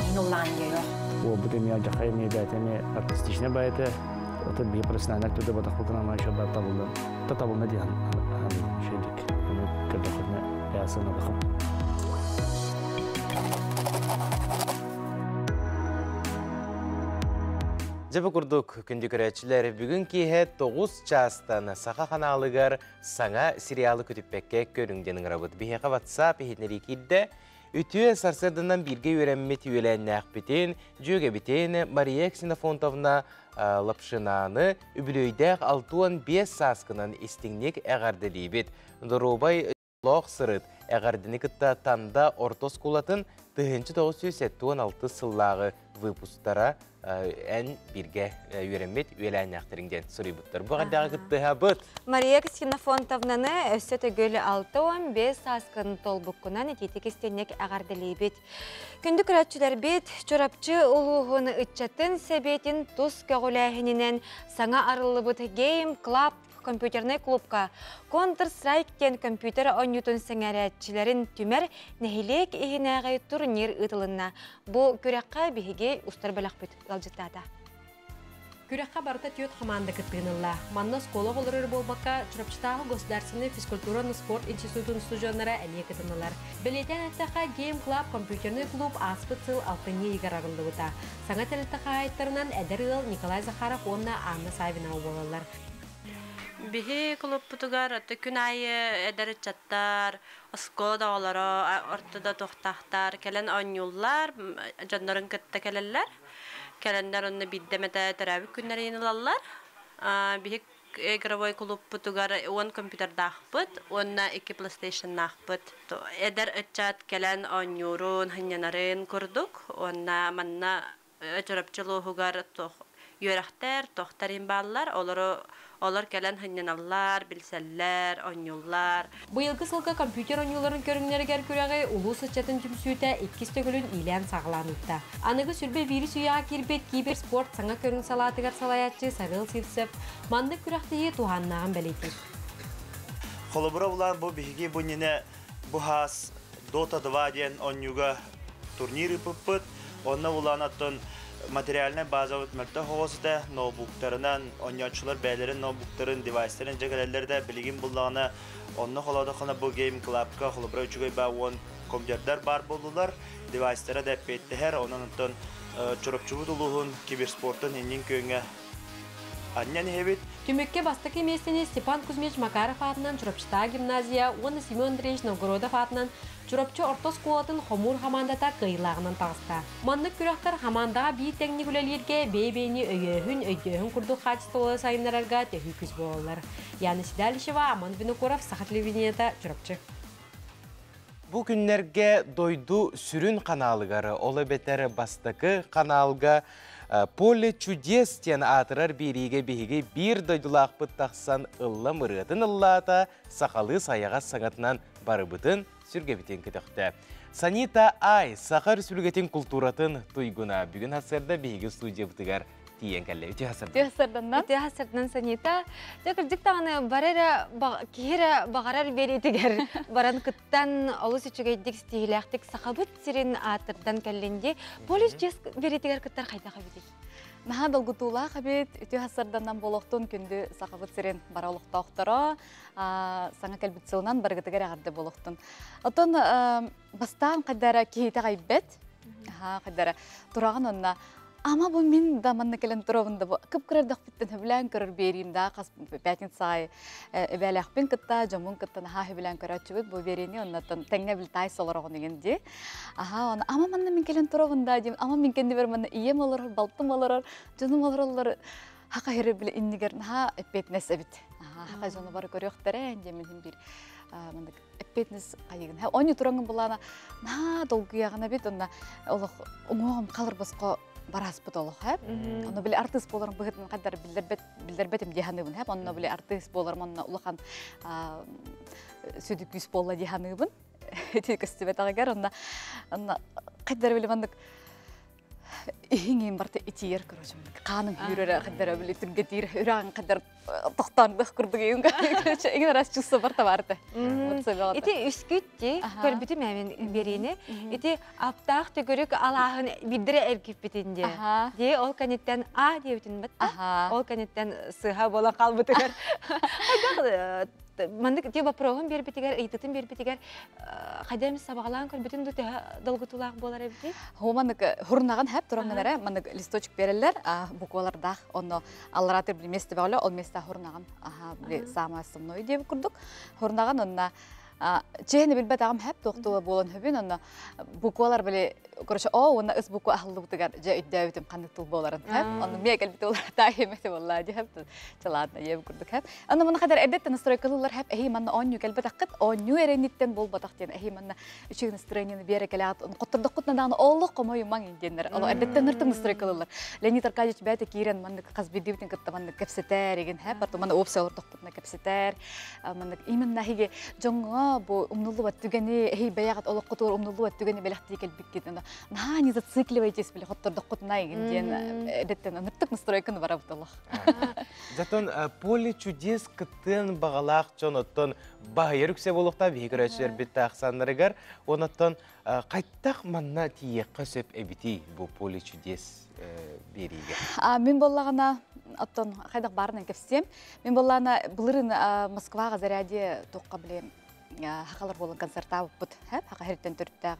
Мен ұлан дейі. О, бұты мен жақай мен бәйті мен артистичне бәйті. Оты бей профессиональный түрді бадақ бұқына ма үші бәйті табылды. Та табылды дейін шөлдік. Оны көрді құдына әясына бақым. Жабы күрдік күнді көрәтшілер бүгін кейхе 9 частан сақа қаналығар саңа сериалы көтіппәкке көріңденің рабыт. Бейхеға WhatsApp ехетнері кейді үтіе сарсырдынан бірге өреммет үйеләнне ақпетен, жөге бітен Мария Ксенофонтовна Лапшинаны үбілөйдәқ 6-5 сасқынан істіңнек әғарды бет. Дұрубай лоқ сырыт әғардыны күтті танда ортос кулатын 1976 сыллағы выпустара ән бірге үйеремет үйеләнне ақтырыңден сұрый бұттар. Бұғадағы күтті ғабыт. Мария Ксенофонтовнаны өсі түгілі 6-15 сасқын толбыққынан ететі кестенек әғардылей бет. Күнді күрәтшілер бет, чорапчы ұлуғын үтчатын сәбетін тұс кәғуләхінінен саңа арылы бұт Game Club компьютерный клубка Counter-Strike компьютер ойнютын сәңәрәтчілерін түмәр нәхилек ихінәғай турнир ұтылынна. Бұл күрәққа бігеге ұстар бәләқ бүт ғалжыттада. Күрәққа барыта түйет қаманды күтпейнілла. Манна скола ғолырыр болбаққа Чурапчытағы государственный физкультураны спорт институтын студионлары әле кітінілер. Білетен әттіға Game Club компьютерный клуб аспыт сыл алтыне егер ағылды бұта. Саңа тәліттіға айттарынан әдір Николай Захаров онна Анна Савинау болалар. Бихи клуб путугар күн айы әдәрі чаттар, скола дағалары, ортада тоқтақтар, кәлін ойнулар, жандарын күтті кәлілер. Кәлендер онны биддемете тәрәбі күннер енілалар. Бихи игровой клуб путугар 10 компьютер дақпыт, 2 PlayStation нақпыт. Әдәр өтчат кәлін ойнурун, хынянарын күрдік, онна манна жұрапчылуғығар үйерақтар, тоқтарын баллар, олар кәлән хыннялар, білсәлләр, ойнулар. Бұйылғы сылғы компьютер ойнуларын көріңнергер көрәғай ұлу сычатын түмсүйті 2 төгілін илән сағыланытта. Анығы сүрбе вирус үйаға кербет киберспорт саңа көрің салатығар салаятчы сағыл сетсіп, манды күрәқтіге туғаннағын бәлейтір. Қолыбыра бұлан бұл бігіге бұніне бұхас Dota 2 ден ойнуға турниры пұппыт, онна бұлан аттын материальная база өтмәкті хоғысыда ноутбуктарынан, ойнатшылар бәлерін, ноутбуктарын, девайстарын жәгәләлерді білген бұллағына онны қоладықына бұл Game Club'қа қолыбыра үчігай ба 10 компьютер бар болдылар, девайстары да петтігер, оның ұнтын чұрапчығы дұлығын, киберспортын енен күйіңе аннен хебет. Түмікке бастық еместіне Степан Кузьмич Макаров атынан Чурапчыта гимназия, оны Семен Андреевич Новгородов атынан Чурапчы ортос куатын хомур хамандата кыйлағынан тағыста. Маннық күрәқтар хамандаға бей тәңні күлелерге бей-бейні өйгөхін күрді қачыстылы сайынларарға төхі күз болалар. Яны Сидалишева, Аман Винокуров, Сахат Левинета, Чурапчы. Бұл күннерге дойду сүрін қаналығары, олы бетері бастықы қаналға Поле чудес тен атырар береге беге бір дойдулақ бұттақсан ұлла мұрғытын ұллата сақалы саяға саңатынан бары бұтын сүрге бітен күтіқті. Санита Ай, Сақар сүргетін культуратын тұйгуна бүгін асырда беге студия бұтығар тиен кәлле, үте хасырдан. Үте хасырданнан? Үте хасырдан санита. Дәкірдік тағаны барара кихера бағарар беретігер. Баран кыттан олыс үчігейдік стихиләқтік сақабыт сирен атырдан кәлленде. Полис жес беретігер кыттар қайда қабетек? Наха долгутула қабет, үте хасырданнан болуқтың күнді сақабыт сирен бара олықта оқтыра, саңа кәлбіт сылынан барғытығар ағарды болуқтың. Отын бастан қаддара кейті қайбет, қаддара тұрағын онна, ама бұл мен даманны кәлін тұровында бұл. Күп кірардық біттін хүбілән көрір берейім да, қас бәтін сай әбәләқпен кітта, жамын кіттін ха хүбілән көрәтші бұл берейіне оннатын тәңне біл тай солар оғын дегенде. Ама манна мен кәлін тұровында дейм, ама мен кәнді бір манна ием олар, балтым олар, жыным олар, хақа хері білі иннігерін ха әппетінес әбіт. Хақа жоны бары көріқтары әндемін бір әппетінес қайығын. Оны тұраңын бұлана, на долгияғына бет, онна оңоғым қалыр басқа барас бут олох хәп. Аны биле артист болар быгытын кадәр билдербетим диханыбын хәп. Аны биле артист болар манна улахан сөдүк күс болла диханыбын. Текстебет агар аны кадәр биле мандык ихиңин барты итиер короче. Каным хүрөрө кадәр биле түргетир үрән кадәр тоқтандык курдук егин короче. Эгин раз чувство барта барды. Ити үскүтти көрбүтүм мен берени. Ити аптак төгөрүк алаһын бидре эркип битинде. Де ол канеттен а дебитин бит. Ол канеттен сыха бола калбытыгар. Мандык те вопросым бербитигер, ыйтытын бербитигер. Кайдамыз сабагалан көрбүтүн дете долгутулак болар эбити. Хомандык хурнаган хәп тураңнара мандык листочек берелер, букваларда онно алратыр бир месте бала, ол месте хурнаган. Бир самый основной деп курдук. Хурнаган онна чейни билбет агам хәп токтула болон хөбүн онна буквалар биле короче онна ыс буква ахлыбытыгар жа үддәбитим кандык тул боларын хәп. Онна мия келбит олар таимете валлади хәп. Чаладна еп курдук хәп. Онна мына кадәр әдәттә настройкалар хәп эһи манна оню келбет акыт, оню эрениттен болбатак ден эһи манна үчүг настроениены бере келат. Коттырдык кутнадан оллык комой ман инденнер. Ала әдәттә ныртын настройкалар. Леонид Аркадьевич бәте кирен манна казбидибитин кытта манна кепсетер еген хәп. Барту манна опциялар токпутна кепсетер. Манна именно хиге жоңга бу умнулу түгәне эһи баягат олык кутур умнулу түгәне беләхти келбик кетен. На не зацикливайтесь биле коттырдык кутна еген ден әдәттә ныртык настройканы бара буталах. Затон поле чудес кытын багалак жоноттон багыр үксе болукта бигерәчләр бит аксаннарыгар, онаттан кайттак манна тиеккә сөп эбити бу поле чудес бериге. Мен боллагана оттон кайдак барын кепсем, мен боллагана булырын Москвага заряде токка билем. Хакалар болон концерта бут, хәп, хакыртен төрттә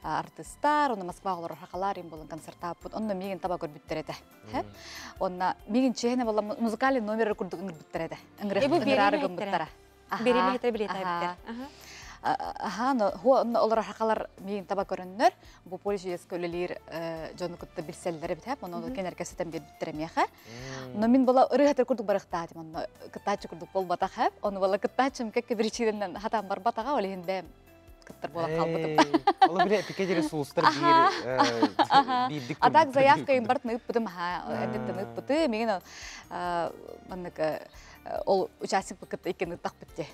артисттар, оны Москва олар хакалар им болон концерта бут. Онда меген таба көрбүттер эте, хәп. Онда меген чехне бола музыкаль номер курдук ингирбүттер эте. Ингирбүттер буттара. Береме эте билет айбыттар. Но олар хакалар меген таба көрөннөр. Бу полис көлелер жону кытты билселдер бит, хәп. Оны кенер кесетем бербүттер меха. Но мен бола ырыгатыр курдук барыкта, мен кытачы курдук болбата хәп. Оны бола кытачым кекке бирчиден хатам барбатага олehen бем кыттыр бола калбытым. Ала биле пикедер сулустар бир Атак заявка им бартны ыппытым әдеттен ыппыты. Меген мандык ол участник быкытты экени так битти.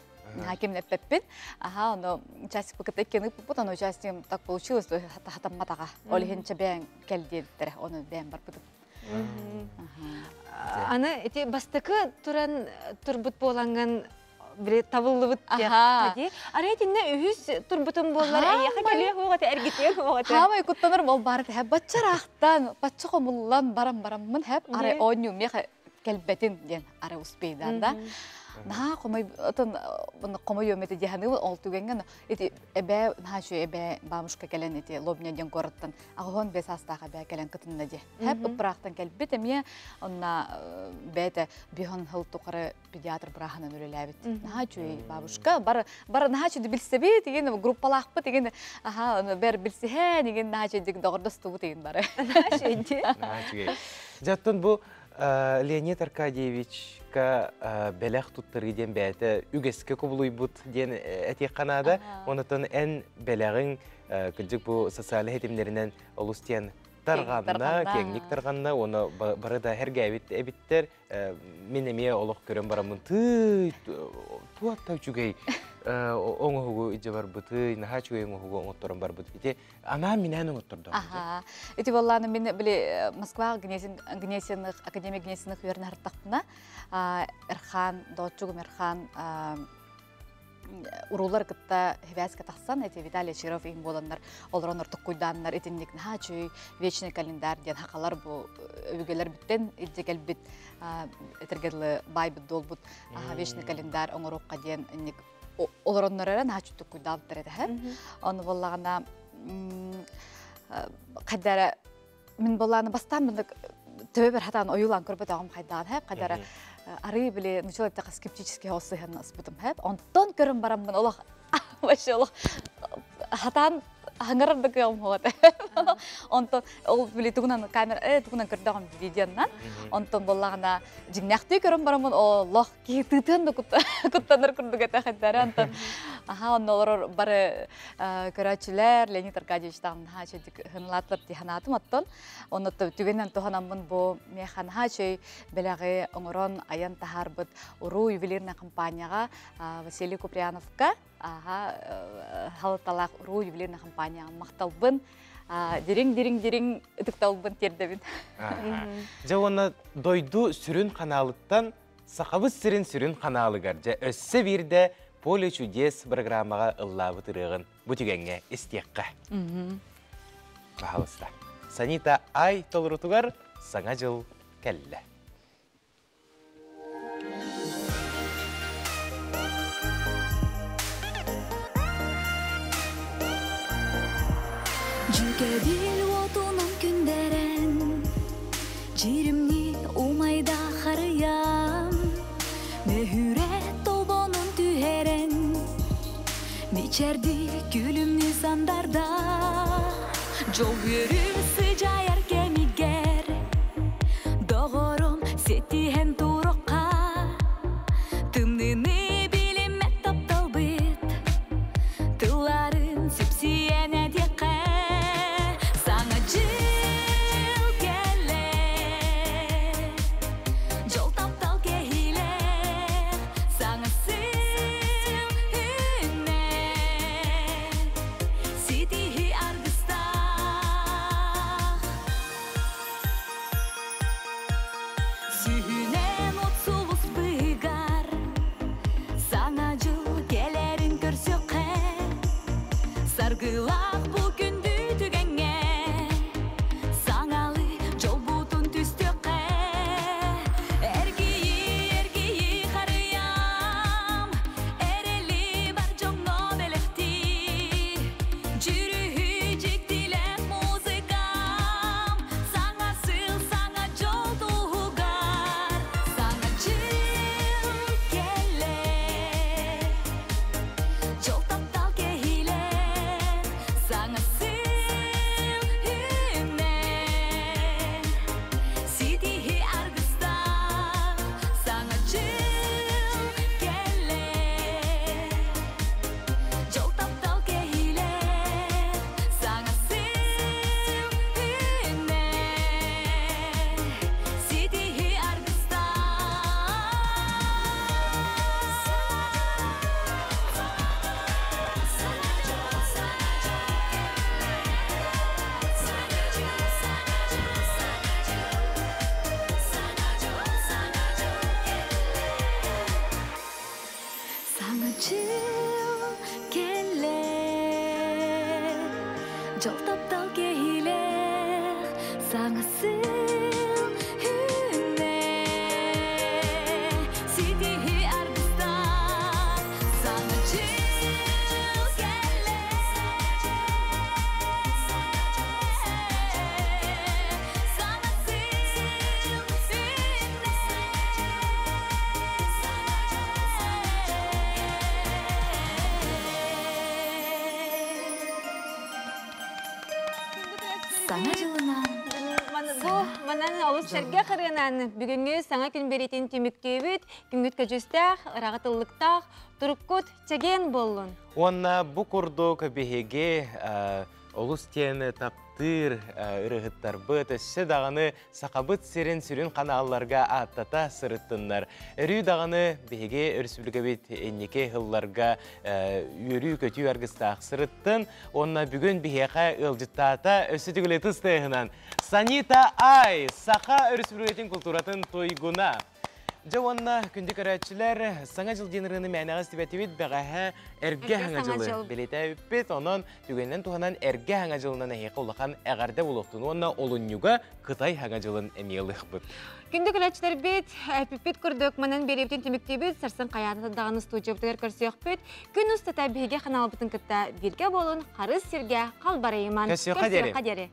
Хаким леппеппин. Но участник быкытты экени ыппыт, но участник так получилось, хатам матага. Олehen чебен келдиттер, оны бем барбытым. Аны эти бастыкы туран турбут боланган бир табылыбыт дип. Аретинне үһүс турбутун боллар аяка келе хугат эргитен хугат. Хамай куттанар бол бар хәп бачарахтан, баччы комуллан барам-бараммын хәп аре оню меха келбетин ден аре успейдан да. На комой отон комой йомете диханы ол түгенген эти эбе нашу эбе бамушка келен эти лобня ден корттан агон бесастага бе келен кытынна де хеп брахтан келбете мне онна бете бихон хыл тукары педиатр браханан үлелебит нашу бабушка бар нашу билсебе деген группалакпы деген бер билсе деген нашу деген догордосту деген бар нашу жаттан бу Леонид Аркадьевич белек туттыры ден бәті үгеске көбілуйбұт ден әтек қанада. Онытын ән белегін күлдік бұл социалы хетімлерінен олыстен тарғанына, кеңнік тарғанына, оны бары да әрге әбіттер менеме олық көрін барамын туаттау жүгей оңугу ije бар быты, наха чуй оңугу оңотторон бар быты бите. Ана минен оңоттордо. Ага. Эти балланы мен биле Москва Гнесиных академия Гнесиных верна хартакна. Эрхан Дочугум Эрхан урулар кытта хевяска тахсан эти Виталий Чиров ин боланнар олронор тукуйданнар этинник наха чуй вечный календарь ден хакалар бу өгелер биттен илдегел бит этергеле байбы долбут вечный календарь оңорукка ден ник олороннорара наха чуй тукуйдалтыр эте ха аны боллагана кадара мен болланы бастан мен төбе бер хатан оюлан көрбөт агым кайдан ха кадара ары биле начала так скептически осыхан аспытым ха онтон көрүм барам мен олох вообще олох хатан хаңарымдык олмот онтон ол биле тугунан камера тугунан көрдөгөн видеонан онтон боллагана жигнакты көрүм барам мен олох китытын куттаныр күрдүгө тахаттар онтон оннолор бары көрөчүлөр Леонид Аркадьевич тагын хачыдык хынлатлар тиханатым оттон оннотто түгенен тоханамын бу механ хачый белагы оңорон аян тахарбыт уру ювелирная компанияга Василий Куприяновка халаталак уру ювелирная компанияга макталбын дирин ытыкталбын тердебин жауана дойду сүрүн каналыттан сакабыз сүрүн каналыгар же өссө бирде Поле чудес программага ыллабы тырыгын бүтүгенге истиякка. Пожалуйста. Санита ай толрутугар саңа жыл келле. Жүкебил отунун күндерен жиримни умайда харыям мөһүрет толбонун түһерен мичерди күлүмнү сандарда жол көрүп сыжаяр кемигер догором сетиен турокка тымныны билимет тапталбыт тыларын сипсиене декке саңа жыл келе жол таптал кехиле саңа Sargılak bugün dütügenge Sağalı jol butun tüstüqe Ergiyi harıyam Ereli bar joңно belekti Жүрühücek dilek muzikam Sana sıl sana jol tuğgar Sana jıl kele Jol taptal kehile Sana sil hüne Sidihi argısta Sana jıl kele Jol taptal kehile Sana sil hüne Sidihi argısta Sana jıl kele Jol taptal kehile Sana sil hüne Sidihi argısta Sana jıl kele Sana sil Sana жылынан Манан олус серге кырынан бүгүнгү саңа күн беритин түмүккебит, күнгүт көжүстах, ырагытылыктах, туруккут чеген боллун. Онна бу курду көбеге олус тені таптыр ырыгыттар быт, өссі дағаны сақабыт серін сүрін қаналларға аттата сырыттынлар. Өрі дағаны беге өрсүлігі бет эннеке ғылларға өрі көтü аргыстақ сырыттын, онна бүгін бігеға ылжыттата өсі түгілі тұстығынан. Санита Ай, сақа өрсүлігетін культуратын тойгуна. Жауанна күнді көрәтшілер саңа жыл деніріні мәнеға стебетевет бәғаға әрге хаңа жылы білеті өппет, онын түгеннен туғанан әрге хаңа жылынан әйеқі олақан әғарда болуқтың, онна олынюға Қытай хаңа жылын әмейлік бұд. Күнді көрәтшілер бет, әпіппет күрдік, мәнен берептен темікте бет, сарсын қаятыны дағаны студиоптығыр көрсеуқ бет, күн ұстата бейге қанал бұтын күтті белге болын, қарыз серге қал барайыман. Көсеуқа дере.